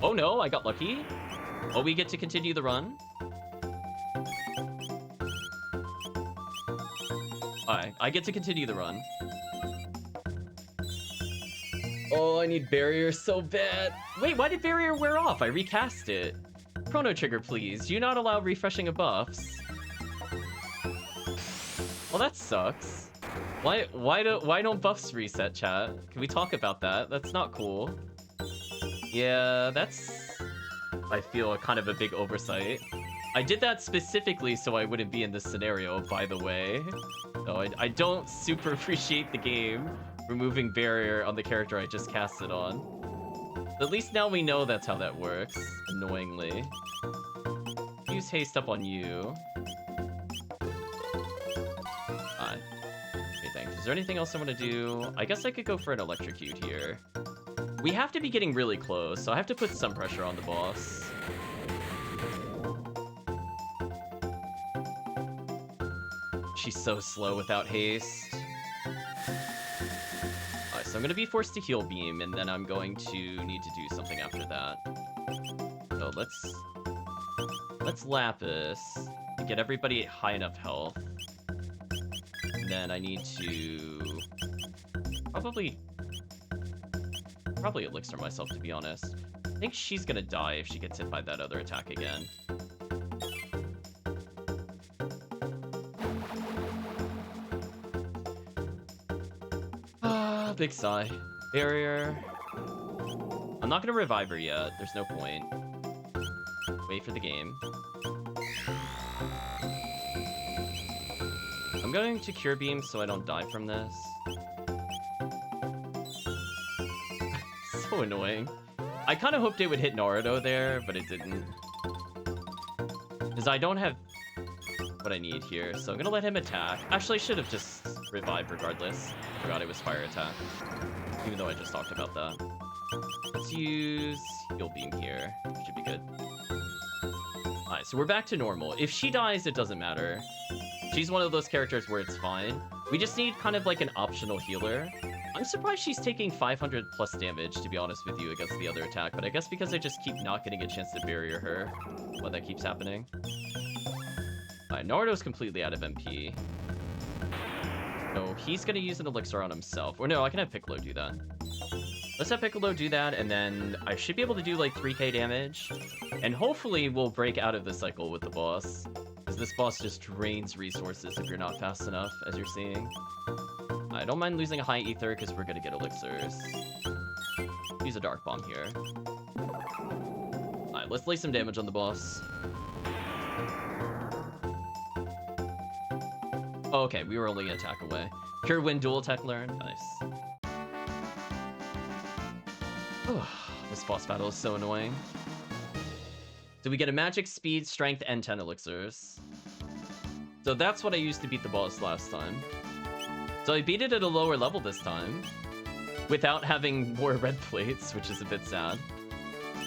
Oh no, I got lucky. Oh, we get to continue the run. Alright, I get to continue the run. Oh, I need barrier so bad. Wait, why did barrier wear off? I recast it. Chrono trigger, please. Do you not allow refreshing of buffs? Well, that sucks. Why don't buffs reset, chat? Can we talk about that? That's not cool. Yeah, that's... I feel kind of a big oversight. I did that specifically so I wouldn't be in this scenario, by the way. So I don't super appreciate the game removing barrier on the character I just casted on. At least now we know that's how that works, annoyingly. Use haste up on you. Okay, thanks. Is there anything else I want to do? I guess I could go for an electrocute here. We have to be getting really close, so I have to put some pressure on the boss. She's so slow without haste. Alright, so I'm gonna be forced to heal beam, and then I'm going to need to do something after that. So let's Lapis and get everybody at high enough health. And then I need to probably elixir myself, to be honest. I think she's gonna die if she gets hit by that other attack again. Big sigh. Barrier. I'm not gonna revive her yet. There's no point. Wait for the game. I'm going to Cure Beam so I don't die from this. So annoying. I kind of hoped it would hit Naruto there, but it didn't. Because I don't have what I need here, so I'm gonna let him attack. Actually, I should have just revived regardless. Forgot it was fire attack, even though I just talked about that. Let's use heal beam here. Should be good. Alright, so we're back to normal. If she dies, it doesn't matter. She's one of those characters where it's fine. We just need kind of like an optional healer. I'm surprised she's taking 500 plus damage, to be honest with you, against the other attack, but I guess because I just keep not getting a chance to barrier her while that keeps happening. Alright, Naruto's completely out of MP. No, he's gonna use an elixir on himself. Or no, I can have Piccolo do that. Let's have Piccolo do that, and then I should be able to do like 3k damage. And hopefully we'll break out of the cycle with the boss. Because this boss just drains resources if you're not fast enough, as you're seeing. I don't mind losing a high ether, because we're gonna get elixirs. Use a Dark Bomb here. Alright, let's lay some damage on the boss. Oh, okay, we were only an attack away. Cure Wind dual attack learn. Nice. This boss battle is so annoying. So we get a magic, speed, strength, and 10 elixirs. So that's what I used to beat the boss last time. So I beat it at a lower level this time, without having more red plates, which is a bit sad.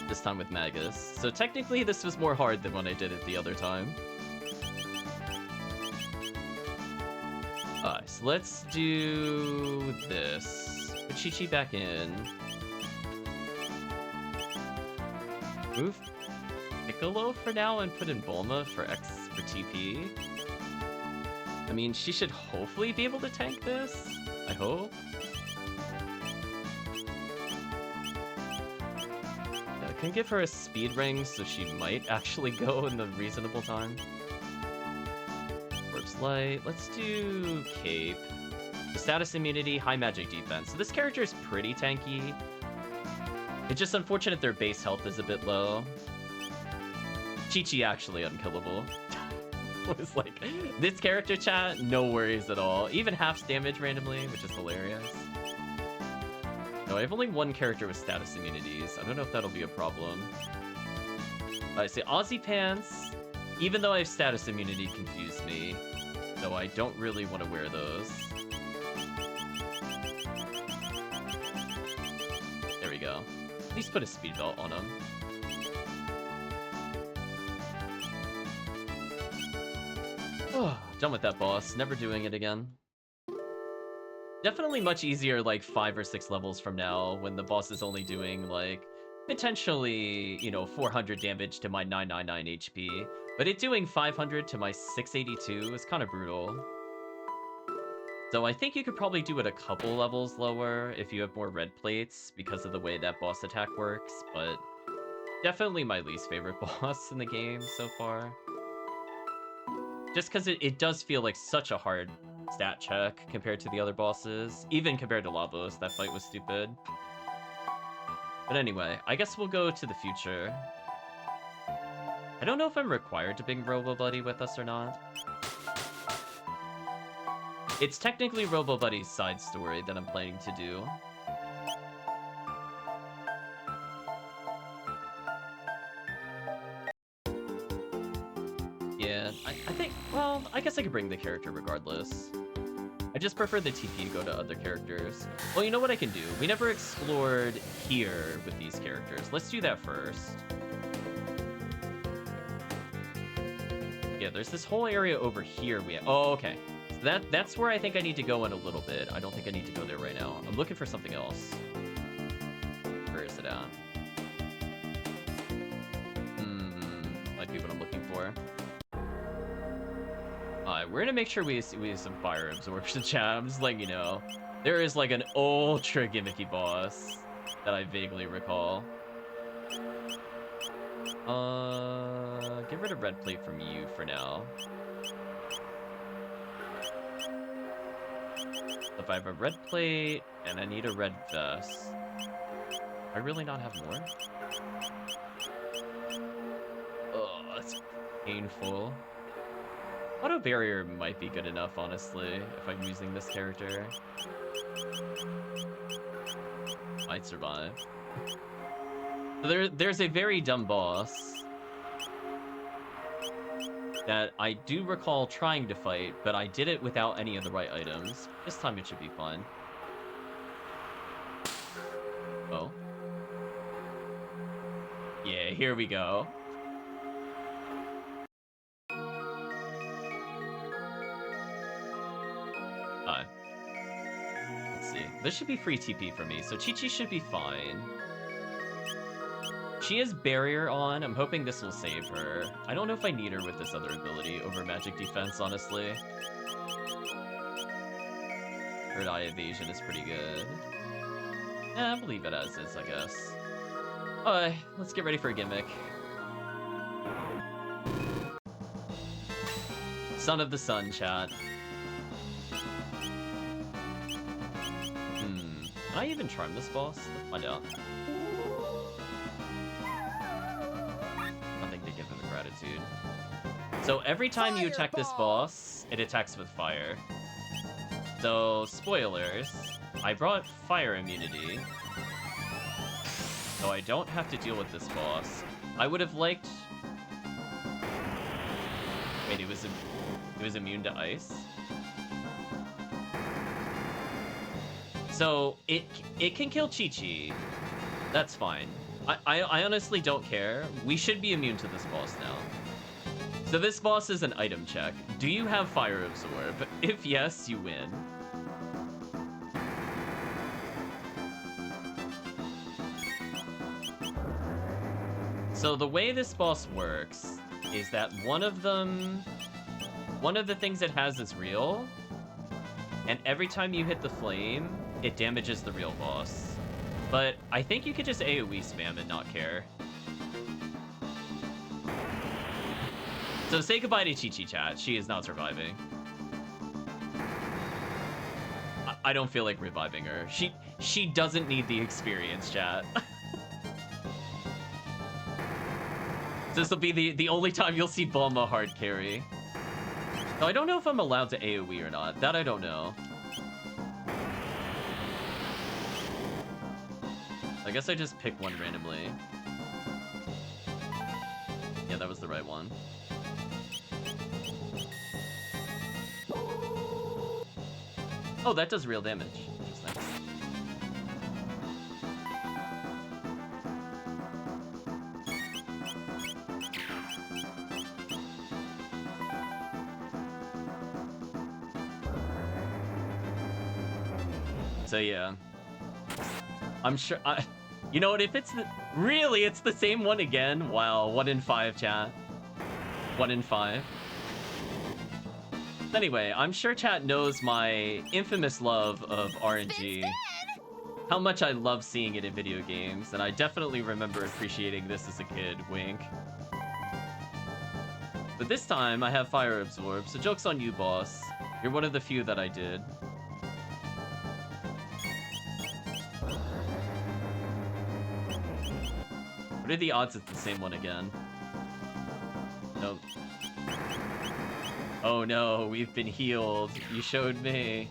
This time with Magus. So technically this was more hard than when I did it the other time. Alright, so let's do this. Put Chi-Chi back in. Move Piccolo for now and put in Bulma for TP. I mean, she should hopefully be able to tank this. I hope. I can give her a speed ring, so she might actually go in the reasonable time. Corpse Light. Let's do Cape. Status immunity, high magic defense. So this character is pretty tanky. It's just unfortunate their base health is a bit low. Chi-Chi actually unkillable. Was like, this character chat, no worries at all. Even halves damage randomly, which is hilarious. No, I have only one character with status immunities. I don't know if that'll be a problem. I say Aussie Pants, even though I have status immunity, confuse me. So I don't really want to wear those. There we go. At least put a speed belt on him. Done with that boss. Never doing it again. Definitely much easier like 5 or 6 levels from now when the boss is only doing like potentially, you know, 400 damage to my 999 HP. But it doing 500 to my 682 is kind of brutal. So I think you could probably do it a couple levels lower if you have more red plates because of the way that boss attack works. But definitely my least favorite boss in the game so far. Just because it does feel like such a hard stat check compared to the other bosses. Even compared to Lavos, that fight was stupid. But anyway, I guess we'll go to the future. I don't know if I'm required to bring Robo Buddy with us or not. It's technically Robo Buddy's side story that I'm planning to do. Yeah, I think, well, I guess I could bring the character regardless. I just prefer the TP go to other characters. Well, you know what I can do? We never explored here with these characters. Let's do that first. Yeah, there's this whole area over here. Oh, okay. So that's where I think I need to go in a little bit. I don't think I need to go there right now. I'm looking for something else. Where is it at? Might be what I'm looking for. We're gonna make sure we have some fire absorption chat. I'm just letting you know. There is like an ultra gimmicky boss that I vaguely recall. Get rid of red plate from you for now. If I have a red plate and I need a red vest, I really not have more? Oh, that's painful. Auto barrier might be good enough, honestly, if I'm using this character. Might survive. There's a very dumb boss that I do recall trying to fight, but I did it without any of the right items. This time it should be fine. Oh. Yeah, here we go. Let's see. This should be free TP for me, so Chi-Chi should be fine. She has barrier on. I'm hoping this will save her. I don't know if I need her with this other ability over magic defense, honestly. Third eye evasion is pretty good. I'll leave it as is, I guess. Alright, let's get ready for a gimmick. Son of the Sun, chat. Can I even charm this boss? Let's find out. Nothing to give him gratitude. So every time you attack this boss, it attacks with fire. So, spoilers, I brought fire immunity, so I don't have to deal with this boss. I would have liked... Wait, it was immune to ice? So, it can kill Chi-Chi. That's fine. I honestly don't care. We should be immune to this boss now. So this boss is an item check. Do you have Fire Absorb? If yes, you win. So the way this boss works is that one of the things it has is real, and every time you hit the flame, it damages the real boss. But I think you could just AoE spam and not care. So say goodbye to Chi-Chi, chat. She is not surviving. I don't feel like reviving her. She doesn't need the experience, chat. This will be the only time you'll see Bulma hard carry. So I don't know if I'm allowed to AoE or not. That I don't know. I guess I just pick one randomly. Yeah, that was the right one. Oh, that does real damage. Interesting. So yeah. I'm sure you know what, if it's really it's the same one again. Wow, 1 in 5, chat. 1 in 5. Anyway, I'm sure chat knows my infamous love of RNG. How much I love seeing it in video games, and I definitely remember appreciating this as a kid, wink. But this time, I have Fire Absorb, so joke's on you, boss. You're one of the few that I did. What are the odds it's the same one again? Nope. Oh no, we've been healed. You showed me.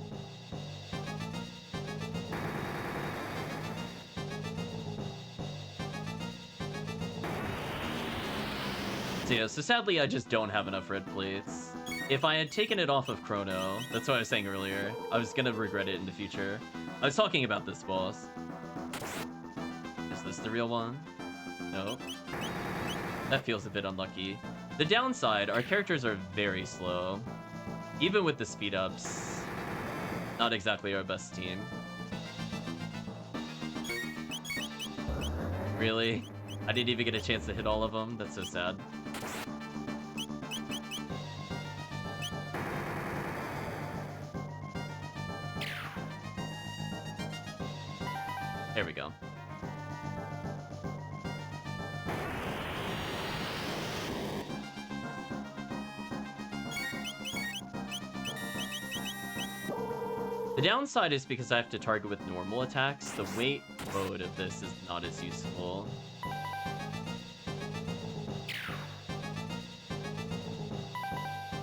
So yeah, so sadly I just don't have enough red plates. If I had taken it off of Chrono, that's what I was saying earlier, I was gonna regret it in the future. I was talking about this boss. Is this the real one? No. That feels a bit unlucky. The downside, our characters are very slow. Even with the speed ups, not exactly our best team. Really? I didn't even get a chance to hit all of them? That's so sad. There we go. The downside is because I have to target with normal attacks, the weight mode of this is not as useful.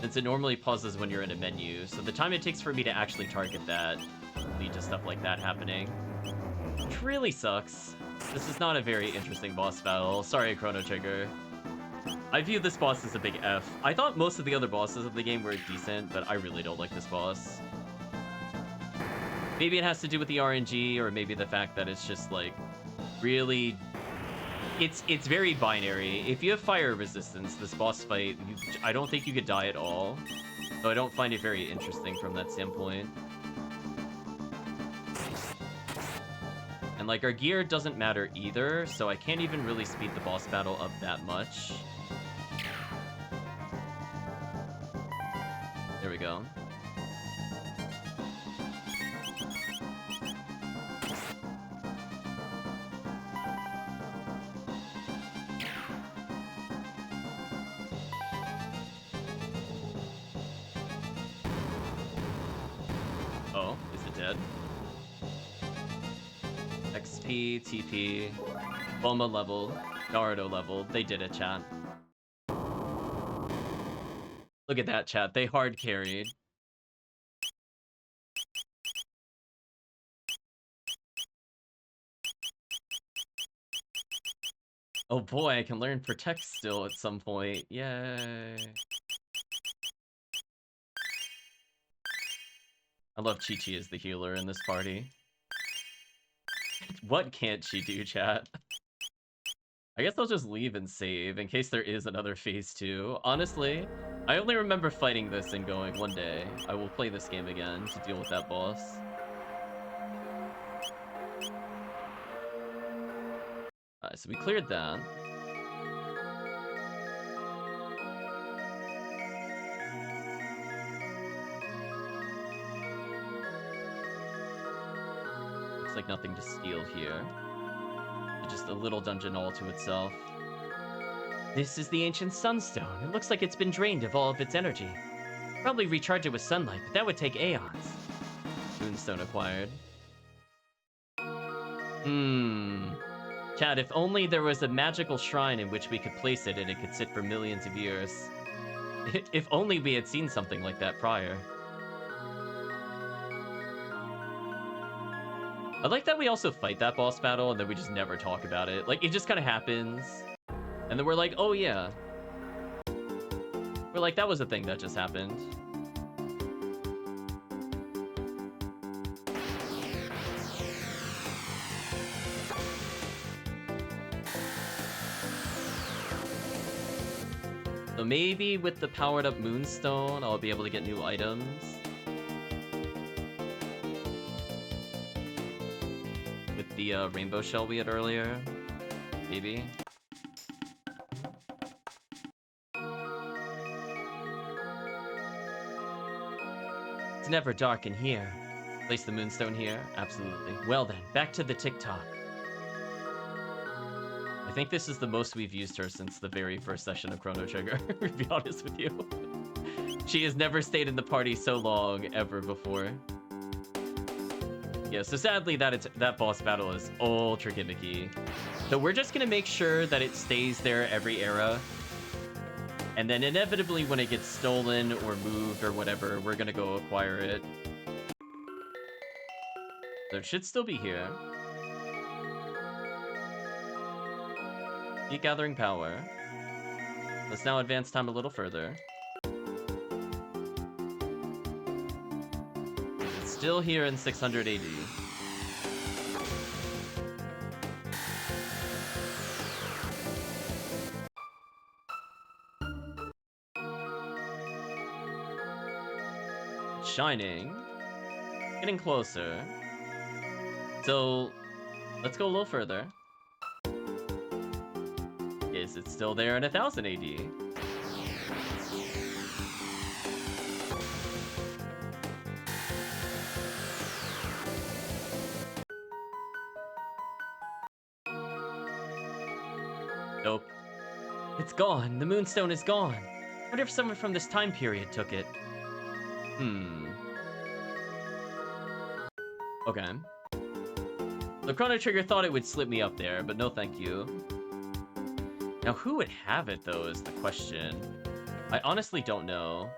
Since it normally pauses when you're in a menu, so the time it takes for me to actually target that lead to stuff like that happening. Which really sucks. This is not a very interesting boss battle. Sorry, Chrono Trigger. I view this boss as a big F. I thought most of the other bosses of the game were decent, but I really don't like this boss. Maybe it has to do with the RNG, or maybe the fact that it's just, like, really... It's very binary. If you have fire resistance, this boss fight, I don't think you could die at all. So I don't find it very interesting from that standpoint. And, like, our gear doesn't matter either, so I can't even really speed the boss battle up that much. There we go. Oh, is it dead? XP, TP, Bulma level, Naruto level. They did it, chat. Look at that, chat. They hard carried. Oh boy, I can learn Protect still at some point. Yay. I love Chi-Chi as the healer in this party. What can't she do, chat? I guess I'll just leave and save in case there is another phase 2. Honestly, I only remember fighting this and going, one day, I will play this game again to deal with that boss. So we cleared that. Looks like nothing to steal here. Just a little dungeon all to itself. This is the ancient sunstone. It looks like it's been drained of all of its energy. Probably recharge it with sunlight, but that would take aeons. Moonstone acquired. Chad, if only there was a magical shrine in which we could place it and it could sit for millions of years. If only we had seen something like that prior. I like that we also fight that boss battle and then we just never talk about it. Like, it just kind of happens. And then we're like, oh yeah. We're like, that was a thing that just happened. So maybe with the powered up Moonstone, I'll be able to get new items. With the rainbow shell we had earlier. Maybe. It's never dark in here. Place the Moonstone here? Absolutely. Well then, back to the TikTok. I think this is the most we've used her since the very first session of Chrono Trigger, to be honest with you. She has never stayed in the party so long ever before. Yeah, so sadly that boss battle is ultra gimmicky. So we're just gonna make sure that it stays there every era. And then inevitably when it gets stolen or moved or whatever, we're gonna go acquire it. So it should still be here. Keep gathering power. Let's now advance time a little further. It's still here in 600 AD. Shining. Getting closer. So, let's go a little further. Is it still there in 1000 AD? Nope. It's gone. The Moonstone is gone. What if someone from this time period took it? Okay. The Chrono Trigger thought it would slip me up there, but no thank you. Now, who would have it, though, is the question. I honestly don't know.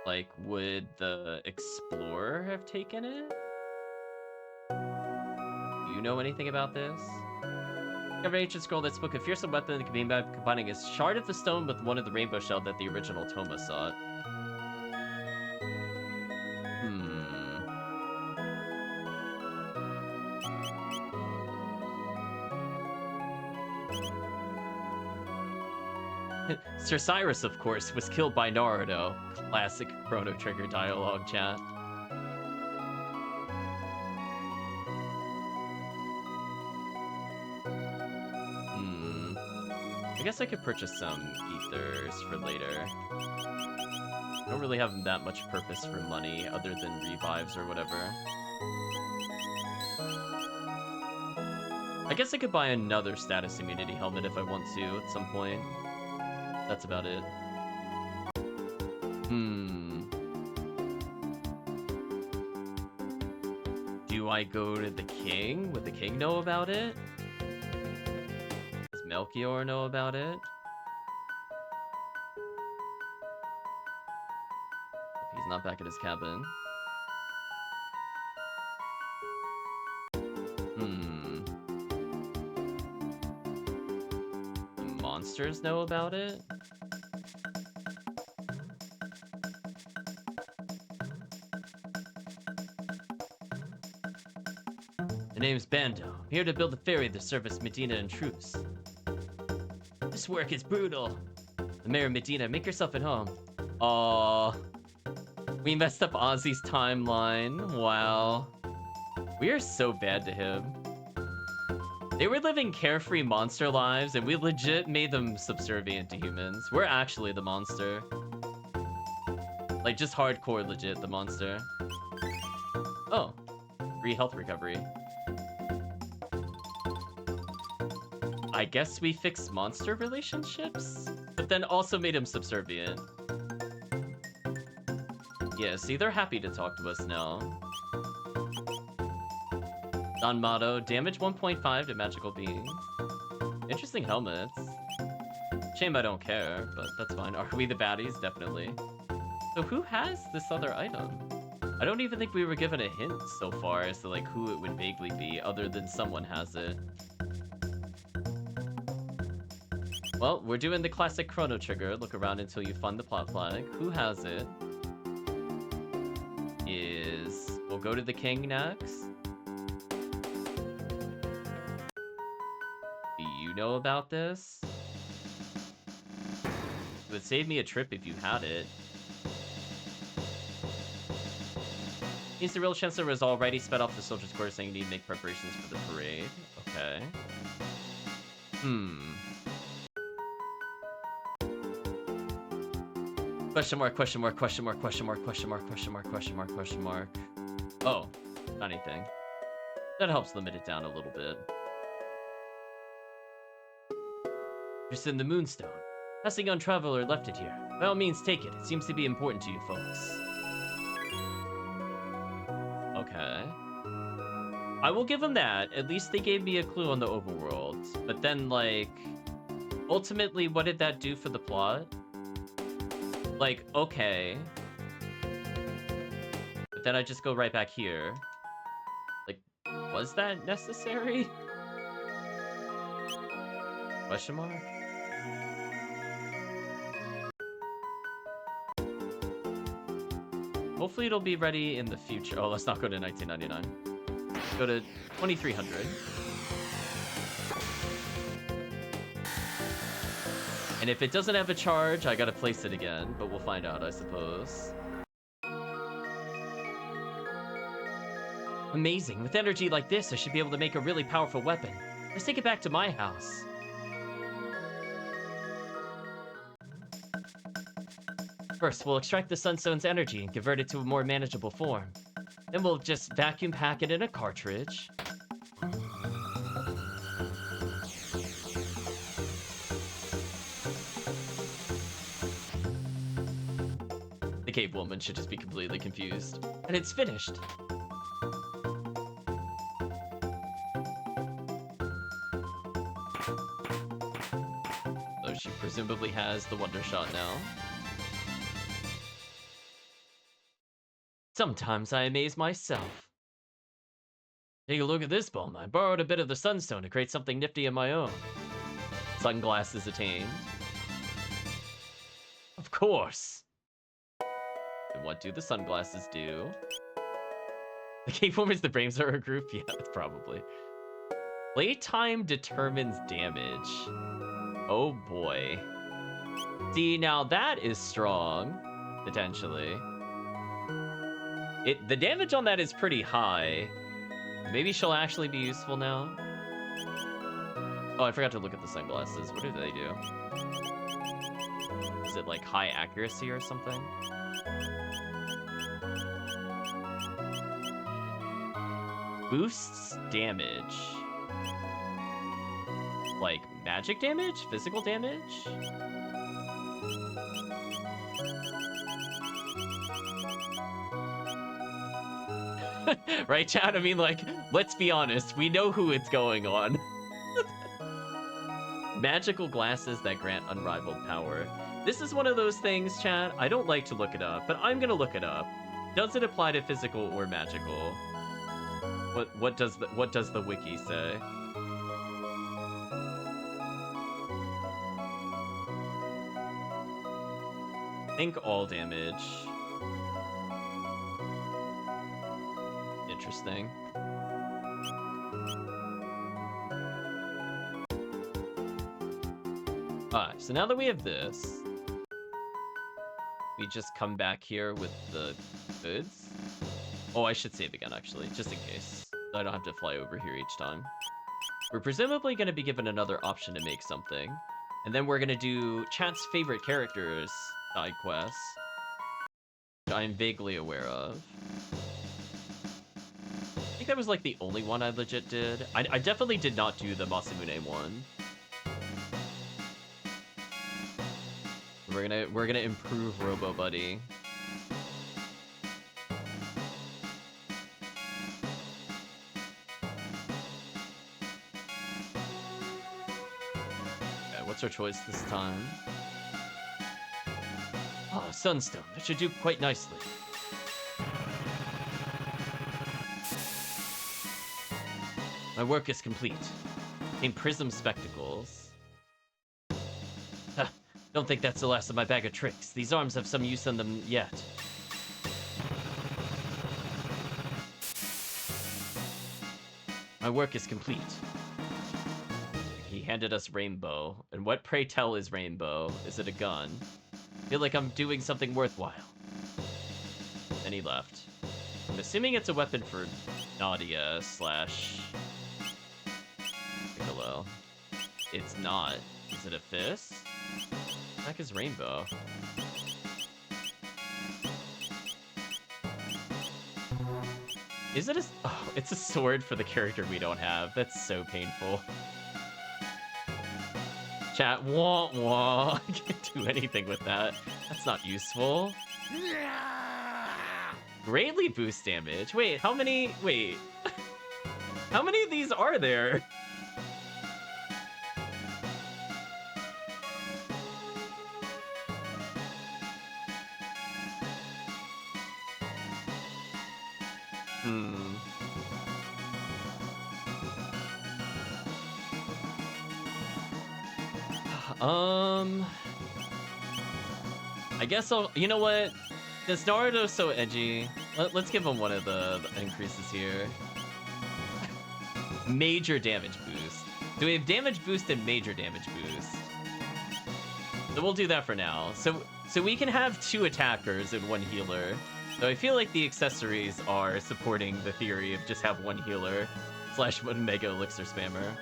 Like, would the Explorer have taken it? Do you know anything about this? Every ancient scroll that spoke a fearsome weapon that could be made by combining a shard of the stone with one of the rainbow shell that the original Toma sought. Sir Cyrus, of course, was killed by Naruto. Classic Chrono Trigger dialogue, chat. I guess I could purchase some ethers for later. I don't really have that much purpose for money other than revives or whatever. I guess I could buy another status immunity helmet if I want to at some point. That's about it. Do I go to the king? Would the king know about it? Does Melchior know about it? He's not back at his cabin. The monsters know about it? The name's Bando. I'm here to build a ferry to service Medina and troops. This work is brutal. The mayor of Medina, make yourself at home. Aww. We messed up Ozzy's timeline. Wow. We are so bad to him. They were living carefree monster lives, and we legit made them subservient to humans. We're actually the monster. Like, just hardcore legit the monster. Oh, free health recovery. I guess we fixed monster relationships, but then also made him subservient. Yeah, see, they're happy to talk to us now. Non-motto, damage 1.5 to magical beings. Interesting helmets. Shame I don't care, but that's fine. Are we the baddies? Definitely. So who has this other item? I don't even think we were given a hint so far as to like who it would vaguely be, other than someone has it. Well, we're doing the classic Chrono trigger. Look around until you find the plot flag. Who has it? We'll go to the king next. Do you know about this? It would save me a trip if you had it. Means the real chancellor was already sped off the soldiers' quarters saying you need to make preparations for the parade. Okay. Question mark, question mark, question mark, question mark, question mark, question mark, question mark, question mark. Oh, not anything. That helps limit it down a little bit. Just in the Moonstone. Passing on traveler left it here. By all means, take it. It seems to be important to you folks. Okay. I will give them that. At least they gave me a clue on the overworld. But then, like, ultimately, what did that do for the plot? Like, okay. But then I just go right back here. Like, was that necessary? Question mark? Hopefully it'll be ready in the future. Oh, let's not go to 1999. Let's go to 2300. And if it doesn't have a charge, I gotta place it again. But we'll find out, I suppose. Amazing. With energy like this, I should be able to make a really powerful weapon. Let's take it back to my house. First, we'll extract the Sunstone's energy and convert it to a more manageable form. Then we'll just vacuum pack it in a cartridge. The cave woman should just be completely confused. And it's finished. So she presumably has the Wonder Shot now. Sometimes I amaze myself. Take a look at this bomb. I borrowed a bit of the Sunstone to create something nifty of my own. Sunglasses attained. Of course. And what do the sunglasses do? The cave woman's the brains are a group? Yeah, probably. Playtime determines damage. Oh boy. See, now that is strong, potentially. The damage on that is pretty high. Maybe she'll actually be useful now. Oh, I forgot to look at the sunglasses. What do they do? Is it like high accuracy or something? Boosts damage. Like magic damage? Physical damage? Right, chat? I mean, like, let's be honest. We know who it's going on. Magical glasses that grant unrivaled power. This is one of those things, chat. I don't like to look it up, but I'm gonna look it up. Does it apply to physical or magical? What does the wiki say? Think all damage. Interesting. Alright, so now that we have this, we just come back here with the goods. Oh, I should save again, actually, just in case. So I don't have to fly over here each time. We're presumably going to be given another option to make something. And then we're going to do chat's favorite characters side quests, which I'm vaguely aware of. think that was like the only one I legit did. I definitely did not do the Masamune one. We're gonna improve Robo Buddy. Okay, what's our choice this time? Oh, Sunstone. That should do quite nicely. My work is complete. In Prism Spectacles. Huh, don't think that's the last of my bag of tricks. These arms have some use on them yet. My work is complete. He handed us Rainbow. And what, pray tell, is Rainbow? Is it a gun? I feel like I'm doing something worthwhile. And he left. I'm assuming it's a weapon for Nadia slash Piccolo. It's not. Is it a fist? What the heck is Rainbow? Is it a... Oh, it's a sword for the character we don't have. That's so painful. Chat, wah wah. I can't do anything with that. That's not useful. Greatly boost damage. Wait, how many... Wait. How many of these are there? I guess I'll... You know what? This Naruto's so edgy. Let's give him one of the increases here. Major damage boost. Do we have damage boost and major damage boost? So we'll do that for now. So we can have 2 attackers and 1 healer. So I feel like the accessories are supporting the theory of just have 1 healer / 1 mega elixir spammer.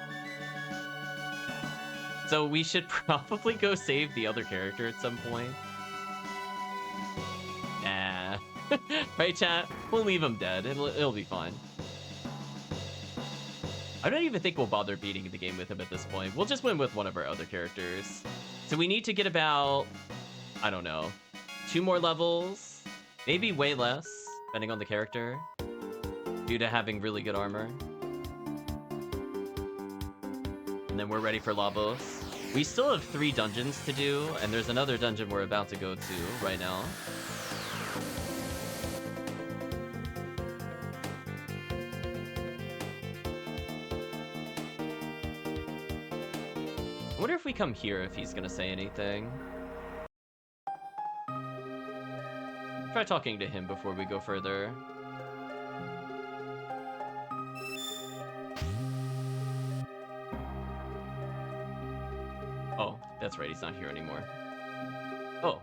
So we should probably go save the other character at some point. Nah. Right, chat? We'll leave him dead. It'll be fine. I don't even think we'll bother beating the game with him at this point. We'll just win with one of our other characters. So we need to get about, I don't know, 2 more levels. Maybe way less, depending on the character. Due to having really good armor. And then we're ready for Lavos. We still have 3 dungeons to do, and there's another dungeon we're about to go to right now. I wonder if we come here if he's gonna say anything. Try talking to him before we go further. Oh, that's right, he's not here anymore. Oh.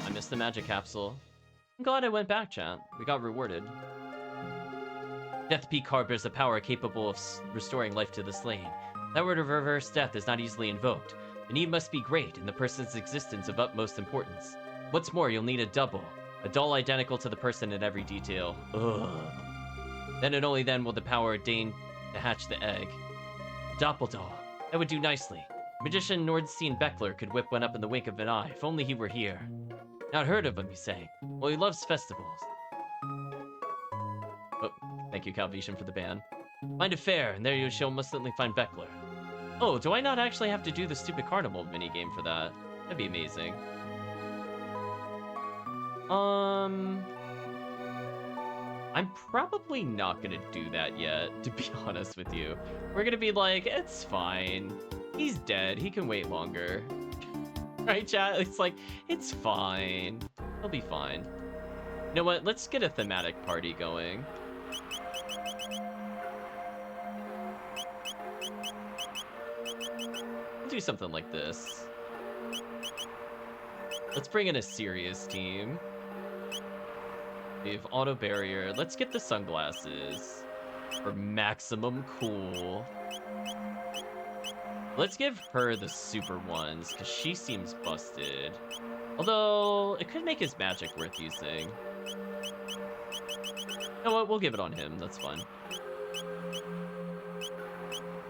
I missed the magic capsule. I'm glad I went back, chat. We got rewarded. Death Peak harbors a power capable of restoring life to the slain. That word of reverse death is not easily invoked. The need must be great, and the person's existence of utmost importance. What's more, you'll need a double. A doll identical to the person in every detail. Ugh. Then and only then will the power deign to hatch the egg. A doppeldoll. That would do nicely. Magician Nordstein Beckler could whip one up in the wink of an eye, if only he were here. Not heard of him, you say? Well, he loves festivals. Oh, thank you, Calvesian, for the ban. Find a fair, and there you shall most certainly find Beckler. Oh, do I not actually have to do the stupid carnival minigame for that? That'd be amazing. I'm probably not gonna do that yet, to be honest with you. We're gonna be like, it's fine. He's dead, he can wait longer. Right, chat? It's like, it's fine. He'll be fine. You know what? Let's get a thematic party going. We'll do something like this. Let's bring in a serious team. We have auto barrier. Let's get the sunglasses for maximum cool. Let's give her the super ones, because she seems busted. Although, it could make his magic worth using. You know what? We'll give it on him. That's fine.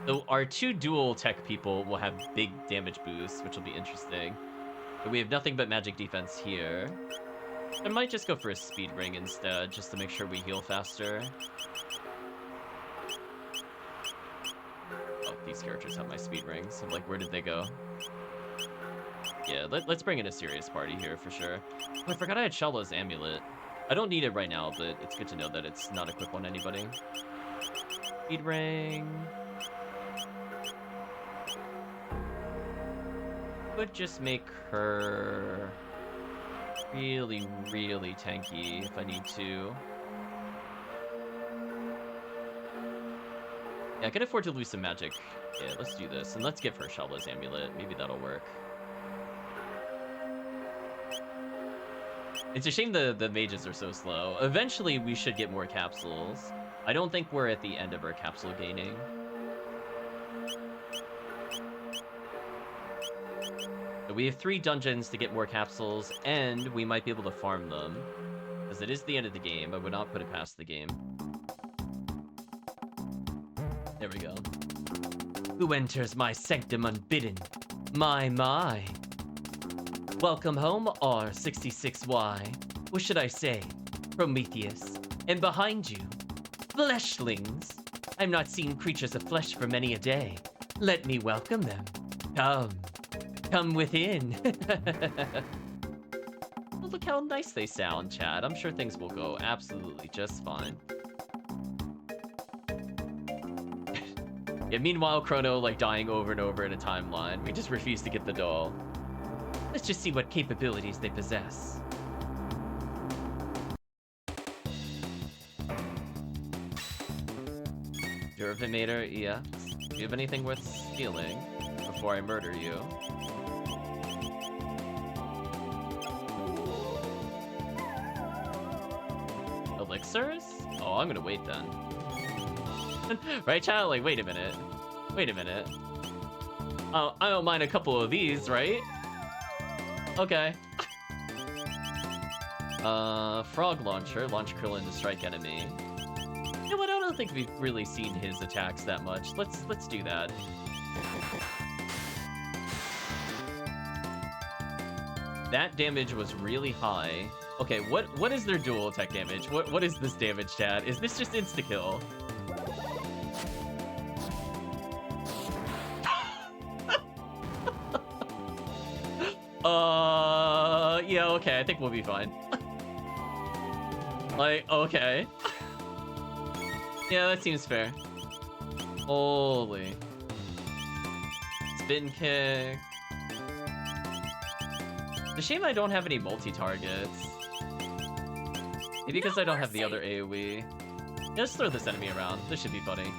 So our 2 dual tech people will have big damage boosts, which will be interesting. But we have nothing but magic defense here. I might just go for a speed ring instead, just to make sure we heal faster. Oh, these characters have my speed rings. I'm like, where did they go? Yeah, let's bring in a serious party here for sure. Oh, I forgot I had Shallo's amulet. I don't need it right now, but it's good to know that it's not equipped on anybody. Speed ring. Could just make her really, really tanky if I need to. Yeah, I can afford to lose some magic. Yeah, let's do this. And let's give her Shallo's amulet. Maybe that'll work. It's a shame the mages are so slow. Eventually, we should get more capsules. I don't think we're at the end of our capsule gaining. So we have 3 dungeons to get more capsules, and we might be able to farm them. Because it is the end of the game. I would not put it past the game. There we go. Who enters my sanctum unbidden? My. Welcome home, R66Y. What should I say? Prometheus. And behind you, fleshlings. I'm not seeing creatures of flesh for many a day. Let me welcome them. Come within. Well, look how nice they sound, Chad. I'm sure things will go absolutely just fine. Yeah, meanwhile, Chrono, like, dying over and over in a timeline. We just refuse to get the doll. Let's just see what capabilities they possess. Dervimator, yes. Do you have anything worth stealing before I murder you? Elixirs? Oh, I'm gonna wait then. Right, child? Like, wait a minute. Wait a minute. Oh, I don't mind a couple of these, right? Okay. Frog launcher. Launch Krillin to strike enemy. You know what? I don't think we've really seen his attacks that much. Let's do that. That damage was really high. Okay, what is their dual attack damage? What is this damage, Chad? Is this just insta-kill? Yeah, okay, I think we'll be fine. Like, okay. Yeah, that seems fair. Holy. Spin kick. It's a shame I don't have any multi-targets. Maybe because I don't have the other AoE. Yeah, let's throw this enemy around. This should be funny.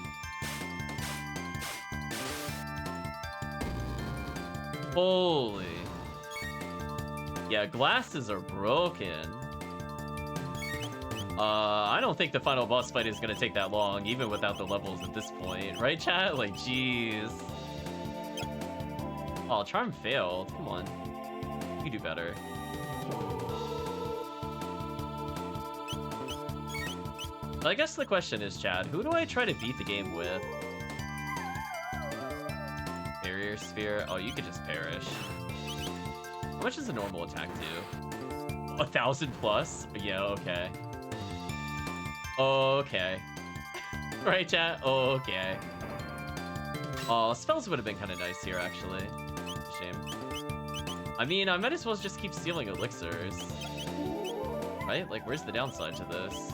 Holy. Yeah, glasses are broken. I don't think the final boss fight is gonna take that long, even without the levels at this point. Right, chat? Like, jeez. Oh, Charm failed. Come on. You do better. I guess the question is, Chad, who do I try to beat the game with? Barrier Sphere? Oh, you could just perish. How much does a normal attack do? 1,000 plus? Yeah, okay. Okay. Right, chat? Okay. Oh, spells would have been kind of nice here, actually. Shame. I mean, I might as well just keep stealing elixirs. Right? Like, where's the downside to this?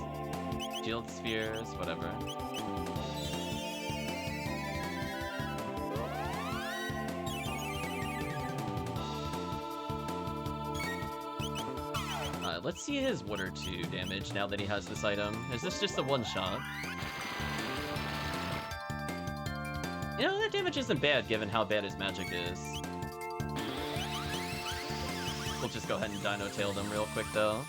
Shield spheres, whatever. Let's see his Water 2 damage now that he has this item. Is this just a one-shot? You know, that damage isn't bad given how bad his magic is. We'll just go ahead and Dino Tail them real quick, though.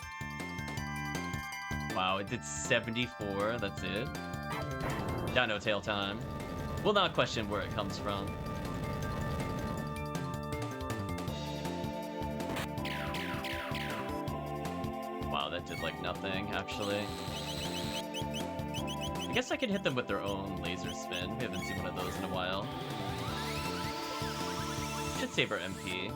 Wow, it did 74, that's it. Dino Tail time. We'll not question where it comes from. Wow, that did like nothing, actually. I guess I could hit them with their own laser spin. We haven't seen one of those in a while. Should save our MP.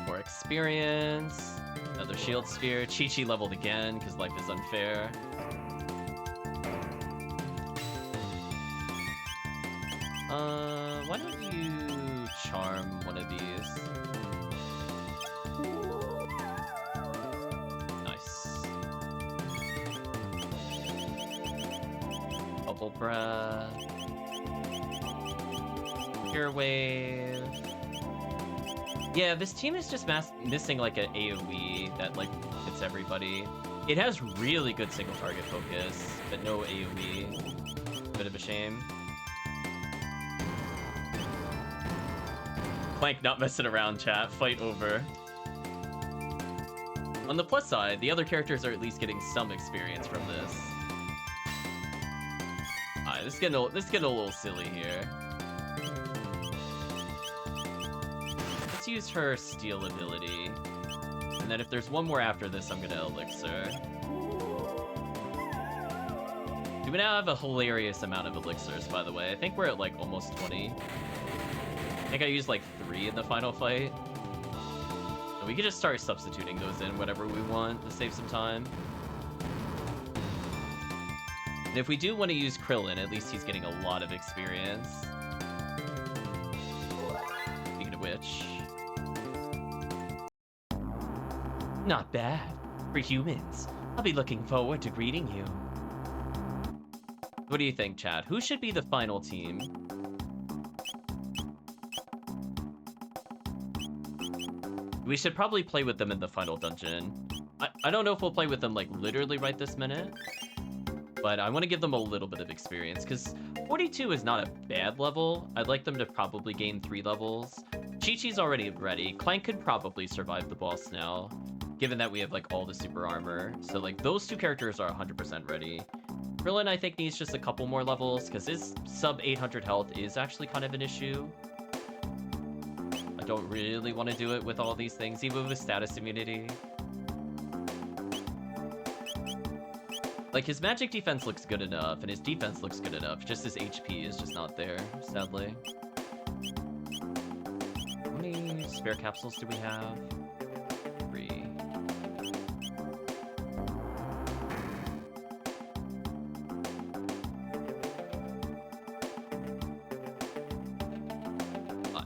More experience. Another shield sphere. Chi-Chi leveled again because life is unfair. Why don't you charm one of these? Nice. Bubble breath. Pure wave. Yeah, this team is just missing like an AoE that like hits everybody. It has really good single target focus, but no AoE. Bit of a shame. Clank not messing around, chat. Fight over. On the plus side, the other characters are at least getting some experience from this. Alright, this is getting a little silly here. Let's use her steal ability. And then if there's one more after this, I'm gonna elixir. Do we now have a hilarious amount of elixirs, by the way? I think we're at like almost 20. I think I used like 3 in the final fight. So we could just start substituting those in whenever we want to save some time. And if we do want to use Krillin, at least he's getting a lot of experience. Speaking of which... Not bad. For humans. I'll be looking forward to greeting you. What do you think, Chad? Who should be the final team? We should probably play with them in the final dungeon. I don't know if we'll play with them like literally right this minute, but I want to give them a little bit of experience because 42 is not a bad level. I'd like them to probably gain 3 levels. Chi-Chi's already ready. Clank could probably survive the boss now, given that we have like all the super armor. So like those 2 characters are 100% ready. Krillin I think needs just a couple more levels because his sub 800 health is actually kind of an issue. Don't really want to do it with all these things, even with status immunity. Like, his magic defense looks good enough, and his defense looks good enough, just his HP is just not there, sadly. How many spare capsules do we have? 3.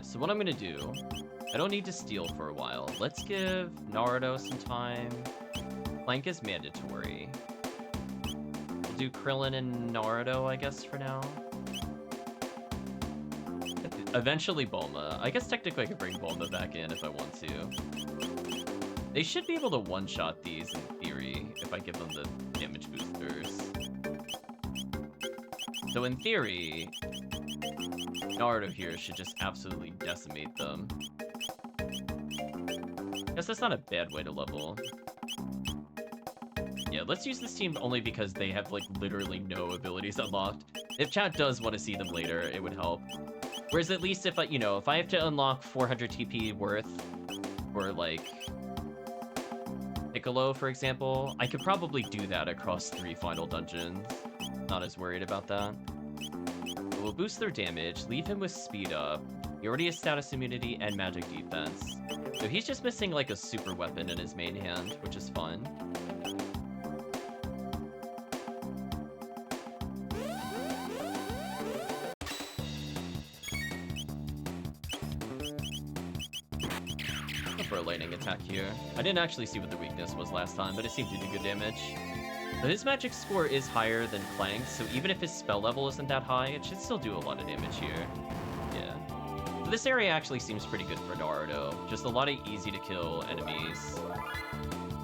So what I'm gonna do, I don't need to steal for a while. Let's give Naruto some time. Clank is mandatory. We'll do Krillin and Naruto, I guess, for now. Eventually Bulma. I guess technically I could bring Bulma back in if I want to. They should be able to one-shot these in theory, if I give them the damage boosters. So in theory, Naruto here should just absolutely decimate them. Guess that's not a bad way to level. Yeah, let's use this team only because they have like literally no abilities unlocked. If chat does want to see them later, it would help. Whereas at least if I, if I have to unlock 400 TP worth for like Piccolo, for example, I could probably do that across 3 final dungeons. Not as worried about that. We'll boost their damage, leave him with speed up. He already has status immunity and magic defense. So he's just missing like a super weapon in his main hand, which is fun. Go for a lightning attack here. I didn't actually see what the weakness was last time, but it seemed to do good damage. But his magic score is higher than Clank's, so even if his spell level isn't that high, it should still do a lot of damage here. Yeah. But this area actually seems pretty good for Naruto. Just a lot of easy-to-kill enemies.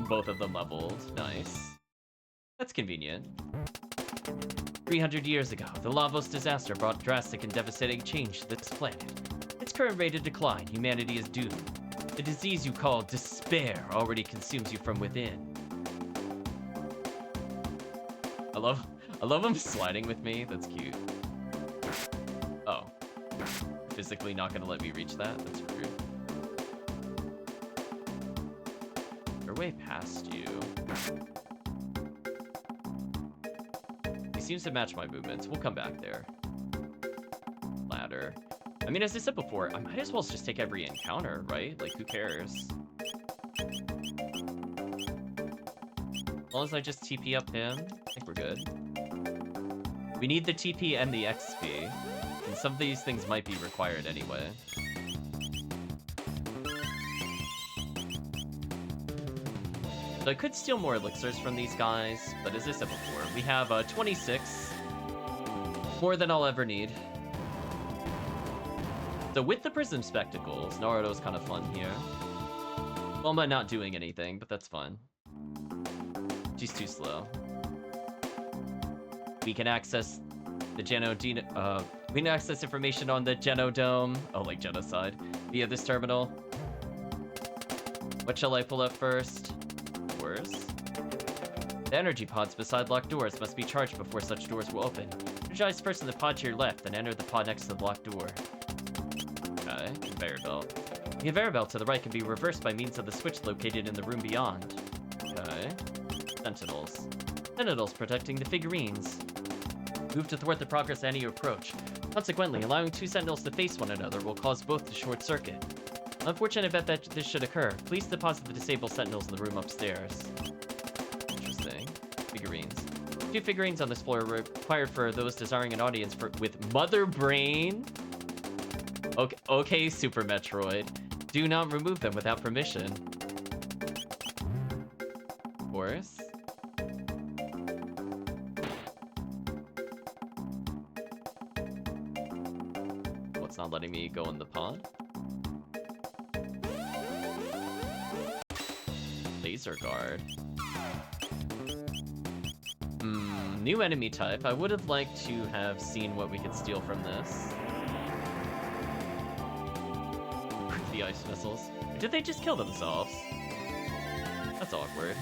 Both of them leveled. Nice. That's convenient. 300 years ago, the Lavos disaster brought drastic and devastating change to this planet. Its current rate of decline, humanity is doomed. The disease you call despair already consumes you from within. I love him sliding with me. That's cute. Oh. Physically not gonna let me reach that? That's rude. way past you. He seems to match my movements. We'll come back there. Ladder. I mean, as I said before, I might as well just take every encounter, right? Like, who cares? As long as I just TP up him, I think we're good. We need the TP and the XP. And some of these things might be required anyway. So I could steal more elixirs from these guys, but as I said before, we have 26. More than I'll ever need. So with the prism spectacles, Naruto's kind of fun here. Well, I'm not doing anything, but that's fine. She's too slow. We can access the we can access information on the Genodome. Oh, like genocide. Via this terminal. What shall I pull up first? Doors. The energy pods beside locked doors must be charged before such doors will open. Energize first in the pod to your left, then enter the pod next to the blocked door. Okay, conveyor belt. The conveyor belt to the right can be reversed by means of the switch located in the room beyond. Okay. Sentinels. Sentinels protecting the figurines. Move to thwart the progress of any approach. Consequently, allowing two sentinels to face one another will cause both to short circuit. Unfortunate event that this should occur, please deposit the disabled sentinels in the room upstairs. Interesting. Figurines. 2 figurines on this floor are required for those desiring an audience with Mother Brain. Okay, Super Metroid. Do not remove them without permission. Of course. What's not letting me go in the pod? Laser guard. New enemy type. I would have liked to have seen what we could steal from this. The ice missiles. Did they just kill themselves? That's awkward.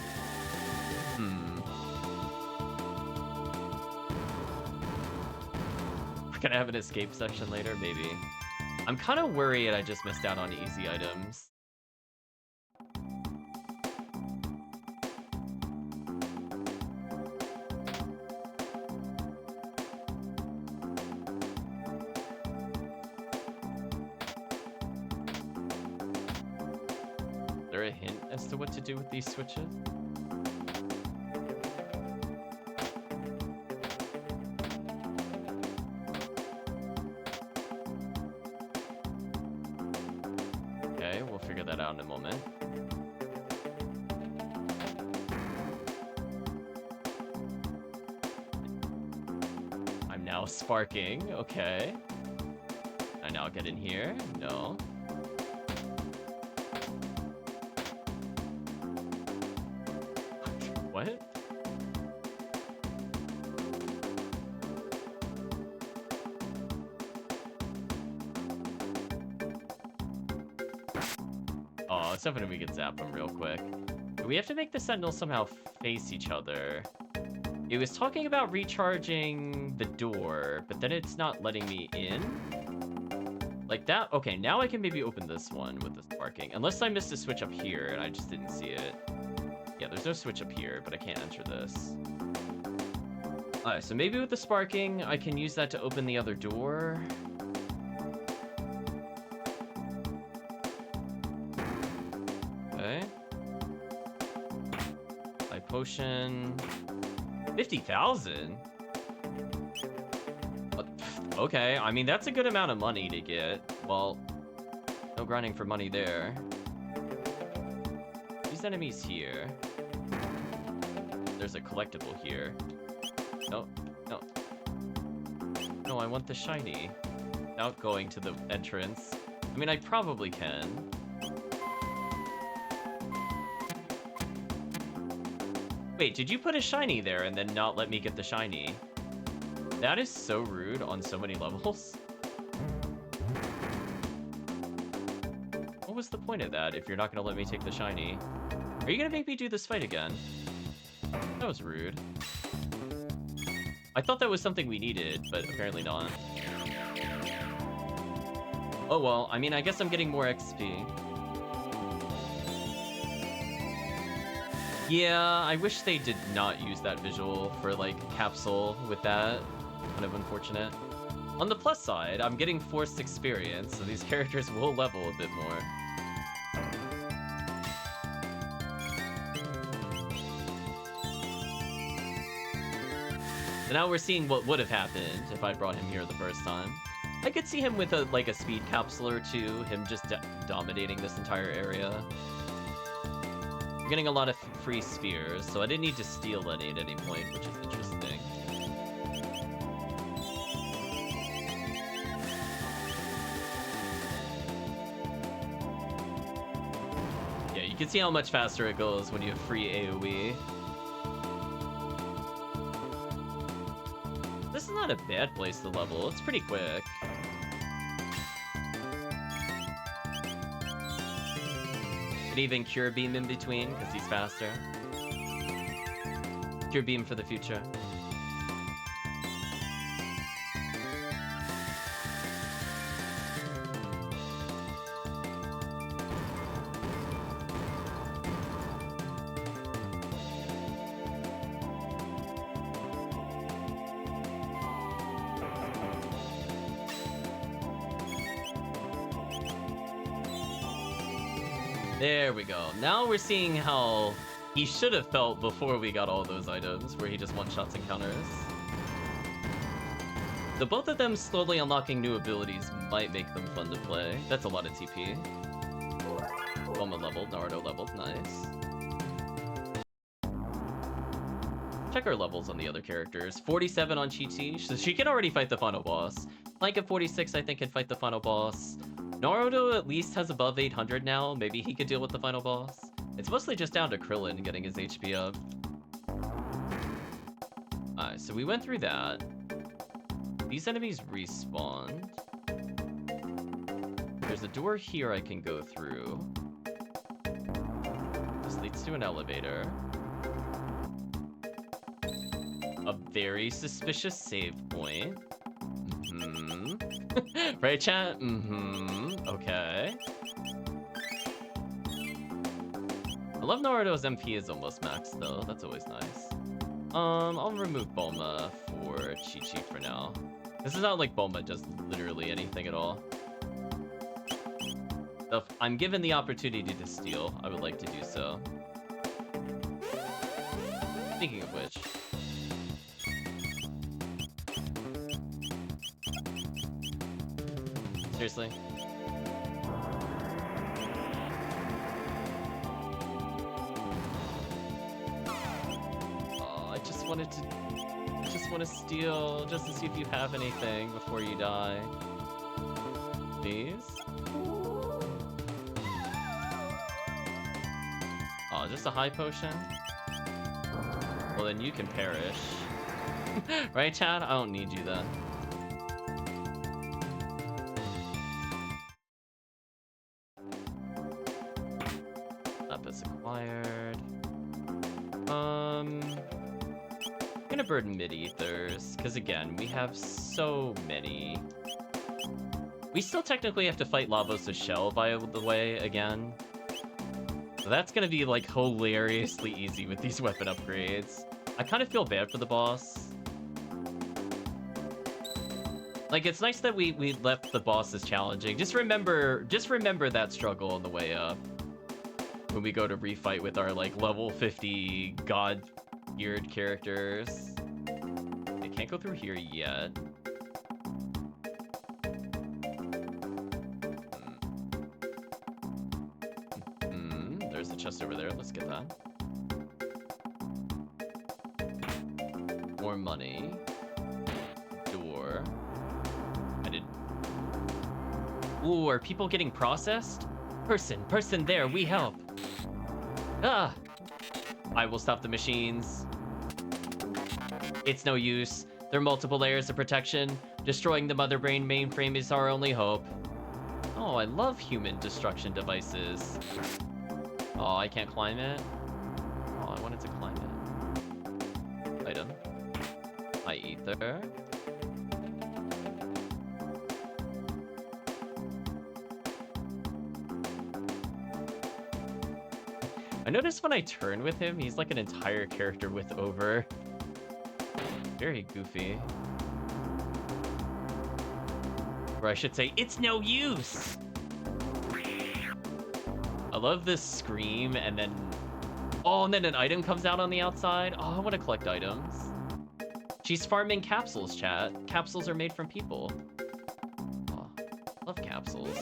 We're gonna have an escape section later, maybe. I'm kind of worried I just missed out on easy items. Is there a hint as to what to do with these switches? Okay, we'll figure that out in a moment. I'm now sparking, okay. I now get in here? No. What? Oh, it's hoping we can zap them real quick. We have to make the sentinels somehow face each other. It was talking about recharging the door, but then it's not letting me in. Like that? Okay, now I can maybe open this one with the sparking. Unless I missed a switch up here and I just didn't see it. Yeah, there's no switch up here, but I can't enter this. Alright, so maybe with the sparking, I can use that to open the other door. Okay. Life potion. 50,000? Okay, I mean, that's a good amount of money to get. Well, no grinding for money there. These enemies here. There's a collectible here. No, no. No, I want the shiny. Without going to the entrance. I mean, I probably can. Wait, did you put a shiny there and then not let me get the shiny? That is so rude on so many levels. What was the point of that if you're not going to let me take the shiny? Are you going to make me do this fight again? That was rude. I thought that was something we needed, but apparently not. Oh well, I mean, I guess I'm getting more XP. Yeah, I wish they did not use that visual for, like, capsule with that. Kind of unfortunate. On the plus side, I'm getting forced experience, so these characters will level a bit more. So now we're seeing what would have happened if I brought him here the first time. I could see him with a speed capsule or two, him just dominating this entire area. We're getting a lot of free spheres, so I didn't need to steal any at any point, which is interesting. Yeah, you can see how much faster it goes when you have free AoE. This is not a bad place to level, it's pretty quick. Could even Cure Beam in between, because he's faster. Cure Beam for the future. There we go. Now we're seeing how he should have felt before we got all those items, where he just one-shots and counters. So both of them slowly unlocking new abilities might make them fun to play. That's a lot of TP. Bulma leveled, Naruto leveled, nice. Check our levels on the other characters. 47 on Chi-Chi, so she can already fight the final boss. Like at 46, I think, can fight the final boss. Naruto at least has above 800 now. Maybe he could deal with the final boss. It's mostly just down to Krillin getting his HP up. Alright, so we went through that. These enemies respawned. There's a door here I can go through. This leads to an elevator. A very suspicious save point. Right, chat? Okay. I love Naruto's MP is almost maxed, though. That's always nice. I'll remove Bulma for Chi-Chi for now. This is not like Bulma does literally anything at all. So if I'm given the opportunity to steal, I would like to do so. Speaking of which... Seriously? Oh, I just want to steal just to see if you have anything before you die. Please? Oh, just a high potion? Well, then you can perish. Right, Chad? I don't need you then. Acquired. Gonna burn mid-ethers, because again, we have so many. We still technically have to fight Lavos' shell, by the way, again. So that's gonna be, like, hilariously easy with these weapon upgrades. I kind of feel bad for the boss. Like, it's nice that we left the bosses challenging. Just remember that struggle on the way up. When we go to refight with our, like, level 50 god-geared characters. They can't go through here yet. There's the chest over there. Let's get that. More money. Door. I did... Ooh, are people getting processed? Person there, we help. Ah! I will stop the machines. It's no use. There are multiple layers of protection. Destroying the mother brain mainframe is our only hope. Oh, I love human destruction devices. Oh, I can't climb it? Oh, I wanted to climb it. Item. My ether. I noticed when I turn with him, he's like an entire character with over. Very goofy. Or I should say, it's no use! I love this scream, and then... Oh, and then an item comes out on the outside. Oh, I want to collect items. She's farming capsules, chat. Capsules are made from people. Oh, love capsules.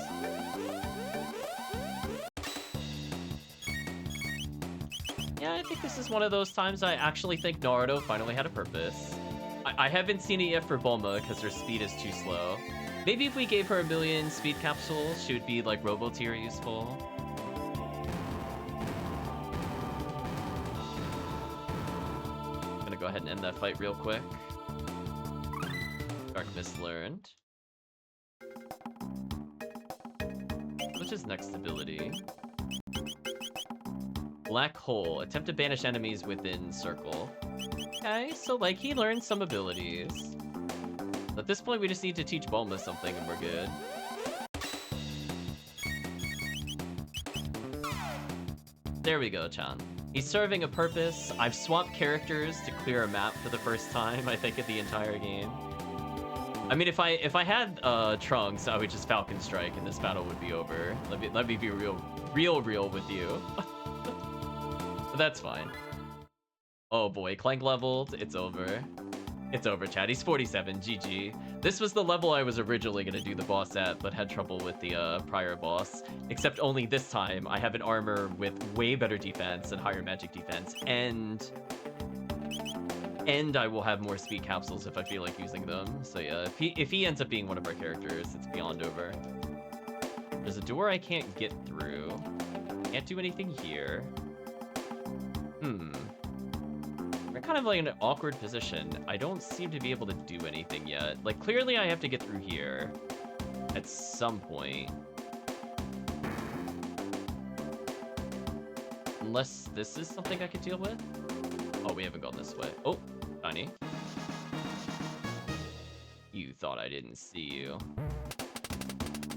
Yeah, I think this is one of those times I actually think Naruto finally had a purpose. I haven't seen it yet for Bulma because her speed is too slow. Maybe if we gave her 1,000,000 speed capsules, she would be like Robo-tier useful. Gonna go ahead and end that fight real quick. Darkness learned. What's his next ability? Black Hole. Attempt to banish enemies within circle. Okay, so like he learned some abilities. At this point, we just need to teach Bulma something and we're good. There we go, Chan. He's serving a purpose. I've swapped characters to clear a map for the first time, I think, in the entire game. I mean, if I had Trunks, I would just Falcon Strike and this battle would be over. Let me be real with you. But that's fine. Oh boy, Clank leveled. It's over. It's over, chat. He's 47. GG. This was the level I was originally going to do the boss at, but had trouble with the prior boss. Except only this time, I have an armor with way better defense and higher magic defense, and I will have more speed capsules if I feel like using them. So yeah, if he ends up being one of our characters, it's beyond over. There's a door I can't get through. Can't do anything here. We're kind of like in an awkward position. I don't seem to be able to do anything yet. Like, clearly I have to get through here at some point. Unless this is something I could deal with. Oh, we haven't gone this way. Oh, Tiny. You thought I didn't see you.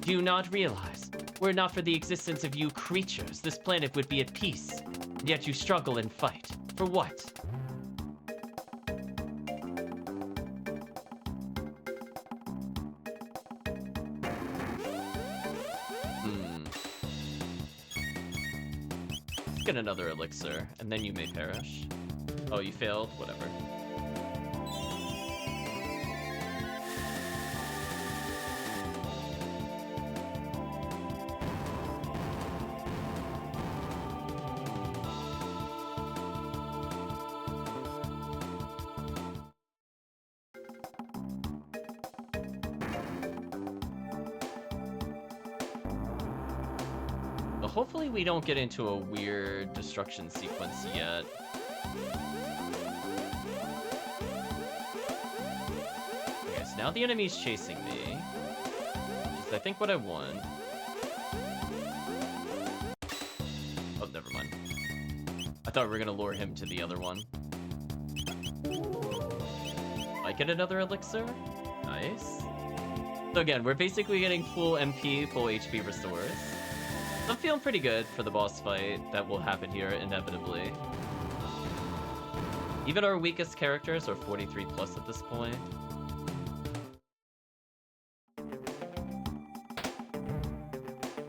Do you not realize, were it not for the existence of you creatures, this planet would be at peace. And yet you struggle and fight. For what? Let's get another elixir, and then you may perish. Oh, you failed? Whatever. Hopefully we don't get into a weird destruction sequence yet. Okay, so now the enemy's chasing me, which is I think what I want. Oh, never mind. I thought we were gonna lure him to the other one. I get another elixir? Nice. So again, we're basically getting full MP, full HP restores. I'm feeling pretty good for the boss fight that will happen here inevitably. Even our weakest characters are 43 plus at this point.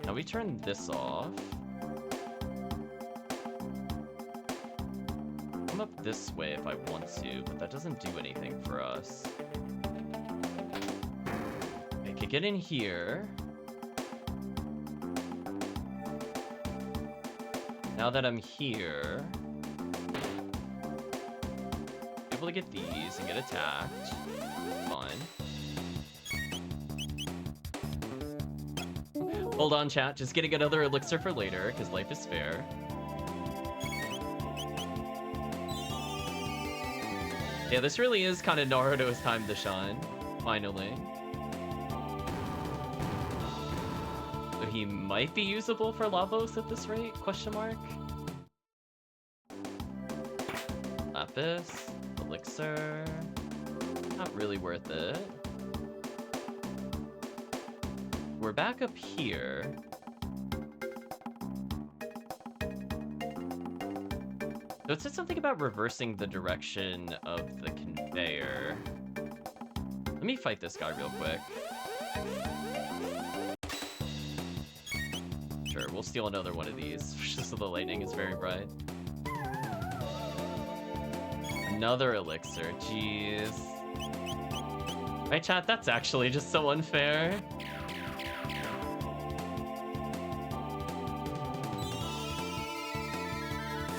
Now we turn this off. Come up this way if I want to, but that doesn't do anything for us. I could get in here. Now that I'm here, able to get these and get attacked. Fine. Hold on, chat. Just getting another elixir for later, because life is fair. Yeah, this really is kind of Naruto's time to shine. Finally. He might be usable for Lavos at this rate? Question mark. Lapis, elixir. Not really worth it. We're back up here. So it said something about reversing the direction of the conveyor. Let me fight this guy real quick. Sure, we'll steal another one of these, just so the lightning is very bright. Another elixir, jeez. Right, chat? That's actually just so unfair.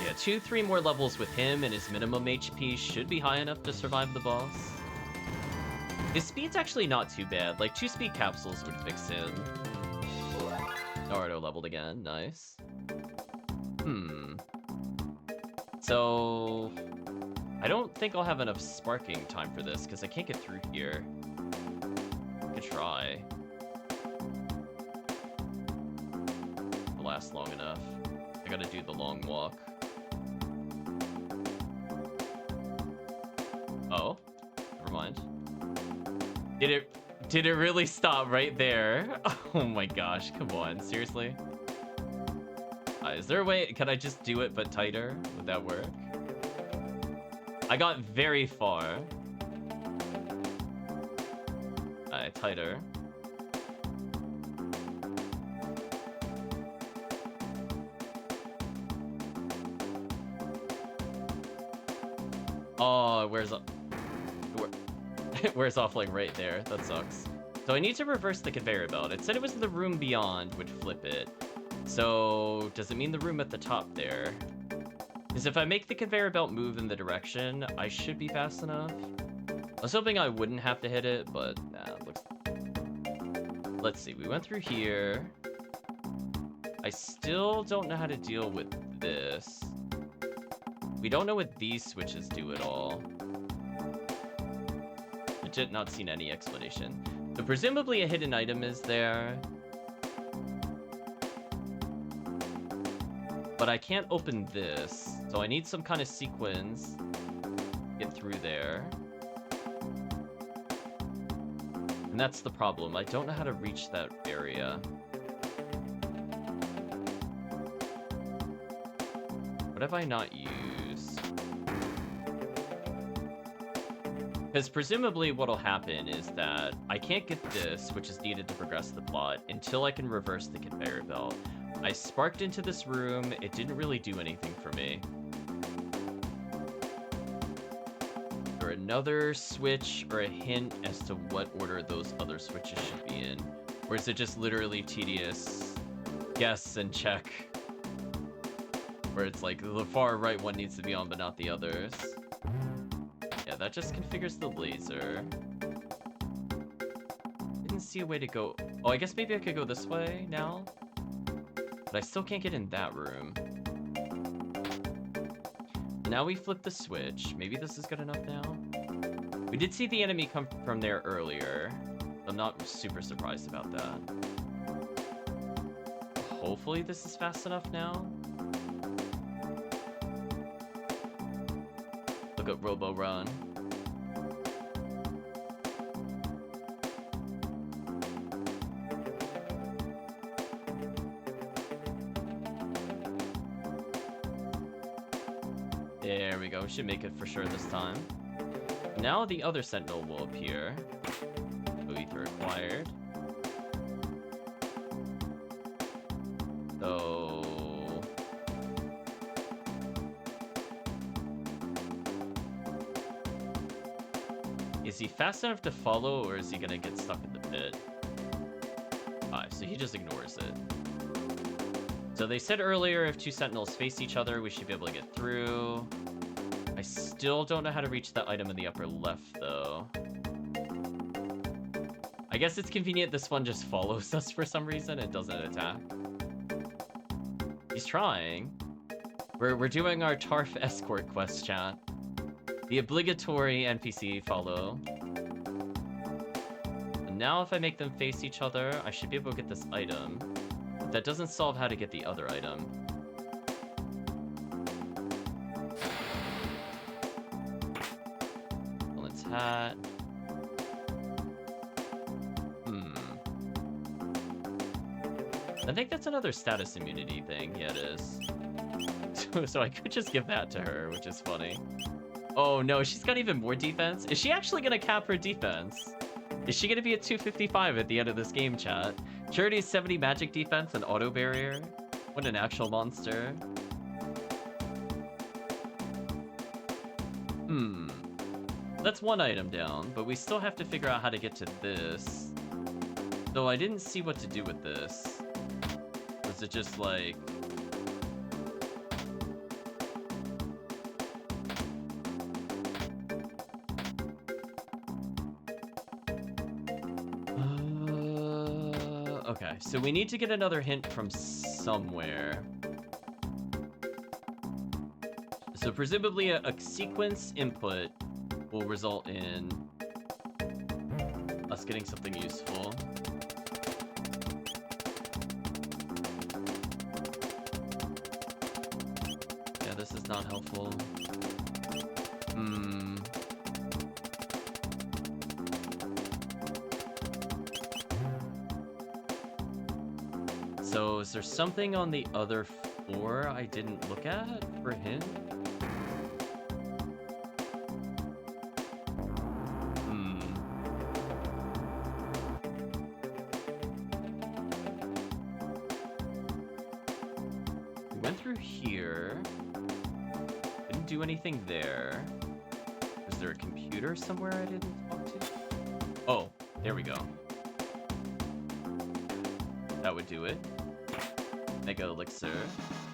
Yeah, 2-3 more levels with him and his minimum HP should be high enough to survive the boss. His speed's actually not too bad. Like, 2 speed capsules would fix him. Naruto leveled again, nice. So... I don't think I'll have enough sparking time for this, because I can't get through here. I could try. It'll last long enough. I gotta do the long walk. Oh, never mind. Did it really stop right there? Oh my gosh, come on, seriously? Is there a way, can I just do it but tighter? Would that work? I got very far. Alright, tighter. Oh, it wears off like right there. That sucks. So I need to reverse the conveyor belt. It said it was the room beyond would flip it. So does it mean the room at the top there? Because if I make the conveyor belt move in the direction, I should be fast enough. I was hoping I wouldn't have to hit it, but nah, it looks... Let's see, we went through here. I still don't know how to deal with this. We don't know what these switches do at all. Legit not seen any explanation. So presumably a hidden item is there. But I can't open this, so I need some kind of sequence. Get through there. And that's the problem. I don't know how to reach that area. What have I not used? Because presumably what'll happen is that I can't get this, which is needed to progress the plot, until I can reverse the conveyor belt. I sparked into this room, it didn't really do anything for me. Or another switch or a hint as to what order those other switches should be in. Or is it just literally tedious guess and check? Where it's like the far right one needs to be on but not the others. Yeah, that just configures the laser. Didn't see a way to go. Oh, I guess maybe I could go this way now? But I still can't get in that room. Now we flip the switch. Maybe this is good enough now? We did see the enemy come from there earlier. I'm not super surprised about that. Hopefully this is fast enough now. Look at Robo Run. There we go, should make it for sure this time. Now the other sentinel will appear. Ether acquired. So... is he fast enough to follow, or is he gonna get stuck in the pit? Alright, so he just ignores it. So they said earlier if two sentinels face each other, we should be able to get through. I still don't know how to reach that item in the upper left, though. I guess it's convenient this one just follows us for some reason and doesn't attack. He's trying. We're doing our TARF escort quest, chat. The obligatory NPC follow. And now if I make them face each other, I should be able to get this item. But that doesn't solve how to get the other item. Villain's hat. I think that's another status immunity thing. Yeah, it is. so I could just give that to her, which is funny. Oh no, she's got even more defense. Is she actually gonna cap her defense? Is she gonna be at 255 at the end of this game, chat? Charity's 70 magic defense and auto barrier. What an actual monster. That's one item down, but we still have to figure out how to get to this. Though I didn't see what to do with this. Was it just like... Okay, so we need to get another hint from somewhere. So presumably a sequence input will result in us getting something useful. Yeah, this is not helpful. So is there something on the other floor I didn't look at for a hint? We went through here. Didn't do anything there. Was there a computer somewhere I didn't talk to? Oh, there we go. That would do it. Mega Elixir.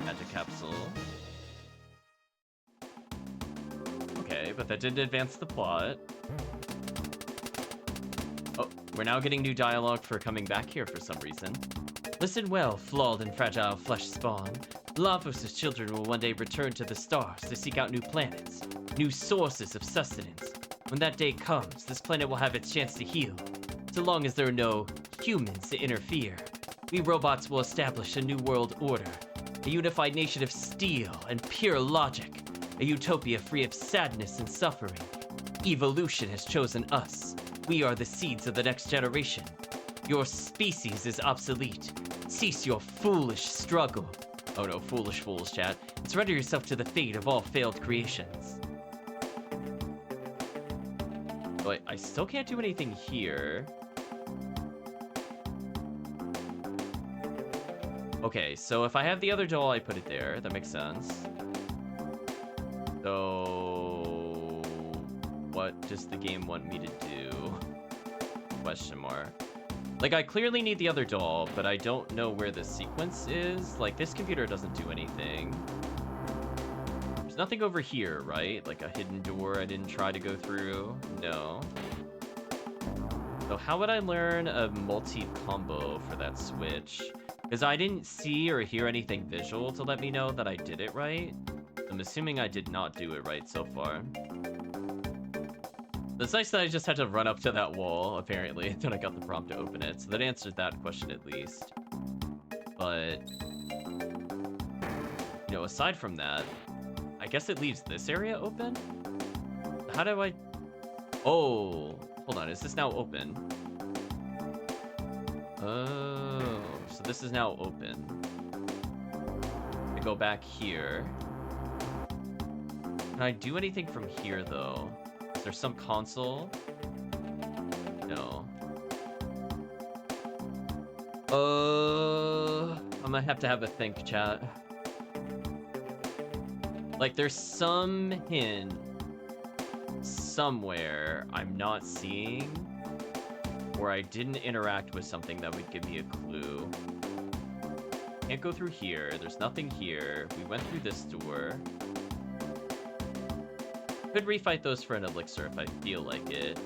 Magic Capsule. Okay, but that didn't advance the plot. Oh, we're now getting new dialogue for coming back here for some reason. Listen well, flawed and fragile flesh spawn. Lavos' children will one day return to the stars to seek out new planets, new sources of sustenance. When that day comes, this planet will have its chance to heal, so long as there are no humans to interfere. We robots will establish a new world order, a unified nation of steel and pure logic, a utopia free of sadness and suffering. Evolution has chosen us. We are the seeds of the next generation. Your species is obsolete. Cease your foolish struggle. Oh no, foolish fools, chat. And surrender yourself to the fate of all failed creations. But I still can't do anything here. Okay, so if I have the other doll, I put it there. That makes sense. So... what does the game want me to do? Question mark. Like, I clearly need the other doll, but I don't know where the sequence is. Like, this computer doesn't do anything. There's nothing over here, right? Like a hidden door I didn't try to go through? No. So how would I learn a multi-combo for that switch? Because I didn't see or hear anything visual to let me know that I did it right. I'm assuming I did not do it right so far. It's nice that I just had to run up to that wall, apparently, and then I got the prompt to open it. So that answered that question at least. But, you know, aside from that, I guess it leaves this area open? How do I... Oh, hold on, is this now open? Oh, so this is now open. I go back here. Can I do anything from here, though? Is there some console? No. I'm gonna have to have a think, chat. Like, there's some hint somewhere I'm not seeing, where I didn't interact with something that would give me a clue. Can't go through here. There's nothing here. We went through this door. Could refight those for an elixir if I feel like it.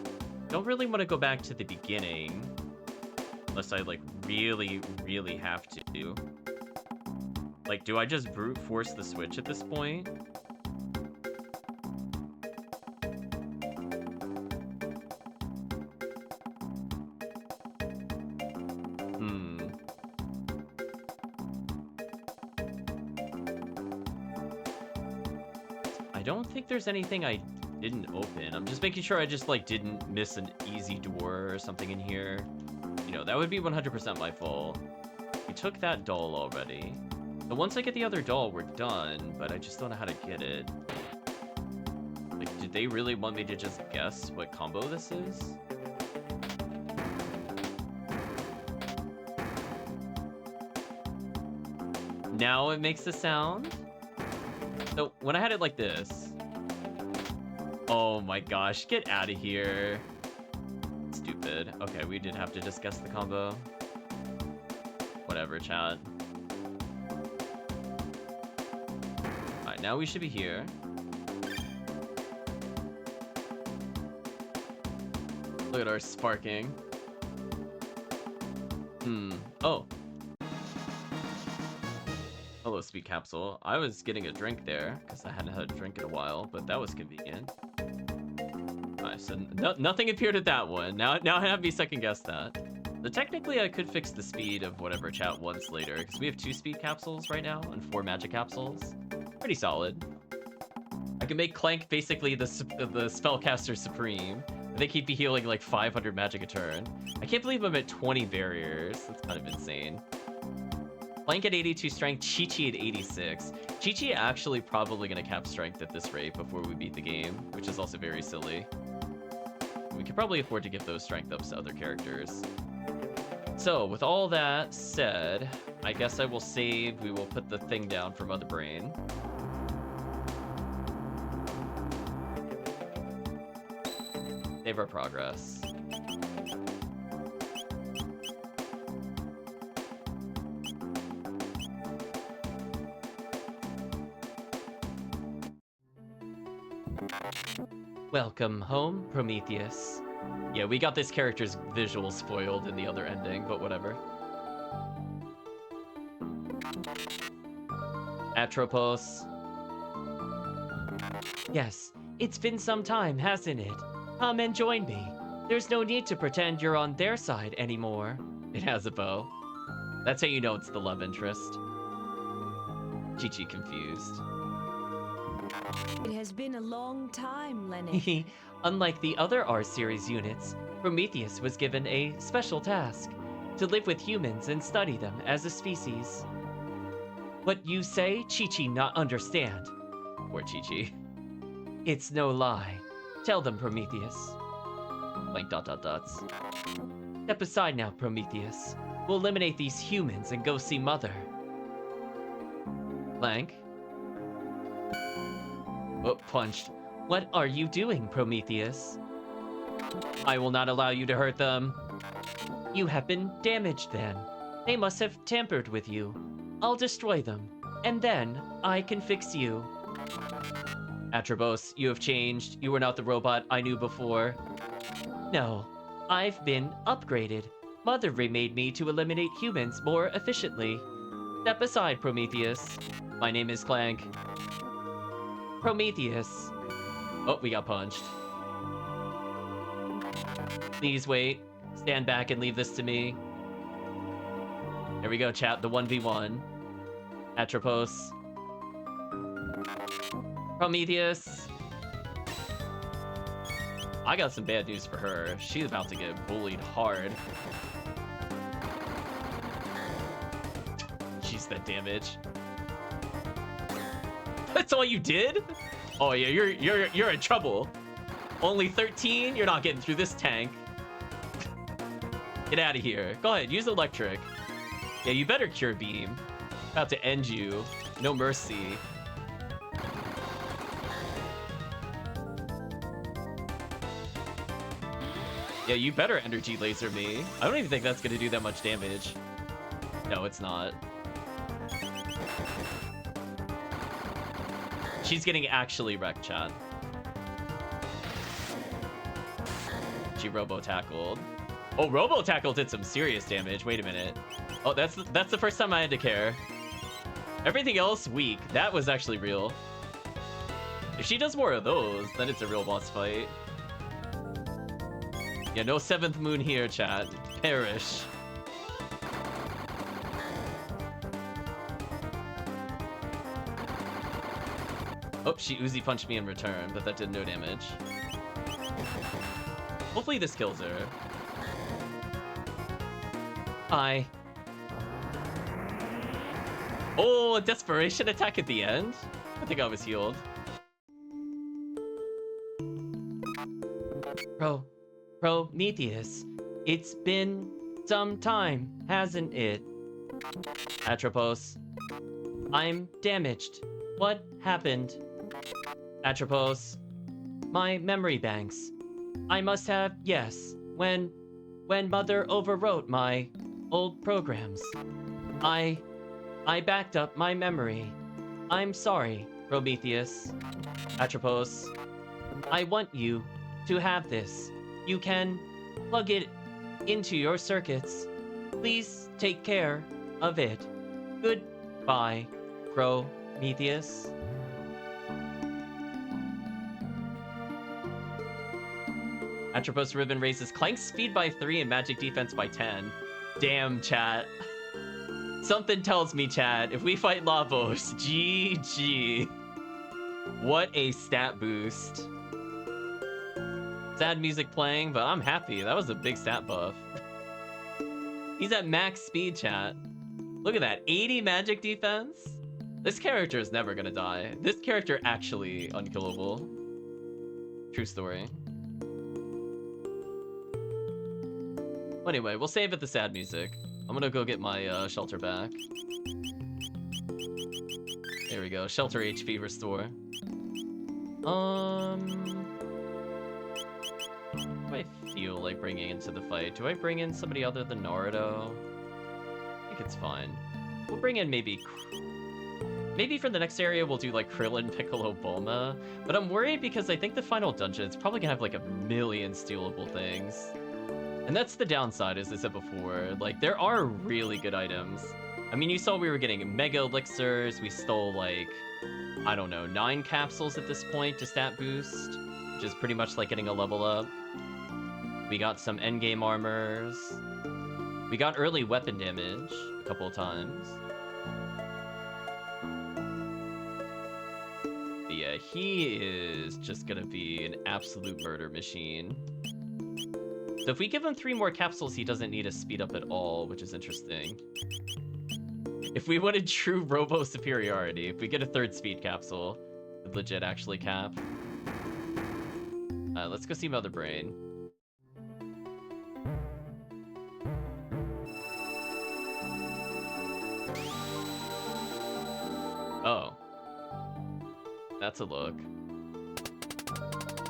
Don't really want to go back to the beginning. Unless I, like, really, really have to. Like, do I just brute force the switch at this point? I don't think there's anything I didn't open. I'm just making sure I just, like, didn't miss an easy door or something in here. You know, that would be 100% my fault. We took that doll already. But once I get the other doll, we're done, but I just don't know how to get it. Like, did they really want me to just guess what combo this is? Now it makes the sound. So when I had it like this. Oh my gosh, get out of here. Stupid. Okay, we did have to just guess the combo. Whatever, chat. Alright, now we should be here. Look at our sparking. Oh. Hello, Speed Capsule. I was getting a drink there, because I hadn't had a drink in a while, but that was convenient. Alright, so nothing appeared at that one. Now I have me second guess that. So technically, I could fix the speed of whatever chat wants later, because we have 2 Speed Capsules right now, and 4 Magic Capsules. Pretty solid. I can make Clank basically the Spellcaster Supreme. They keep me healing like 500 magic a turn. I can't believe I'm at 20 barriers. That's kind of insane. Clank at 82 strength, Chi-Chi at 86. Chi-Chi actually probably going to cap strength at this rate before we beat the game, which is also very silly. We could probably afford to give those strength ups to other characters. So, with all that said, I guess I will save. We will put the thing down for Mother Brain. Save our progress. Welcome home, Prometheus. Yeah, we got this character's visual spoiled in the other ending, but whatever. Atropos. Yes, it's been some time, hasn't it? Come and join me. There's no need to pretend you're on their side anymore. It has a bow. That's how you know it's the love interest. Chi-Chi confused. It has been a long time, Lenny. Unlike the other R-Series units, Prometheus was given a special task. To live with humans and study them as a species. What you say, Chi-Chi not understand. Poor Chi-Chi. It's no lie. Tell them, Prometheus. Blank ... Step aside now, Prometheus. We'll eliminate these humans and go see Mother. Blank. Oh, punched. What are you doing, Prometheus? I will not allow you to hurt them. You have been damaged then. They must have tampered with you. I'll destroy them, and then I can fix you. Atropos, you have changed. You were not the robot I knew before. No, I've been upgraded. Mother remade me to eliminate humans more efficiently. Step aside, Prometheus. My name is Clank. Prometheus. Oh, we got punched. Please wait. Stand back and leave this to me. Here we go, chat. The 1v1. Atropos. Prometheus. I got some bad news for her. She's about to get bullied hard. Jeez, that damage. That's all you did? Oh yeah, you're in trouble. Only 13? You're not getting through this tank. Get out of here. Go ahead, use electric. Yeah, you better cure beam. About to end you. No mercy. Yeah, you better energy laser me. I don't even think that's gonna do that much damage. No, it's not. She's getting actually wrecked, chat. She robo-tackled. Oh, robo-tackle did some serious damage. Wait a minute. Oh, that's the first time I had to care. Everything else, weak. That was actually real. If she does more of those, then it's a real boss fight. Yeah, no 7th moon here, chat. Perish. Oh, she Uzi punched me in return, but that did no damage. Hopefully this kills her. Oh, a desperation attack at the end? I think I was healed. Prometheus, it's been some time, hasn't it? Atropos, I'm damaged. What happened? Atropos, my memory banks. I must have, yes, when Mother overwrote my old programs. I backed up my memory. I'm sorry, Prometheus. Atropos, I want you to have this. You can plug it into your circuits. Please take care of it. Goodbye, Prometheus. Atropos Ribbon raises Clank's speed by 3 and magic defense by 10. Damn, chat. Something tells me, chat, if we fight Lavos, GG. What a stat boost. Sad music playing, but I'm happy. That was a big stat buff. He's at max speed, chat. Look at that, 80 magic defense? This character is never gonna die. This character actually unkillable. True story. Anyway, we'll save it the sad music. I'm gonna go get my shelter back. There we go, shelter HP restore. What do I feel like bringing into the fight? Do I bring in somebody other than Naruto? I think it's fine. We'll bring in maybe for the next area we'll do like Krillin, Piccolo, Bulma. But I'm worried because I think the final dungeon is probably gonna have like a million stealable things. And that's the downside, as I said before. Like, there are really good items. I mean, you saw we were getting Mega Elixirs. We stole, like, I don't know, 9 capsules at this point to stat boost, which is pretty much like getting a level up. We got some endgame armors. We got early weapon damage a couple of times. But yeah, he is just gonna be an absolute murder machine. So if we give him 3 more capsules, he doesn't need to speed up at all, which is interesting. If we wanted true robo superiority, if we get a 3rd speed capsule, would legit actually cap. Let's go see Mother Brain. Oh. That's a look.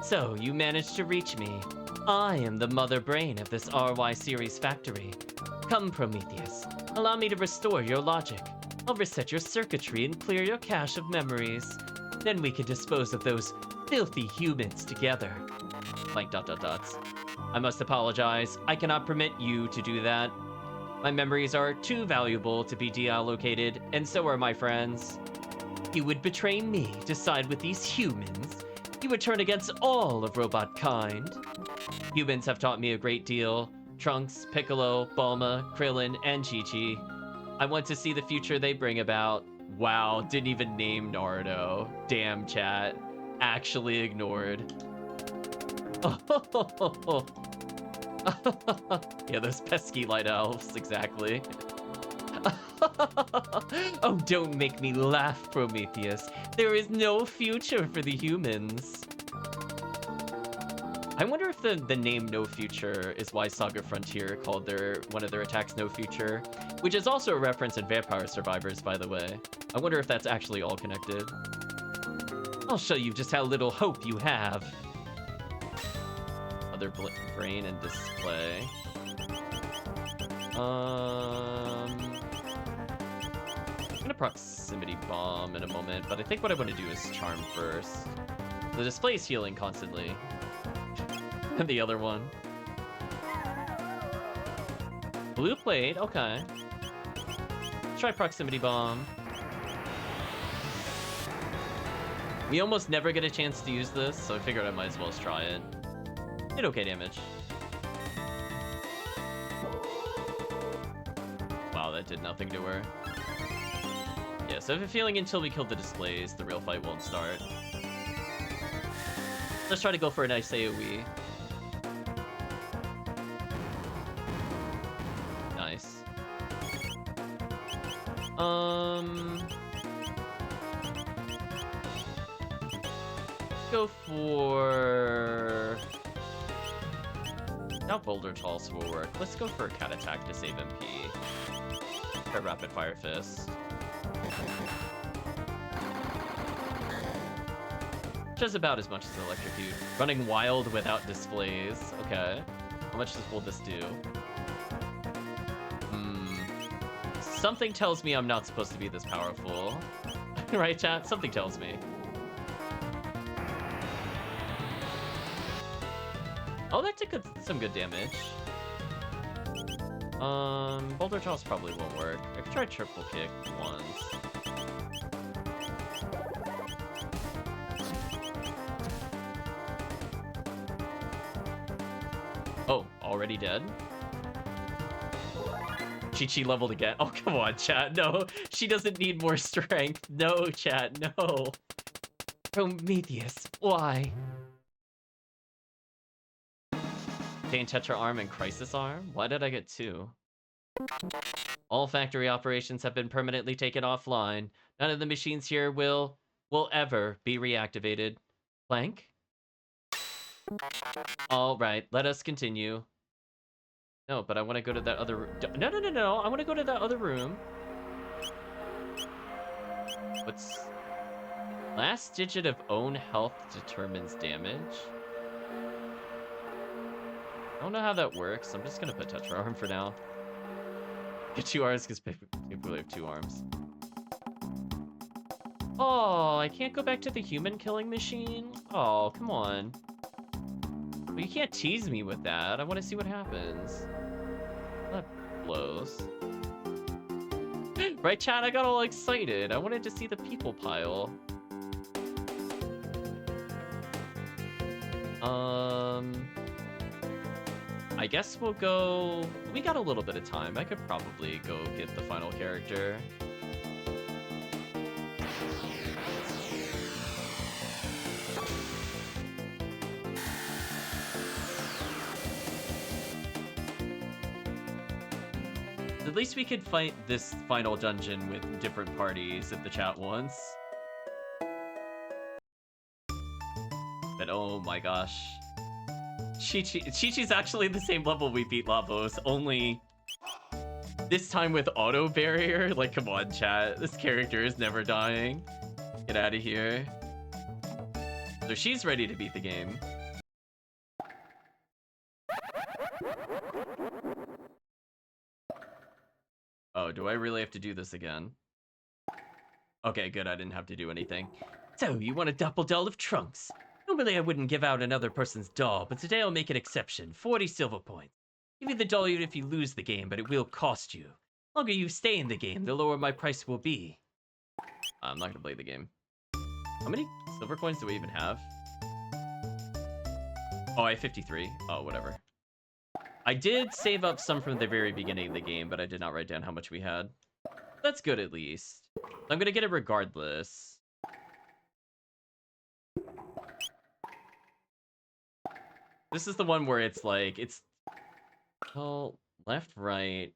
So, you managed to reach me. I am the Mother Brain of this RY series factory. Come, Prometheus. Allow me to restore your logic. I'll reset your circuitry and clear your cache of memories. Then we can dispose of those filthy humans together. Like ... I must apologize. I cannot permit you to do that. My memories are too valuable to be deallocated, and so are my friends. You would betray me to side with these humans. You would turn against all of robot kind. Humans have taught me a great deal. Trunks, Piccolo, Bulma, Krillin, and Chi-Chi. I want to see the future they bring about. Wow, didn't even name Naruto. Damn, chat. Actually ignored. Yeah, those pesky light elves, exactly. Oh, don't make me laugh, Prometheus. There is no future for the humans. I wonder if the name No Future is why Saga Frontier called one of their attacks No Future, which is also a reference in Vampire Survivors, by the way. I wonder if that's actually all connected. I'll show you just how little hope you have. Other brain and display. I'm gonna proximity bomb in a moment, but I think what I want to do is charm first. The display is healing constantly. And the other one. Blue plate, okay. Try proximity bomb. We almost never get a chance to use this, so I figured I might as well try it. Did okay damage. Wow, that did nothing to her. Yeah, so I have a feeling until we kill the displays, the real fight won't start. Let's try to go for a nice AoE. Nice. Go for... Now Boulder Toss will work. Let's go for a Cat Attack to save MP. Or Rapid Fire Fist. Just about as much as Electrocute. Running Wild without displays. Okay. How much will this do? Something tells me I'm not supposed to be this powerful. Right, chat? Something tells me. Oh, that took some good damage. Boulder Toss probably won't work. I could try Triple Kick once. Oh, already dead? Chi-Chi leveled again. Oh, come on, chat. No, she doesn't need more strength. No, chat, no. Prometheus, why? Obtain Tetra Arm and Crisis Arm? Why did I get 2? All factory operations have been permanently taken offline. None of the machines here will ever be reactivated. Blank? All right, let us continue. No, but I want to go to that other room. No. I want to go to that other room. What's... Last digit of own health determines damage? I don't know how that works. I'm just going to put Tetra Arm for now. Get 2 arms because people have 2 arms. Oh, I can't go back to the human killing machine? Oh, come on. Well, you can't tease me with that. I want to see what happens. That blows. Right, chat? I got all excited. I wanted to see the people pile. I guess we'll go... We got a little bit of time. I could probably go get the final character. At least we could fight this final dungeon with different parties if the chat wants. But oh my gosh. Chi-Chi's actually the same level we beat Lavos, only this time with auto barrier. Like, come on, chat. This character is never dying. Get out of here. So she's ready to beat the game. Oh, do I really have to do this again? Okay, good. I didn't have to do anything. So, you want a double doll of trunks? Normally I wouldn't give out another person's doll, but today I'll make an exception. 40 silver points. Give you the doll even if you lose the game, but it will cost you. The longer you stay in the game, the lower my price will be. I'm not gonna play the game. How many silver coins do we even have? Oh, I have 53. Oh, whatever. I did save up some from the very beginning of the game, but I did not write down how much we had. That's good, at least. I'm gonna get it regardless. This is the one where it's like, it's... Well, left, right.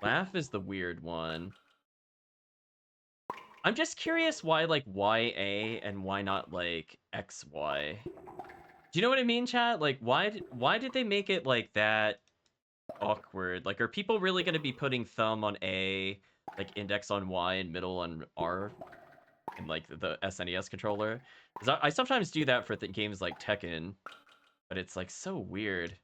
Laugh is the weird one. I'm just curious why, like, YA and why not, like, XY. Do you know what I mean, chat? Like, why did they make it, like, that awkward? Like, are people really going to be putting thumb on A, like, index on Y, and middle on R? In, like, the SNES controller? Because I sometimes do that for games like Tekken. But it's, like, so weird.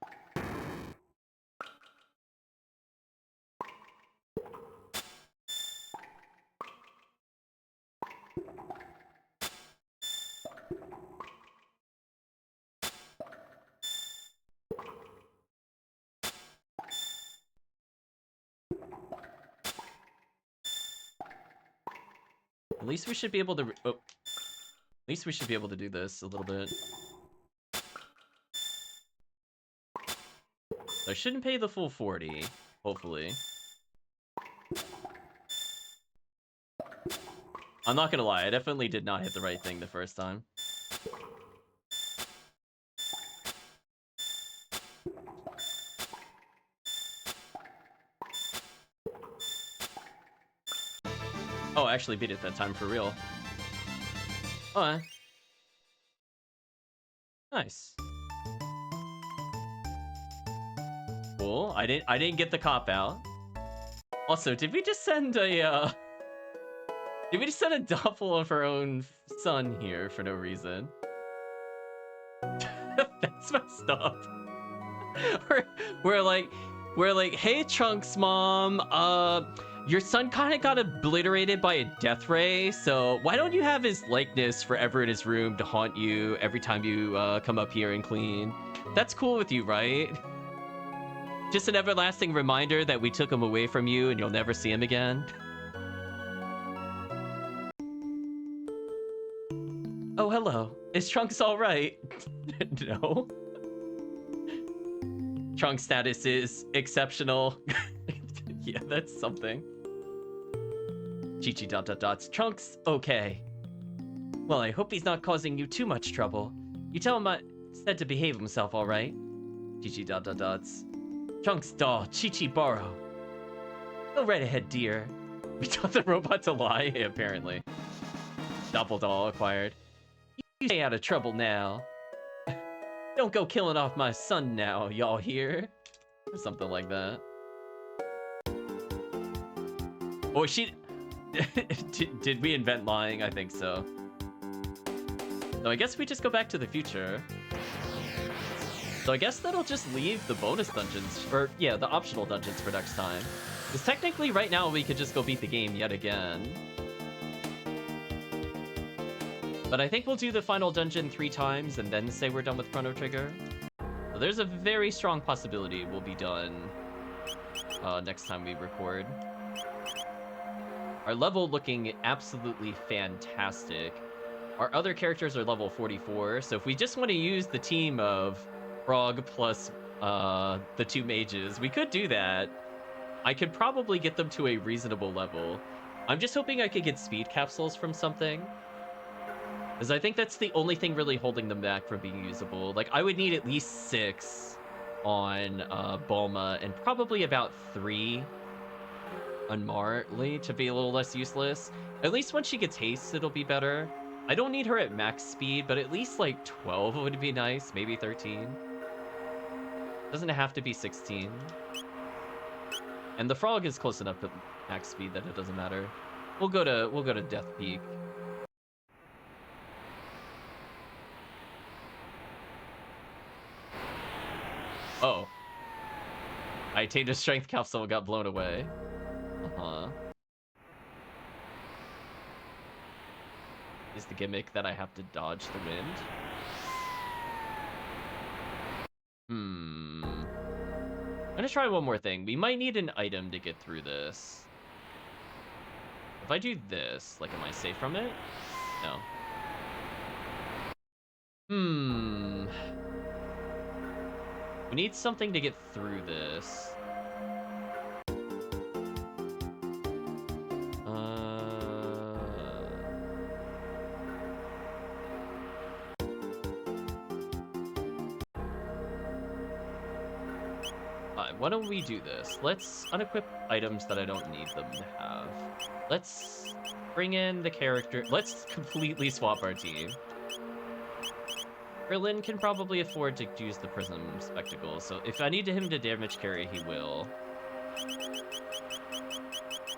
At least we should be able to... Oh. At least we should be able to do this a little bit. I shouldn't pay the full 40, hopefully. I'm not gonna lie, I definitely did not hit the right thing the first time. Oh, I actually beat it that time for real. Oh, nice. Cool. I didn't get the cop out. Also, did we just send a did we just send a duffel of her own son here for no reason? That's messed up. we're like, hey Trunks mom, your son kind of got obliterated by a death ray, so why don't you have his likeness forever in his room to haunt you every time you come up here and clean? That's cool with you, right? Just an everlasting reminder that we took him away from you and you'll never see him again. Oh, hello. Is Trunks all right? No. Trunks status is exceptional. Yeah, that's something. Chi-Chi ... Trunks, okay. Well, I hope he's not causing you too much trouble. You tell him I said to behave himself, all right? Chi-Chi ... Trunks doll, Chi-Chi borrow. Go right ahead, dear. We taught the robot to lie, apparently. Doppeldoll acquired. You stay out of trouble now. Don't go killing off my son now, y'all hear? Or something like that. Oh, she... did we invent lying? I think so. So I guess we just go back to the future. So I guess that'll just leave the bonus dungeons, or yeah, the optional dungeons for next time. Because technically right now we could just go beat the game yet again. But I think we'll do the final dungeon 3 times and then say we're done with Chrono Trigger. So there's a very strong possibility we'll be done next time we record. Our level looking absolutely fantastic. Our other characters are level 44, so if we just want to use the team of Frog plus the 2 mages, we could do that. I could probably get them to a reasonable level. I'm just hoping I could get speed capsules from something, because I think that's the only thing really holding them back from being usable. Like, I would need at least 6 on Bulma, and probably about 3 on Marley to be a little less useless. At least when she gets haste, it'll be better. I don't need her at max speed, but at least like 12 would be nice, maybe 13. Doesn't have to be 16. And the frog is close enough to max speed that it doesn't matter. We'll go to Death Peak. Oh. I attained a strength capsule and got blown away. Uh-huh. Is the gimmick that I have to dodge the wind? I'm gonna try one more thing. We might need an item to get through this. If I do this, like, am I safe from it? No. We need something to get through this. Why don't we do this? Let's unequip items that I don't need them to have. Let's bring in the character. Let's completely swap our team. Krillin can probably afford to use the Prism Spectacle, so if I need him to damage carry, he will.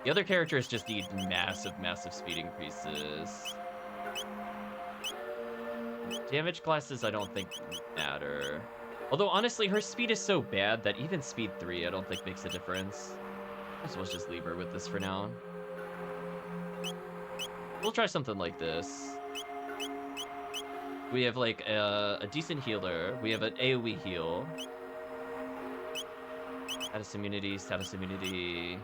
The other characters just need massive speed increases. Damage classes I don't think matter. Although, honestly, her speed is so bad that even speed 3 I don't think makes a difference. I suppose just leave her with this for now. We'll try something like this. We have, like, a decent healer. We have an AoE heal. Status immunity.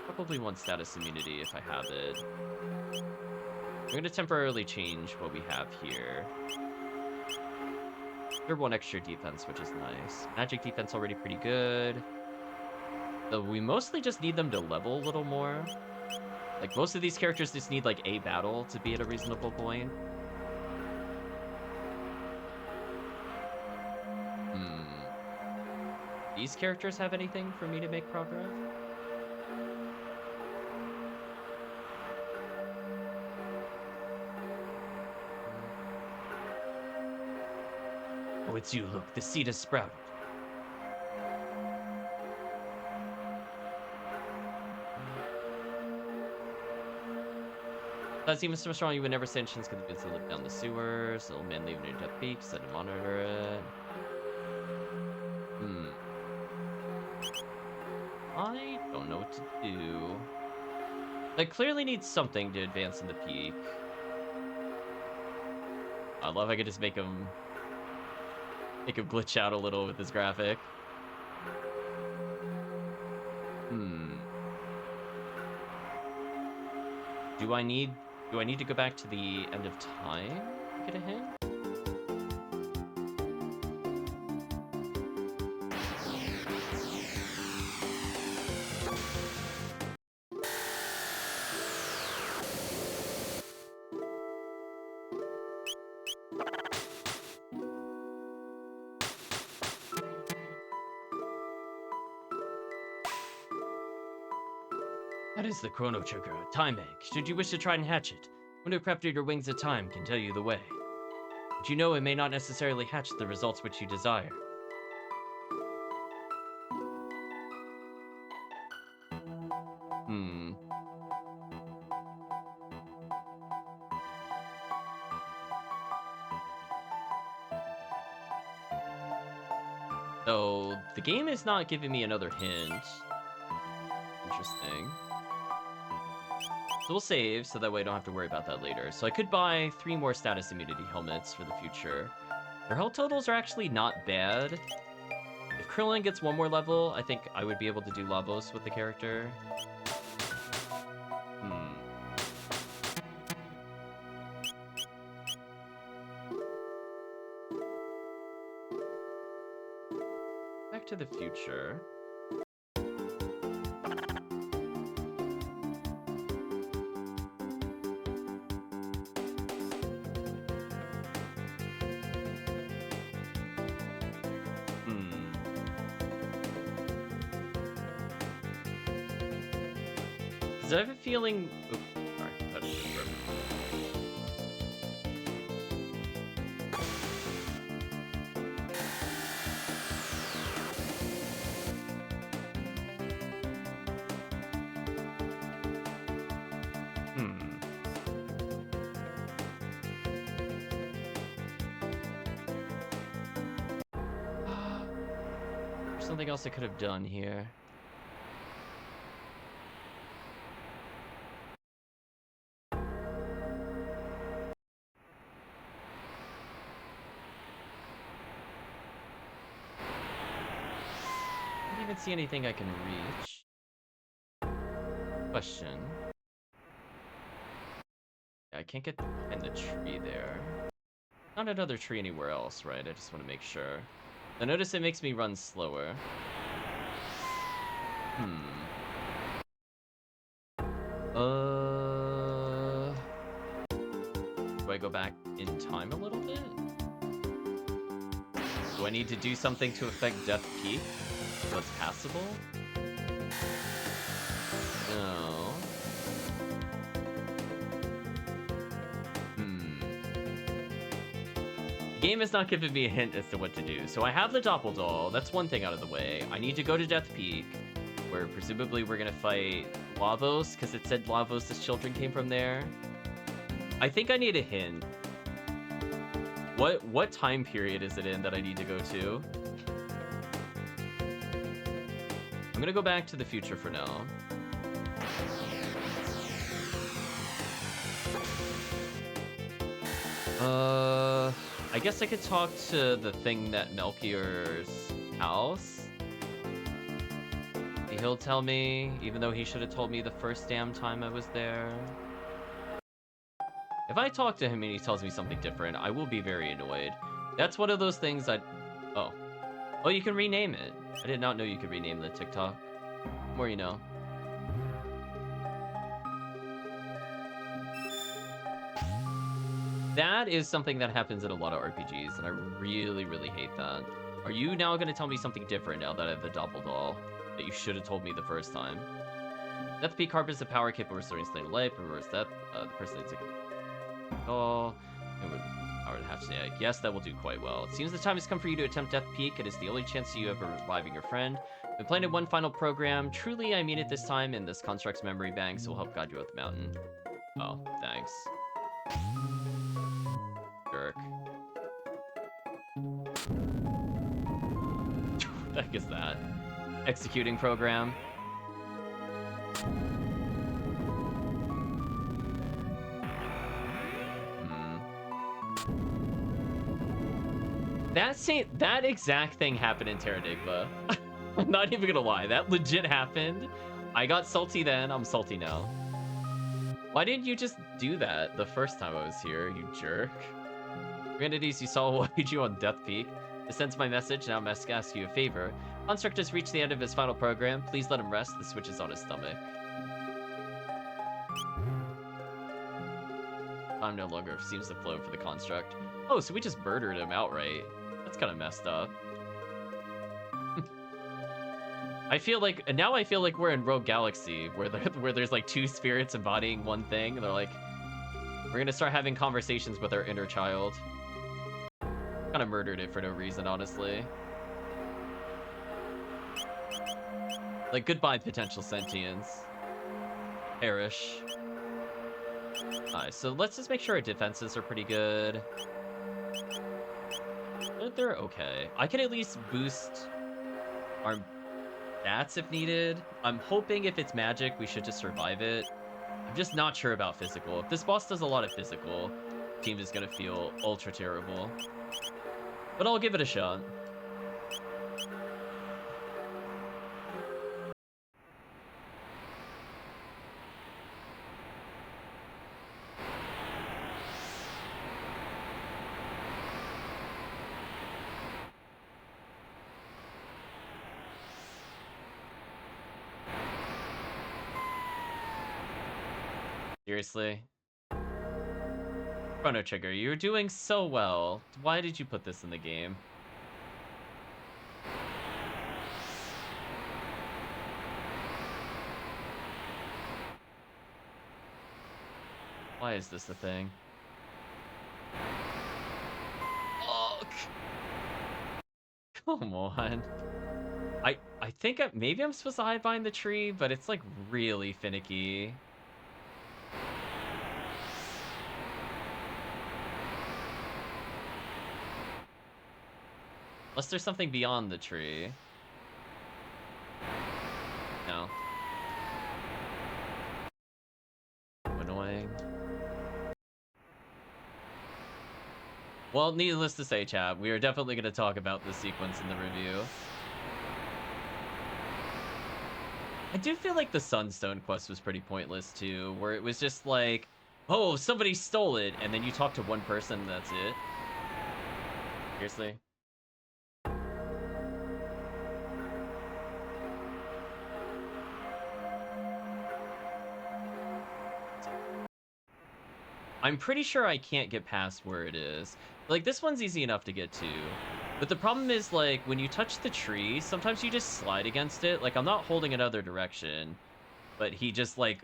Probably want status immunity if I have it. I'm going to temporarily change what we have here. They're 1 extra defense, which is nice. Magic defense already pretty good. So we mostly just need them to level a little more. Like, most of these characters just need, like, a battle to be at a reasonable point. These characters have anything for me to make progress? it's you. Look, the seed has sprouted. That's even so strong, you would never send Shin's gonna be to live down the sewers. Little man leaving near Death Peak, set to monitor it. I don't know what to do. I clearly need something to advance in the peak. I'd love if I could just make him glitch out a little with this graphic. Do I need to go back to the end of time to get a hint? That is the Chrono Trigger, a time egg. Should you wish to try and hatch it, one who crafted your wings of time can tell you the way. But you know it may not necessarily hatch the results which you desire. So, the game is not giving me another hint. Interesting. So we'll save, so that way I don't have to worry about that later. So I could buy 3 more status immunity helmets for the future. Their health totals are actually not bad. If Krillin gets 1 more level, I think I would be able to do Lavos with the character. Back to the future. I have a feeling... Oops, sorry, that just broke. There's something else I could have done here. See anything I can reach? Question. I can't get behind the tree there. Not another tree anywhere else, right? I just want to make sure. I notice it makes me run slower. Do I go back in time a little bit? Do I need to do something to affect Death Peak? So it's passable? No. The game is not giving me a hint as to what to do. So I have the Doppeldoll. That's one thing out of the way. I need to go to Death Peak, where presumably we're gonna fight Lavos, because it said Lavos' children came from there. I think I need a hint. What time period is it in that I need to go to? I'm gonna go back to the future for now. I guess I could talk to the thing at Melchior's house. He'll tell me, even though he should have told me the first damn time I was there. If I talk to him and he tells me something different, I will be very annoyed. That's one of those things Oh, you can rename it. I did not know you could rename the TikTok. The more you know. That is something that happens in a lot of RPGs, and I really, really hate that. Are you now going to tell me something different now that I have the Doppeldoll that you should have told me the first time? Death Peak Harp is the power capable of restoring slain life, reverse death. The person needs to doll. Power the half egg. Yes, that will do quite well. It seems the time has come for you to attempt Death Peak. It is the only chance you have of reviving your friend. We planted one final program. Truly, I mean it this time, and this construct's memory banks will help guide you up the mountain. Oh, thanks. Jerk. What the heck is that? Executing program. That exact thing happened in Terradigma. I'm not even gonna lie, that legit happened. I got salty then, I'm salty now. Why didn't you just do that the first time I was here, you jerk? Entities you saw will aid you on Death Peak. This sends my message, now I must ask you a favor. Construct has reached the end of his final program. Please let him rest, the switch is on his stomach. Time no longer seems to flow for the construct. Oh, so we just murdered him outright. That's kind of messed up. I feel like we're in Rogue Galaxy, where there's like two spirits embodying one thing. And they're like, we're gonna start having conversations with our inner child. Kind of murdered it for no reason, honestly. Like, goodbye, potential sentience. Perish. Alright, so let's just make sure our defenses are pretty good. They're okay. I can at least boost our stats if needed. I'm hoping if it's magic, we should just survive it. I'm just not sure about physical. If this boss does a lot of physical, the team is gonna feel ultra terrible. But I'll give it a shot. Seriously? Chrono Trigger, you're doing so well. Why did you put this in the game? Why is this a thing? Oh, come on. I think maybe I'm supposed to hide behind the tree, but it's like really finicky. Unless there's something beyond the tree. No. Annoying. Well, needless to say, chat, we are definitely going to talk about this sequence in the review. I do feel like the Sunstone quest was pretty pointless, too, where it was just like, oh, somebody stole it, and then you talk to one person, and that's it. Seriously? I'm pretty sure I can't get past where it is. Like, this one's easy enough to get to. But the problem is, like, when you touch the tree, sometimes you just slide against it. Like, I'm not holding another direction, but he just, like,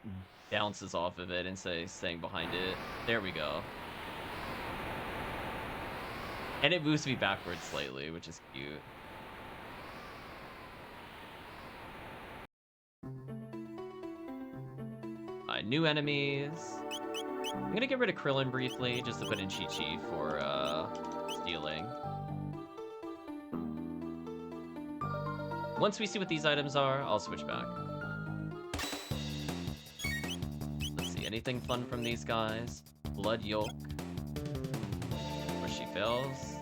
bounces off of it and staying behind it. There we go. And it moves me backwards slightly, which is cute. New enemies. I'm gonna get rid of Krillin briefly, just to put in Chi-Chi for, stealing. Once we see what these items are, I'll switch back. Let's see, anything fun from these guys? Blood Yolk. Where she fails.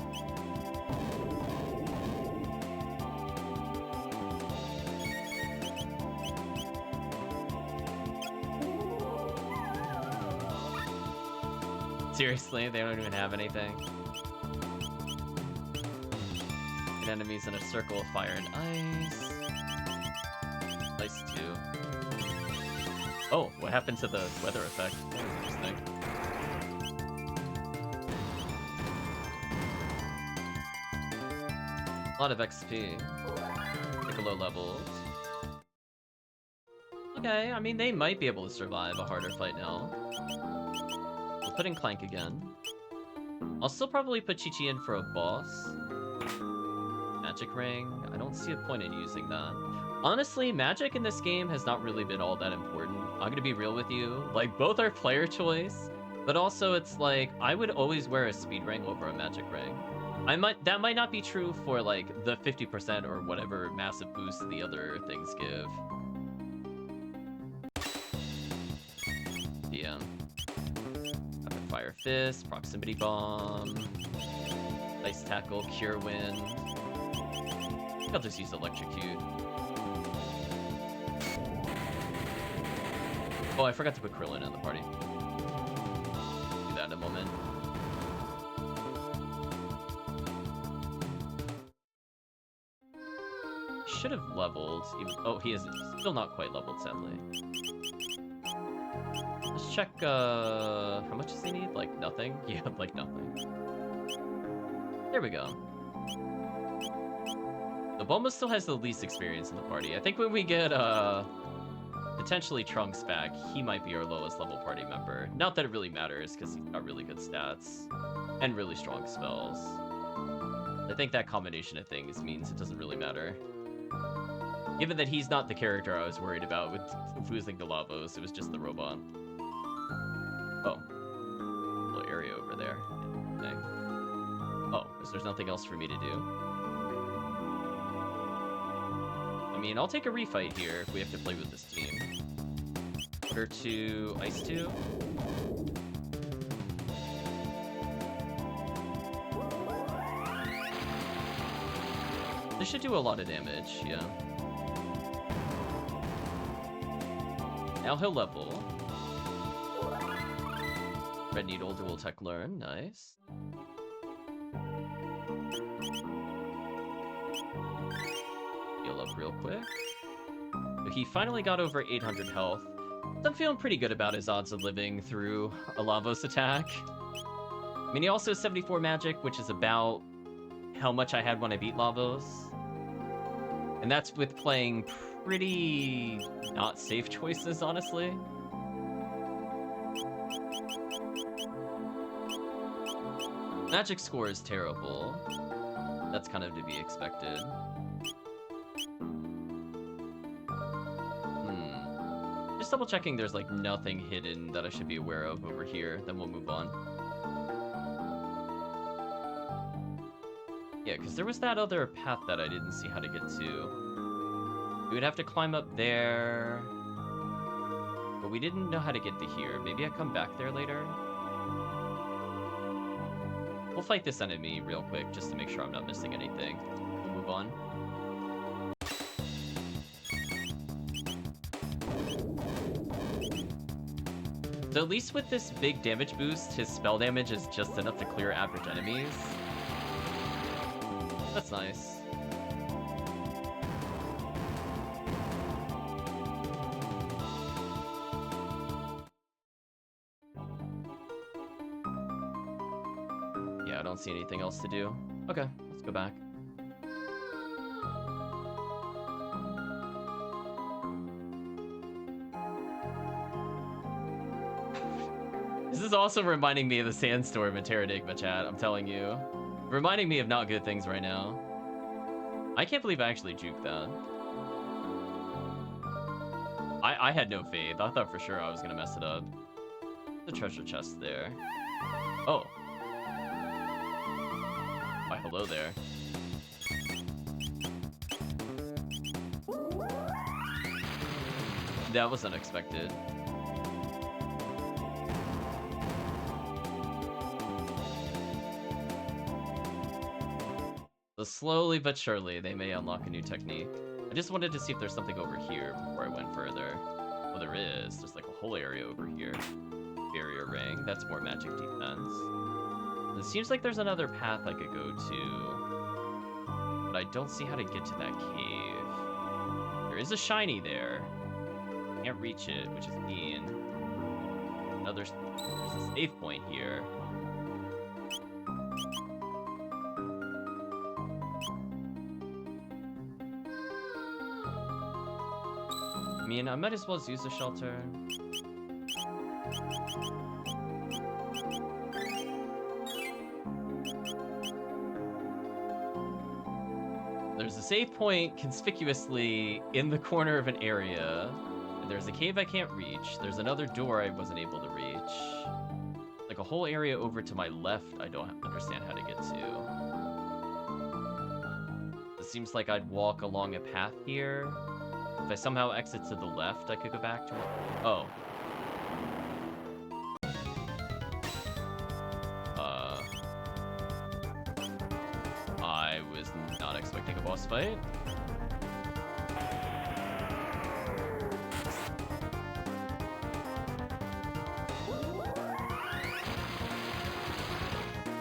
Seriously, they don't even have anything. Get enemies in a circle of fire and ice. Ice 2. Oh, what happened to the weather effect? That was interesting. A lot of XP. Piccolo levels. Okay, I mean, they might be able to survive a harder fight now. We'll put in Clank again. I'll still probably put Chi-Chi in for a boss. Magic Ring. I don't see a point in using that. Honestly, magic in this game has not really been all that important. I'm gonna be real with you. Like, both are player choice, but also it's like, I would always wear a speed ring over a magic ring. That might not be true for like the 50% or whatever massive boost the other things give. Yeah. Rapid Fire Fist, Proximity Bomb, Ice Tackle, Cure Wind. I think I'll just use Electrocute. Oh, I forgot to put Krillin in the party. Do that in a moment. Should have leveled. Even, oh, he is still not quite leveled, sadly. Let's check, how much does he need? Like, nothing? Yeah, like nothing. There we go. The Bulma still has the least experience in the party. I think when we get, potentially Trunks back, he might be our lowest level party member. Not that it really matters, because he's got really good stats. And really strong spells. I think that combination of things means it doesn't really matter. Given that he's not the character I was worried about with losing to Lavos, it was just the robot. Oh. Little area over there. Dang. Oh, because there's nothing else for me to do. I mean, I'll take a refight here if we have to play with this team. Put her to Ice 2. This should do a lot of damage, yeah. Now he'll level. Red Needle, Dual Tech Learn, nice. Heal up real quick. So he finally got over 800 health. So I'm feeling pretty good about his odds of living through a Lavos attack. I mean, he also has 74 magic, which is about how much I had when I beat Lavos. And that's with playing pretty not safe choices, honestly. Magic score is terrible. That's kind of to be expected. Just double checking there's like nothing hidden that I should be aware of over here, then we'll move on. Yeah, because there was that other path that I didn't see how to get to. We would have to climb up there. But we didn't know how to get to here. Maybe I come back there later? We'll fight this enemy real quick, just to make sure I'm not missing anything. We'll move on. So at least with this big damage boost, his spell damage is just enough to clear average enemies. That's nice. Yeah, I don't see anything else to do. Okay, let's go back. This is also reminding me of the Sandstorm in Terranigma chat, I'm telling you. Reminding me of not good things right now. I can't believe I actually juked that. I had no faith. I thought for sure I was gonna mess it up. The treasure chest there. Oh. Why, hello there. That was unexpected. So slowly but surely, they may unlock a new technique. I just wanted to see if there's something over here before I went further. Well, there is. There's like a whole area over here. Barrier ring. That's more magic defense. It seems like there's another path I could go to. But I don't see how to get to that cave. There is a shiny there. Can't reach it, which is mean. There's a save point here. I mean, I might as well use the shelter. There's a save point conspicuously in the corner of an area. And there's a cave I can't reach. There's another door I wasn't able to reach. Like a whole area over to my left I don't understand how to get to. It seems like I'd walk along a path here. If I somehow exit to the left, I could go back to it. Oh. I was not expecting a boss fight.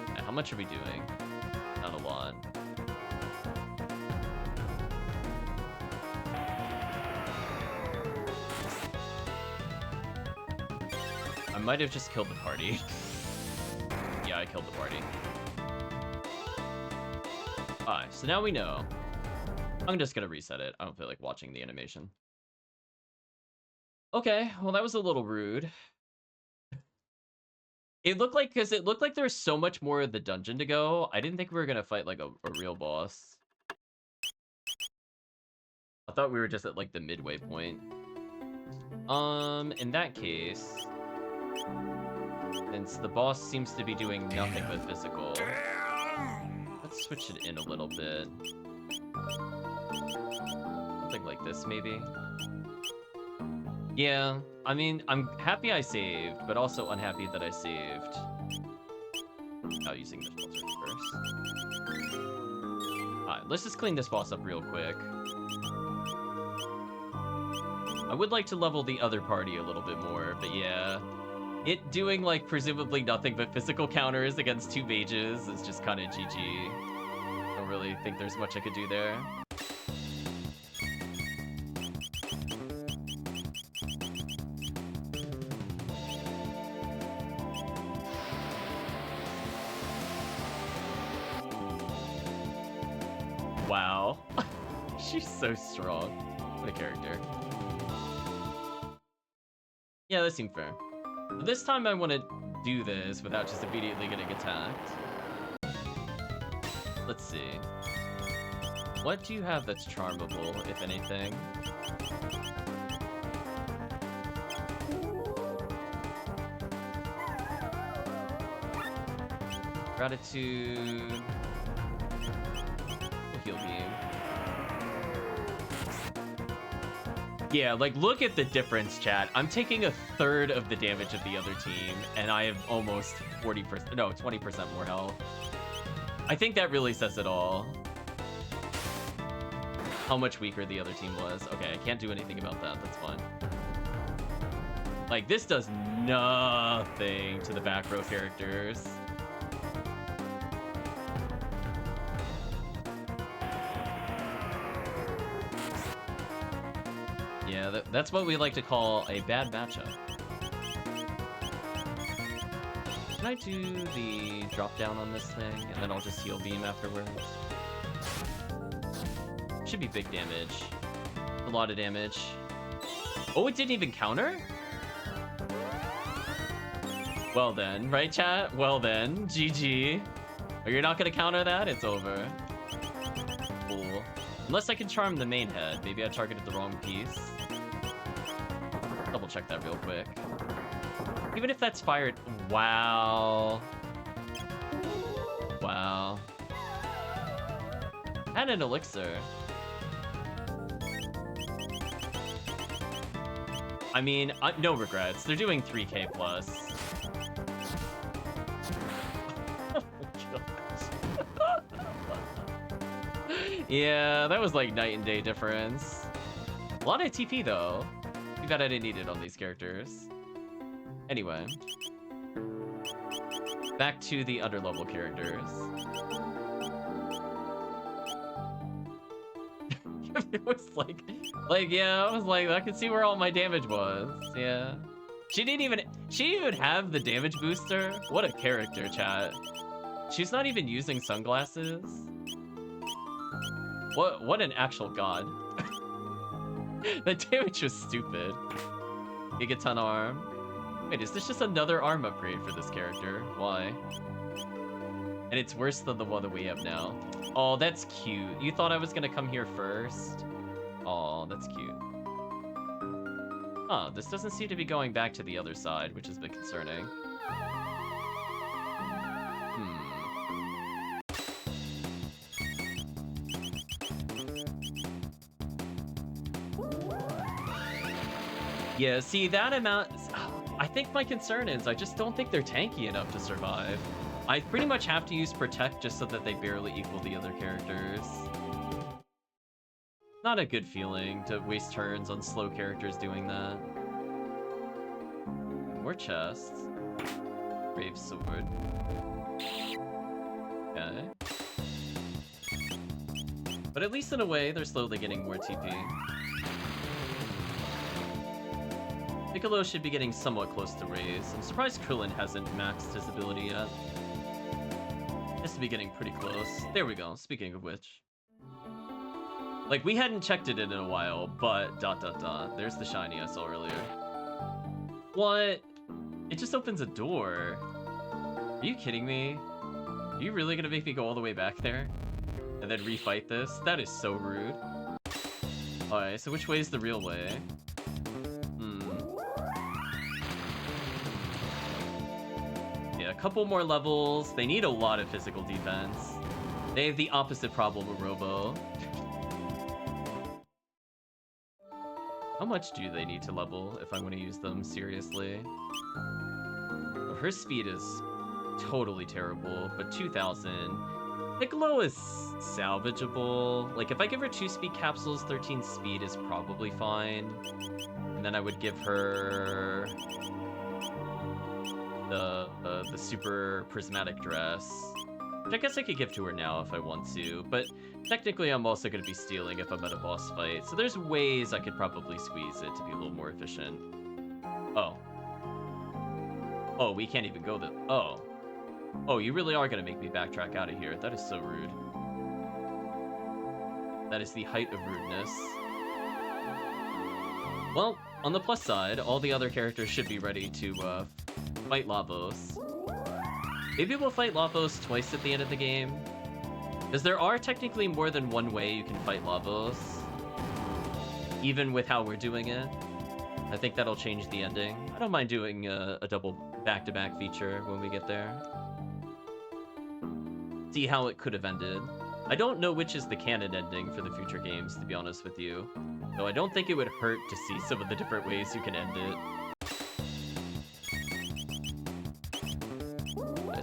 And how much are we doing? Not a lot. I might have just killed the party. Yeah, I killed the party. Alright, so now we know. I'm just gonna reset it. I don't feel like watching the animation. Okay, well that was a little rude. It looked like, because it looked like there was so much more of the dungeon to go. I didn't think we were gonna fight like a real boss. I thought we were just at like the midway point. In that case, since the boss seems to be doing nothing but physical, let's switch it in a little bit. Something like this, maybe? Yeah, I mean, I'm happy I saved, but also unhappy that I saved without using the filter first. Alright, let's just clean this boss up real quick. I would like to level the other party a little bit more, but yeah. It doing, like, presumably nothing but physical counters against 2 mages is just kind of GG. I don't really think there's much I could do there. Wow. She's so strong. What a character. Yeah, that seemed fair. But this time I want to do this without just immediately getting attacked. Let's see. What do you have that's charmable, if anything? Gratitude. Heal beam. Yeah, like, look at the difference, chat. I'm taking a third of the damage of the other team, and I have almost 40%, no, 20% more health. I think that really says it all. How much weaker the other team was. Okay, I can't do anything about that. That's fine. Like, this does nothing to the back row characters. Yeah, that's what we like to call a bad matchup. Can I do the drop down on this thing, and then I'll just heal beam afterwards? Should be big damage. A lot of damage. Oh, it didn't even counter? Well then, right chat? Well then, GG. Oh, you're not gonna counter that? It's over. Cool. Unless I can charm the main head. Maybe I targeted the wrong piece. Double check that real quick. Even if that's fired... Wow. Wow. And an elixir. I mean, no regrets. They're doing 3k plus. Oh my gosh. Yeah, that was like night and day difference. A lot of TP though. Too bad I didn't need it on these characters. Anyway. Back to the underlevel characters. It was like, yeah, I was like, I could see where all my damage was. Yeah. She didn't even have the damage booster. What a character, chat. She's not even using sunglasses. What an actual god. The damage was stupid. Gigaton arm. Wait, is this just another arm upgrade for this character? Why? And it's worse than the one that we have now. Oh, that's cute. You thought I was gonna come here first? Oh, that's cute. Huh, this doesn't seem to be going back to the other side, which is a bit concerning. Yeah, see, that amount... I think my concern is I just don't think they're tanky enough to survive. I pretty much have to use Protect just so that they barely equal the other characters. Not a good feeling to waste turns on slow characters doing that. More chests. Brave sword. Okay. But at least in a way, they're slowly getting more TP. Piccolo should be getting somewhat close to Raise. I'm surprised Krillin hasn't maxed his ability yet. Has to be getting pretty close. There we go, speaking of which. Like, we hadn't checked it in a while, but ... There's the shiny I saw earlier. What? It just opens a door. Are you kidding me? Are you really gonna make me go all the way back there? And then refight this? That is so rude. Alright, so which way is the real way? Yeah, a couple more levels. They need a lot of physical defense. They have the opposite problem of Robo. How much do they need to level if I want to use them seriously? Oh, her speed is totally terrible, but 2,000. Piccolo is salvageable. Like, if I give her 2 speed capsules, 13 speed is probably fine. And then I would give her the super prismatic dress, which I guess I could give to her now if I want to, but technically I'm also going to be stealing if I'm at a boss fight, so there's ways I could probably squeeze it to be a little more efficient. Oh. Oh, we can't even go oh. Oh, you really are going to make me backtrack out of here. That is so rude. That is the height of rudeness. Well, on the plus side, all the other characters should be ready to fight Lavos. Maybe we'll fight Lavos twice at the end of the game. Because there are technically more than one way you can fight Lavos. Even with how we're doing it. I think that'll change the ending. I don't mind doing a double back-to-back feature when we get there. See how it could have ended. I don't know which is the canon ending for the future games, to be honest with you. Though I don't think it would hurt to see some of the different ways you can end it.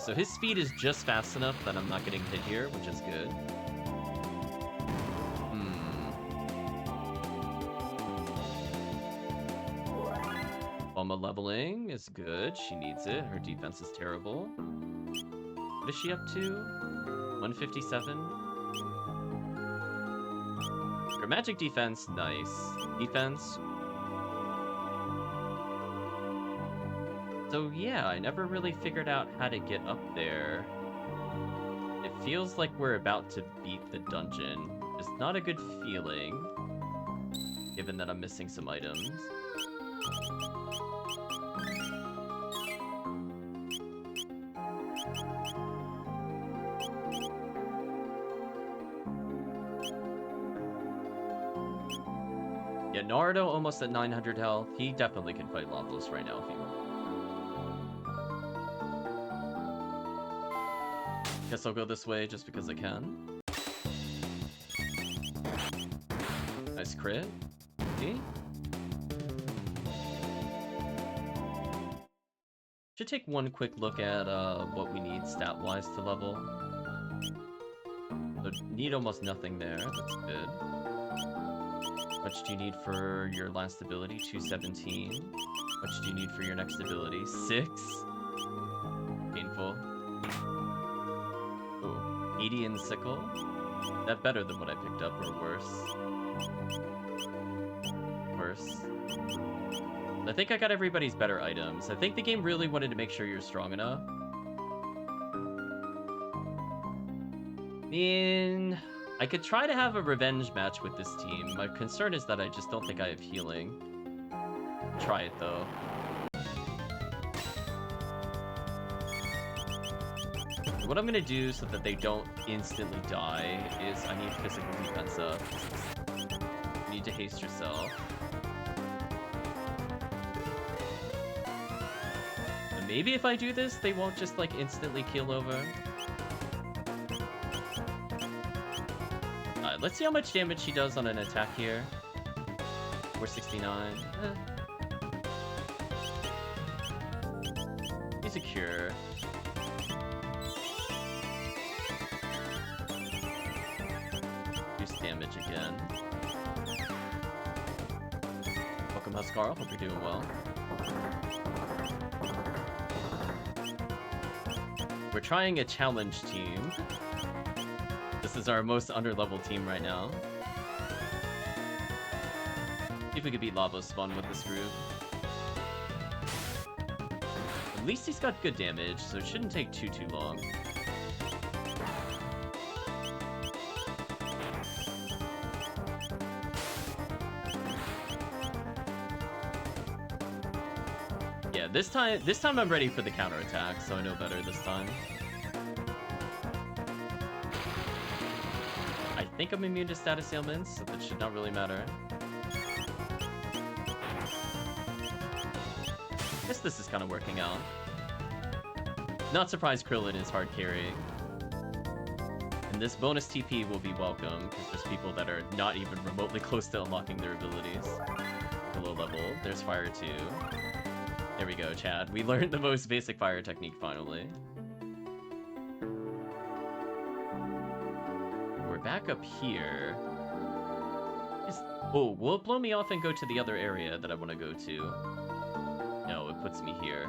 So his speed is just fast enough that I'm not getting hit here, which is good. Bulma leveling is good. She needs it. Her defense is terrible. What is she up to? 157? Her magic defense, nice. Defense... So yeah, I never really figured out how to get up there. It feels like we're about to beat the dungeon. It's not a good feeling, given that I'm missing some items. Yeah, Naruto almost at 900 health. He definitely can fight Lavos right now if he wants. Guess I'll go this way just because I can. Nice crit. See? Should take one quick look at what we need stat-wise to level. So need almost nothing there. That's good. How much do you need for your last ability? 217. How much do you need for your next ability? 6? Painful. 80 sickle? Is that better than what I picked up, or worse? Worse. I think I got everybody's better items. I think the game really wanted to make sure you're strong enough. I mean, I could try to have a revenge match with this team. My concern is that I just don't think I have healing. Try it, though. what I'm gonna do so that they don't instantly die is I need physical defense up. You need to haste yourself. And maybe if I do this, they won't just like instantly keel over. Let's see how much damage she does on an attack here. 469. He's a cure. Reduce damage again. Welcome, Huskarl. Hope you're doing well. We're trying a challenge team. This is our most underleveled team right now. See if we could beat Lava Spawn with this group. At least he's got good damage, so it shouldn't take too long. Yeah, this time I'm ready for the counterattack, so I know better this time. I think I'm immune to status ailments, so that should not really matter. Guess this is kind of working out. Not surprised Krillin is hard carrying. And this bonus TP will be welcome, because there's people that are not even remotely close to unlocking their abilities. Low level. There's fire too. There we go, Chad. We learned the most basic fire technique finally. We're back up here. Oh, will it blow me off and go to the other area that I want to go to? No, it puts me here.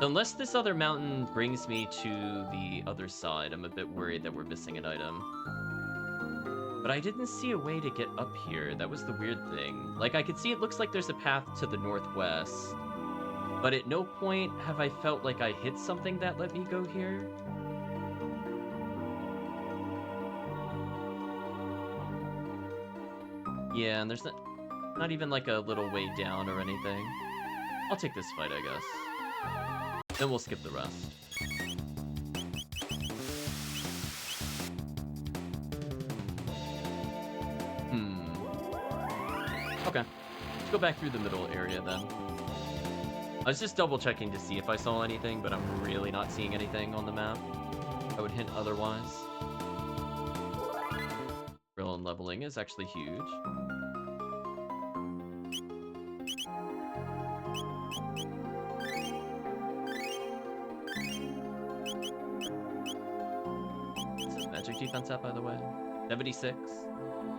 Unless this other mountain brings me to the other side, I'm a bit worried that we're missing an item. But I didn't see a way to get up here. That was the weird thing. Like, I could see it looks like there's a path to the northwest. But at no point have I felt like I hit something that let me go here. Yeah, and there's not even like a little way down or anything. I'll take this fight, I guess. Then we'll skip the rest. Okay. Let's go back through the middle area then. I was just double checking to see if I saw anything, but I'm really not seeing anything on the map. I would hint otherwise. Krillin leveling is actually huge. What's his magic defense at, by the way? 76.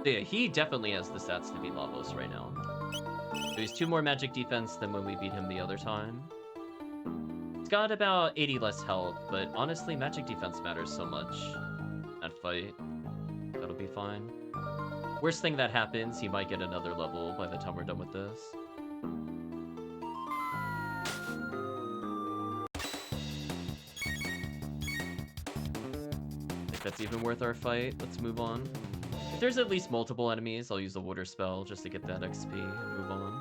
So yeah, he definitely has the stats to beat Lavos right now. So he's 2 more magic defense than when we beat him the other time. He's got about 80 less health, but honestly, magic defense matters so much in that fight. That'll be fine. Worst thing that happens, he might get another level by the time we're done with this. If that's even worth our fight, let's move on. If there's at least multiple enemies, I'll use a water spell just to get that XP and move on.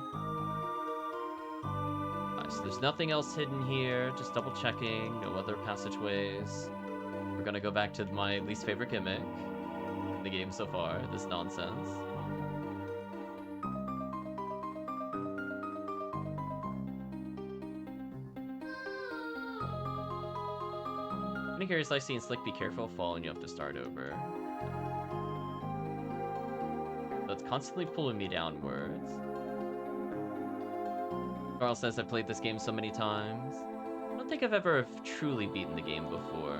Alright, so there's nothing else hidden here, just double checking, no other passageways. We're gonna go back to my least favorite gimmick in the game so far, this nonsense. I'm curious, I see in Slick, be careful, fall, and you have to start over. It's constantly pulling me downwards. Carl says I've played this game so many times. I don't think I've ever truly beaten the game before.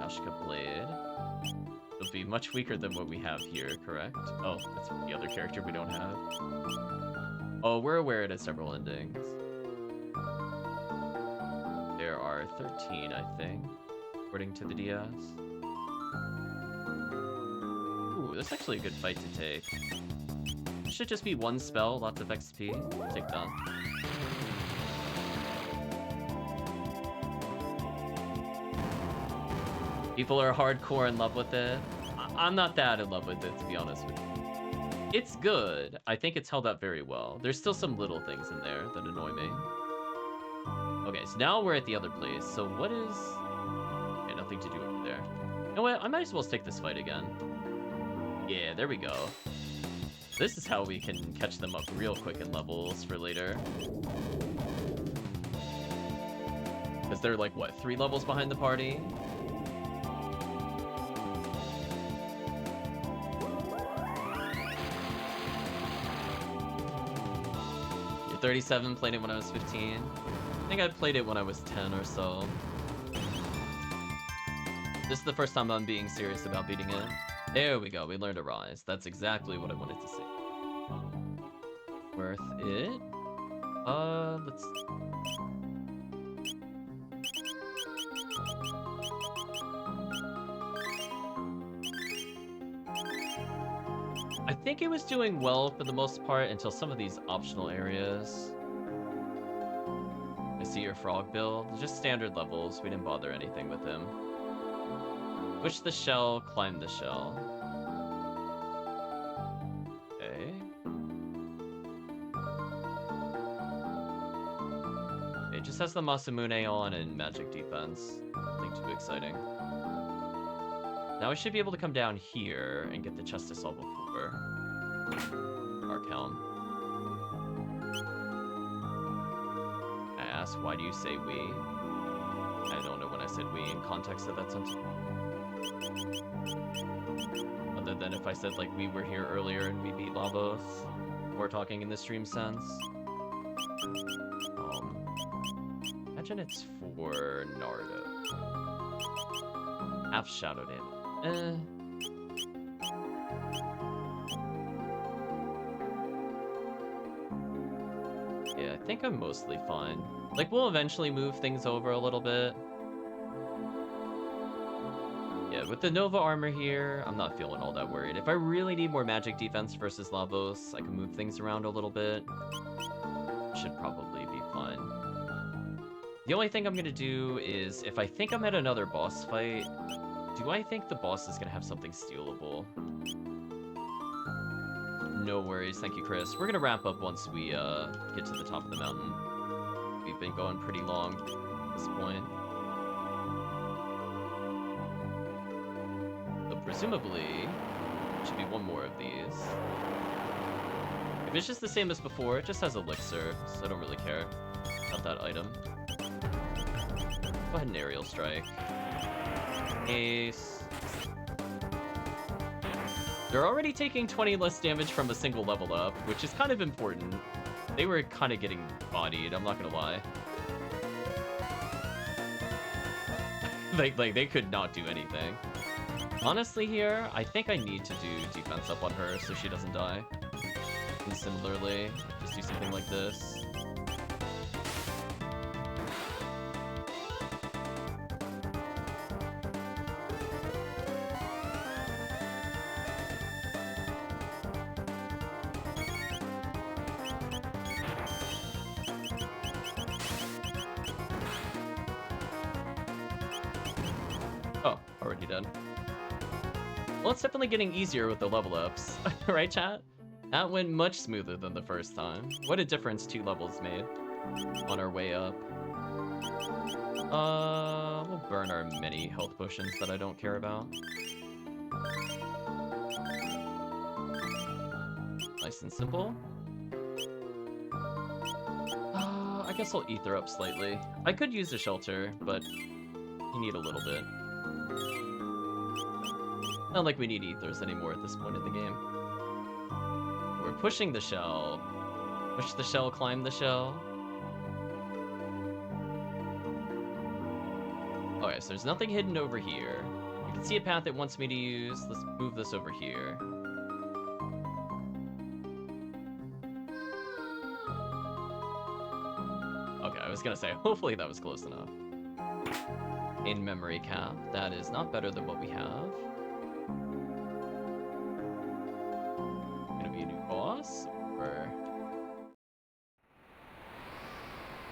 Kashka Blade. It'll be much weaker than what we have here, correct? Oh, that's the other character we don't have. Oh, we're aware it has several endings. There are 13, I think, according to the DS. That's actually a good fight to take. It should just be 1 spell, lots of XP. I'll take that. People are hardcore in love with it. I'm not that in love with it, to be honest with you. It's good. I think it's held up very well. There's still some little things in there that annoy me. Okay, so now we're at the other place. So what is... Okay, nothing to do over there. You know what? I might as well take this fight again. Yeah, there we go. This is how we can catch them up real quick in levels for later. Because they're like, what, 3 levels behind the party? You're 37, played it when I was 15. I think I played it when I was 10 or so. This is the first time I'm being serious about beating it. There we go, we learned to rise. That's exactly what I wanted to see. Worth it? Let's... I think it was doing well for the most part until some of these optional areas. I see your frog build. Just standard levels. We didn't bother anything with him. Push the shell, climb the shell. Okay. It just has the Masamune on and magic defense. Nothing too exciting. Now I should be able to come down here and get the chest I saw before. Archelm. I asked, why do you say we? I don't know when I said we in context of that sentence. Other than if I said, like, we were here earlier and we beat Lavos. Or talking in the stream sense. Imagine it's for Naruto. Half shadow damage. Yeah, I think I'm mostly fine. Like, we'll eventually move things over a little bit. Yeah, with the Nova armor here, I'm not feeling all that worried. If I really need more magic defense versus Lavos, I can move things around a little bit. Should probably be fine. The only thing I'm gonna do is, if I think I'm at another boss fight, do I think the boss is gonna have something stealable? No worries, thank you, Chris. We're gonna wrap up once we get to the top of the mountain. We've been going pretty long at this point. So presumably, should be one more of these. If it's just the same as before, it just has elixir, so I don't really care about that item. Go ahead and aerial strike. Ace. They're already taking 20 less damage from a single level up, which is kind of important. They were kind of getting bodied, I'm not gonna lie. like they could not do anything. Honestly here, I think I need to do defense up on her so she doesn't die. And similarly, just do something like this. Oh, already done. Well, it's definitely getting easier with the level ups. Right, chat? That went much smoother than the first time. What a difference 2 levels made on our way up. We'll burn our many health potions that I don't care about. Nice and simple. I guess I'll ether up slightly. I could use a shelter, but you need a little bit. Not like we need ethers anymore at this point in the game. We're pushing the shell. Push the shell, climb the shell. Okay, so there's nothing hidden over here. You can see a path it wants me to use. Let's move this over here. Okay, I was gonna say, hopefully that was close enough. In-memory cap. That is not better than what we have. Gonna be a new boss? Or...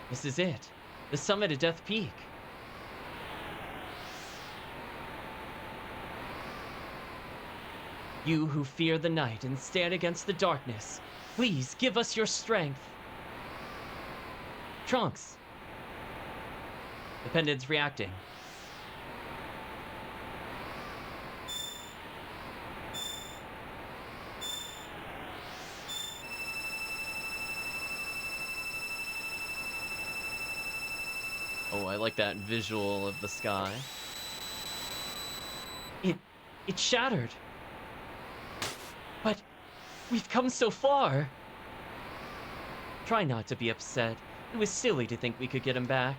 This is it. The summit of Death Peak. You who fear the night and stand against the darkness, please give us your strength. Trunks. The pendant's reacting. Oh, I like that visual of the sky. It shattered. But we've come so far. Try not to be upset. It was silly to think we could get him back.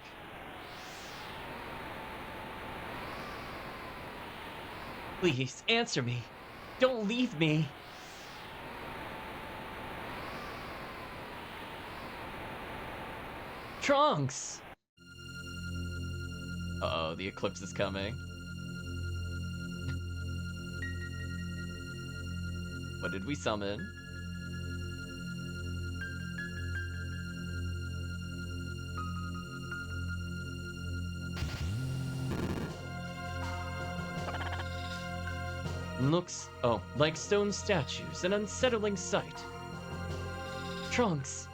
Please, answer me. Don't leave me. Trunks! Uh-oh, the eclipse is coming. What did we summon? Looks, like stone statues, an unsettling sight. Trunks.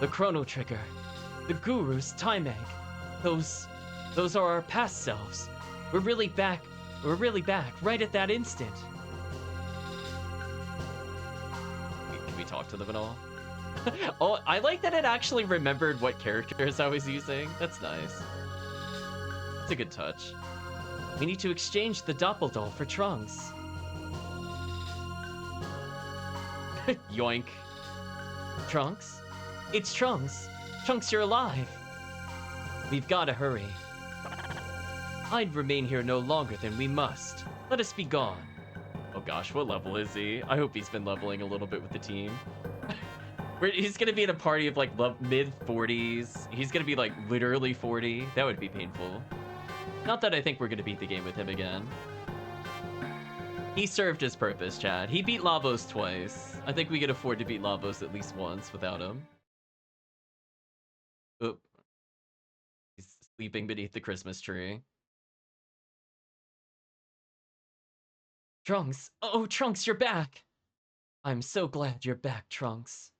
The Chrono Trigger. The Guru's time egg. Those are our past selves. We're really back right at that instant. Can we talk to them at all? Oh, I like that it actually remembered what characters I was using. That's nice. That's a good touch. We need to exchange the Doppeldoll for Trunks. Yoink. Trunks? It's Trunks. Trunks, you're alive. We've gotta hurry. I'd remain here no longer than we must. Let us be gone. Oh gosh, what level is he? I hope he's been leveling a little bit with the team. He's gonna be in a party of like mid-40s. He's gonna be like literally 40. That would be painful. Not that I think we're gonna beat the game with him again. He served his purpose, Chad. He beat Lavos twice. I think we can afford to beat Lavos at least once without him. Oop. He's sleeping beneath the Christmas tree. Trunks! Oh, Trunks, you're back! I'm so glad you're back, Trunks.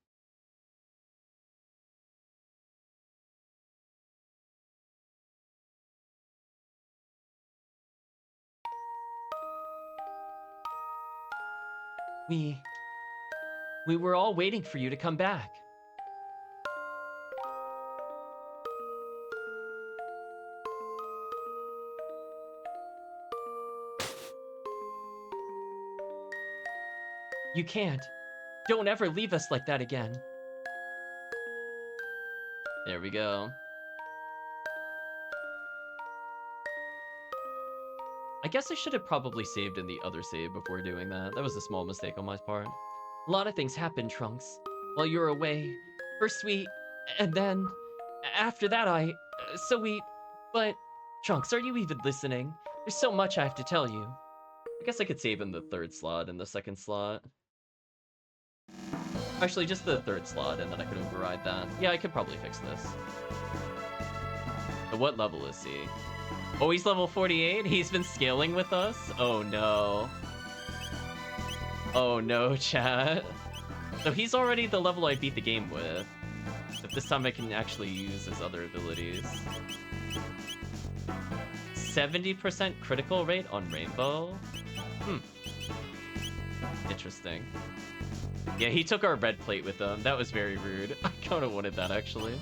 We were all waiting for you to come back. You can't. Don't ever leave us like that again. There we go. I guess I should have probably saved in the other save before doing that. That was a small mistake on my part. A lot of things happened, Trunks. While you were away. First and then... After that But... Trunks, are you even listening? There's so much I have to tell you. I guess I could save in the third slot and the second slot. Actually, just the third slot, and then I could override that. Yeah, I could probably fix this. But what level is he? Oh, he's level 48? He's been scaling with us? Oh, no. Oh, no, chat. So he's already the level I beat the game with. But this time I can actually use his other abilities. 70% critical rate on Rainbow? Interesting. Yeah, he took our red plate with him. That was very rude. I kind of wanted that, actually.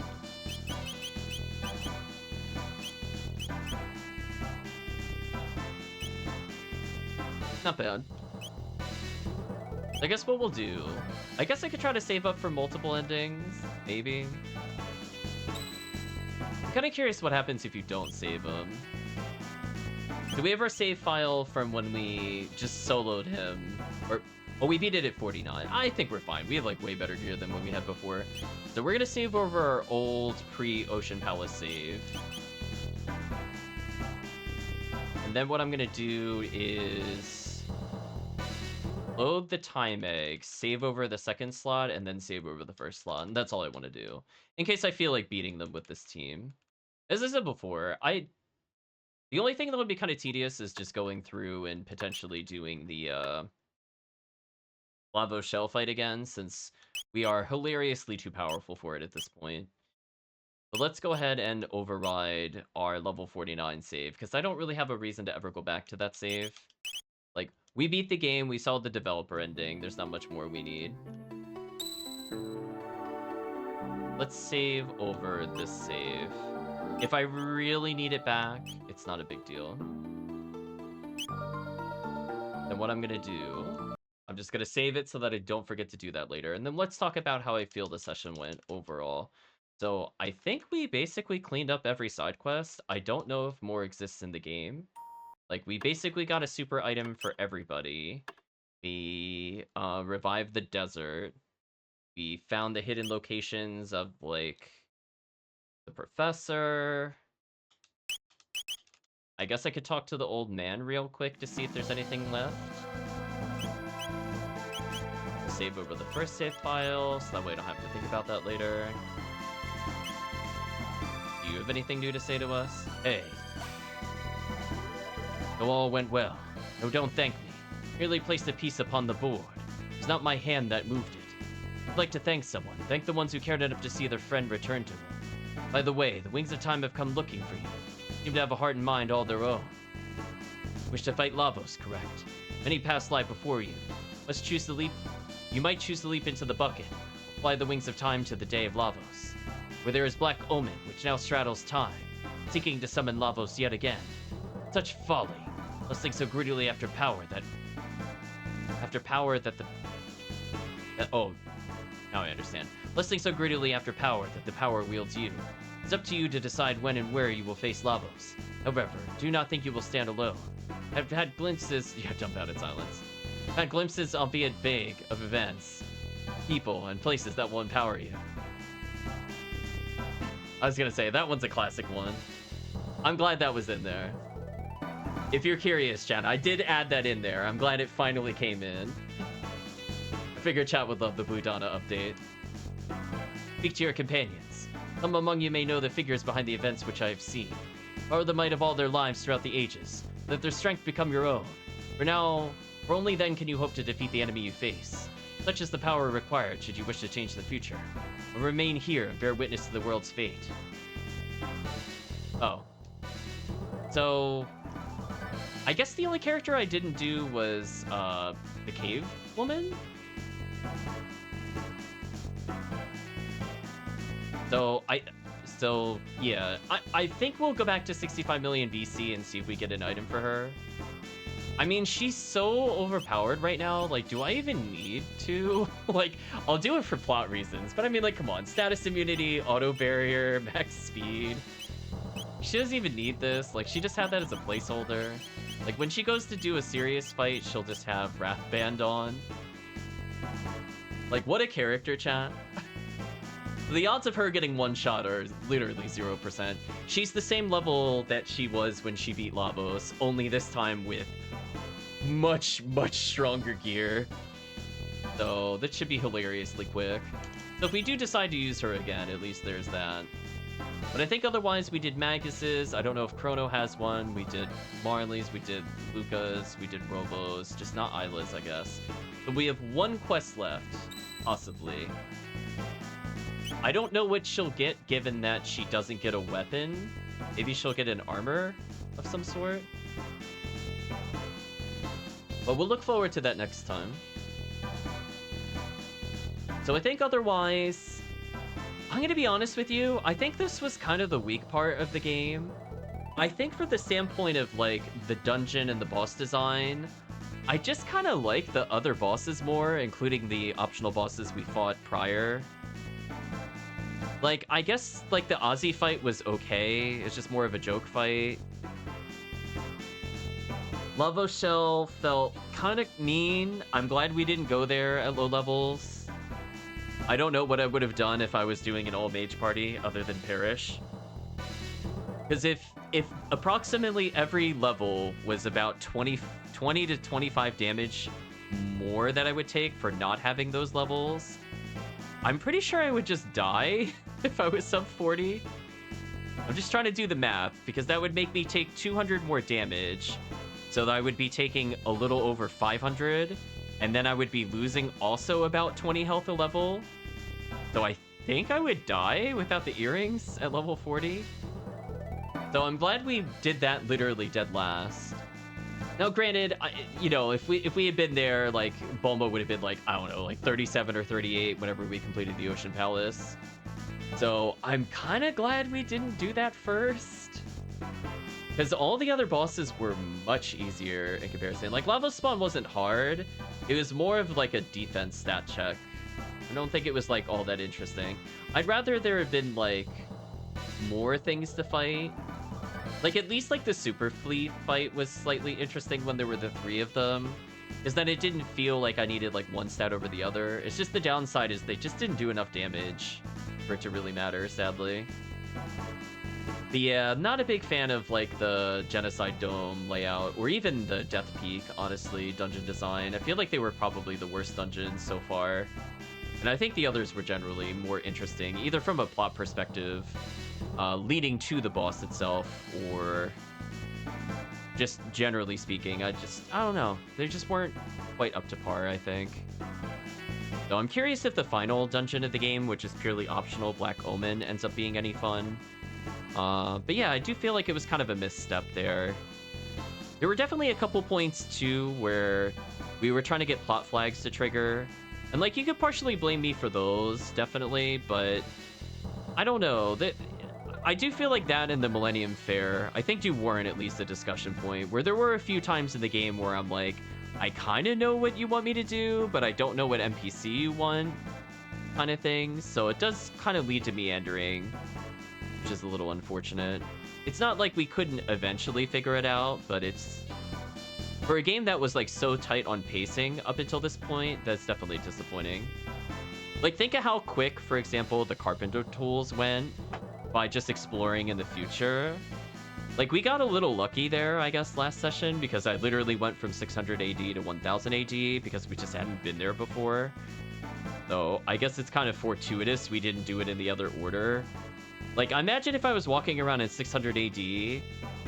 Not bad. I guess what we'll do... I guess I could try to save up for multiple endings. Maybe. I'm kind of curious what happens if you don't save them. Do we ever save file from when we just soloed him? Or... Well, we beat it at 49. I think we're fine. We have, like, way better gear than what we had before. So we're gonna save over our old pre-Ocean Palace save. And then what I'm gonna do is... load the time egg, save over the second slot, and then save over the first slot. And that's all I want to do. In case I feel like beating them with this team. As I said before, the only thing that would be kind of tedious is just going through and potentially doing the Lavo Shell fight again, since we are hilariously too powerful for it at this point. But let's go ahead and override our level 49 save, because I don't really have a reason to ever go back to that save. Like, we beat the game, we saw the developer ending, there's not much more we need. Let's save over this save. If I really need it back, it's not a big deal. Then what I'm gonna do, I'm just gonna save it so that I don't forget to do that later. And then let's talk about how I feel the session went overall. So I think we basically cleaned up every side quest. I don't know if more exists in the game. Like, we basically got a super item for everybody. We revived the desert. We found the hidden locations of, like, the professor. I guess I could talk to the old man real quick to see if there's anything left. Save over the first save file, so that way I don't have to think about that later. Do you have anything new to say to us? Hey. Though all went well. No, don't thank me. Merely placed a piece upon the board. It's not my hand that moved it. I'd like to thank someone. Thank the ones who cared enough to see their friend return to them. By the way, the Wings of Time have come looking for you. Seem to have a heart and mind all their own. Wish to fight Lavos, correct? Many paths lie before you. Must choose to leap. You might choose to leap into the bucket. Fly the Wings of Time to the day of Lavos, where there is Black Omen, which now straddles time, seeking to summon Lavos yet again. Such folly, lusting so greedily after power that oh, now I understand. Lusting so greedily after power that the power wields you. It's up to you to decide when and where you will face Lavos. However, do not think you will stand alone. I've had glimpses. Yeah, jump out in silence. I've had glimpses, albeit vague, of events, people, and places that will empower you. I was gonna say, that one's a classic one. I'm glad that was in there. If you're curious, chat, I did add that in there. I'm glad it finally came in. I figured chat would love the Budana update. Speak to your companions. Some among you may know the figures behind the events which I have seen. Borrow the might of all their lives throughout the ages. Let their strength become your own. For only then can you hope to defeat the enemy you face. Such is the power required should you wish to change the future. Or remain here and bear witness to the world's fate. Oh. So, I guess the only character I didn't do was, the cave woman? So, yeah. I think we'll go back to 65 million BC and see if we get an item for her. I mean, she's so overpowered right now. Like, do I even need to? Like, I'll do it for plot reasons. But I mean, like, come on. Status immunity, auto barrier, max speed. She doesn't even need this. Like, she just had that as a placeholder. Like, when she goes to do a serious fight, she'll just have Wrath Band on. Like, what a character, chat. The odds of her getting one shot are literally 0%. She's the same level that she was when she beat Lavos, only this time with much, much stronger gear. So that should be hilariously quick. So if we do decide to use her again, at least there's that. But I think otherwise we did Magus's. I don't know if Chrono has one. We did Marley's, we did Luca's, we did Robo's. Just not Isla's, I guess. So we have one quest left, possibly. I don't know what she'll get, given that she doesn't get a weapon. Maybe she'll get an armor of some sort. But we'll look forward to that next time. So I think otherwise, I'm gonna be honest with you, I think this was kind of the weak part of the game. I think for the standpoint of, like, the dungeon and the boss design, I just kind of like the other bosses more, including the optional bosses we fought prior. Like, I guess, like, the Ozzy fight was okay. It's just more of a joke fight. Lavo Shell felt kind of mean. I'm glad we didn't go there at low levels. I don't know what I would have done if I was doing an all-mage party other than Perish. Because if approximately every level was about 20 to 25 damage more that I would take for not having those levels, I'm pretty sure I would just die if I was sub 40. I'm just trying to do the math, because that would make me take 200 more damage. So that I would be taking a little over 500. and then I would be losing also about 20 health a level. So I think I would die without the earrings at level 40. So I'm glad we did that literally dead last. Now, granted, you know, if we had been there, like, Bulma would have been, like, I don't know, like 37 or 38 whenever we completed the Ocean Palace. So I'm kind of glad we didn't do that first. Because all the other bosses were much easier in comparison. Like, Lava Spawn wasn't hard. It was more of, like, a defense stat check. I don't think it was, like, all that interesting. I'd rather there had been, like, more things to fight. Like, at least, like, the Super Fleet fight was slightly interesting when there were the 3 of them. Is that it didn't feel like I needed, like, one stat over the other. It's just the downside is they just didn't do enough damage for it to really matter, sadly. But yeah, not a big fan of, like, the Genocide Dome layout, or even the Death Peak, honestly, dungeon design. I feel like they were probably the worst dungeons so far. And I think the others were generally more interesting, either from a plot perspective, leading to the boss itself, or just generally speaking. I don't know. They just weren't quite up to par, I think. So I'm curious if the final dungeon of the game, which is purely optional, Black Omen, ends up being any fun. But yeah, I do feel like it was kind of a misstep there. There were definitely a couple points, too, where we were trying to get plot flags to trigger. And, like, you could partially blame me for those, definitely, but I don't know. I do feel like that and the Millennium Fair, I think do warrant at least a discussion point, where there were a few times in the game where I'm like, I kind of know what you want me to do, but I don't know what NPC you want, kind of thing. So it does kind of lead to meandering, which is a little unfortunate. It's not like we couldn't eventually figure it out, but it's... For a game that was, like, so tight on pacing up until this point, that's definitely disappointing. Like, think of how quick, for example, the Carpenter tools went by just exploring in the future. Like, we got a little lucky there, I guess, last session, because I literally went from 600 AD to 1000 AD, because we just hadn't been there before. So, I guess it's kind of fortuitous we didn't do it in the other order. Like, imagine if I was walking around in 600 AD,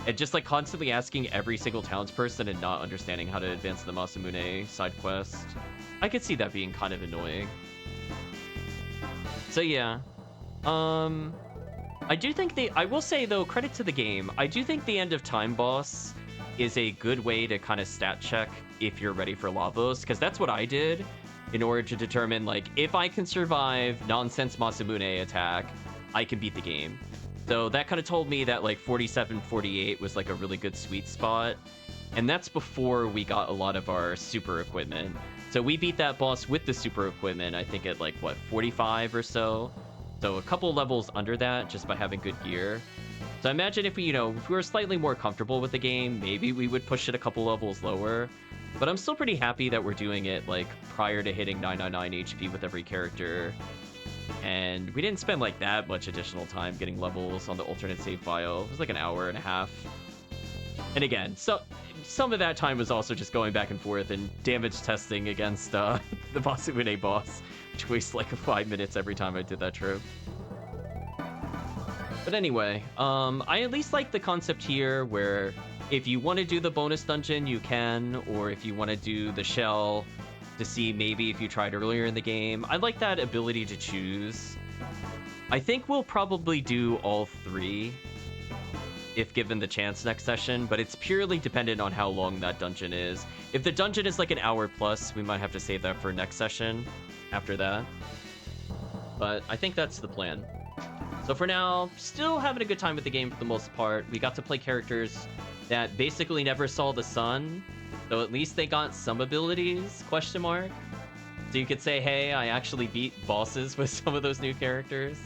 and just, like, constantly asking every single townsperson and not understanding how to advance the Masamune side quest. I could see that being kind of annoying. So, yeah. I do think I will say, though, credit to the game, I do think the End of Time boss is a good way to kind of stat check if you're ready for Lavos, because that's what I did in order to determine, like, if I can survive nonsense Masamune attack, I can beat the game. So that kind of told me that, like, 47, 48 was, like, a really good sweet spot. And that's before we got a lot of our super equipment. So we beat that boss with the super equipment, I think at, like, what, 45 or so? So a couple levels under that just by having good gear. So I imagine if we, you know, if we were slightly more comfortable with the game, maybe we would push it a couple levels lower. But I'm still pretty happy that we're doing it, like, prior to hitting 999 HP with every character. And we didn't spend, like, that much additional time getting levels on the alternate save file. It was like an hour and a half. And again, so some of that time was also just going back and forth and damage testing against the Masamune boss, which wastes like 5 minutes every time I did that trip. But anyway, I at least like the concept here where if you want to do the bonus dungeon, you can, or if you want to do the shell to see maybe if you tried earlier in the game. I like that ability to choose. I think we'll probably do all 3 if given the chance next session, but it's purely dependent on how long that dungeon is. If the dungeon is like an hour plus, we might have to save that for next session after that. But I think that's the plan. So for now, still having a good time with the game for the most part. We got to play characters that basically never saw the sun, so at least they got some abilities, question mark. So you could say, hey, I actually beat bosses with some of those new characters.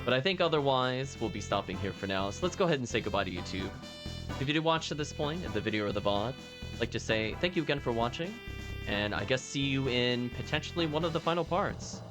But I think otherwise, we'll be stopping here for now. So let's go ahead and say goodbye to YouTube. If you did watch to this point in the video or the VOD, I'd like to say thank you again for watching. And I guess see you in potentially one of the final parts.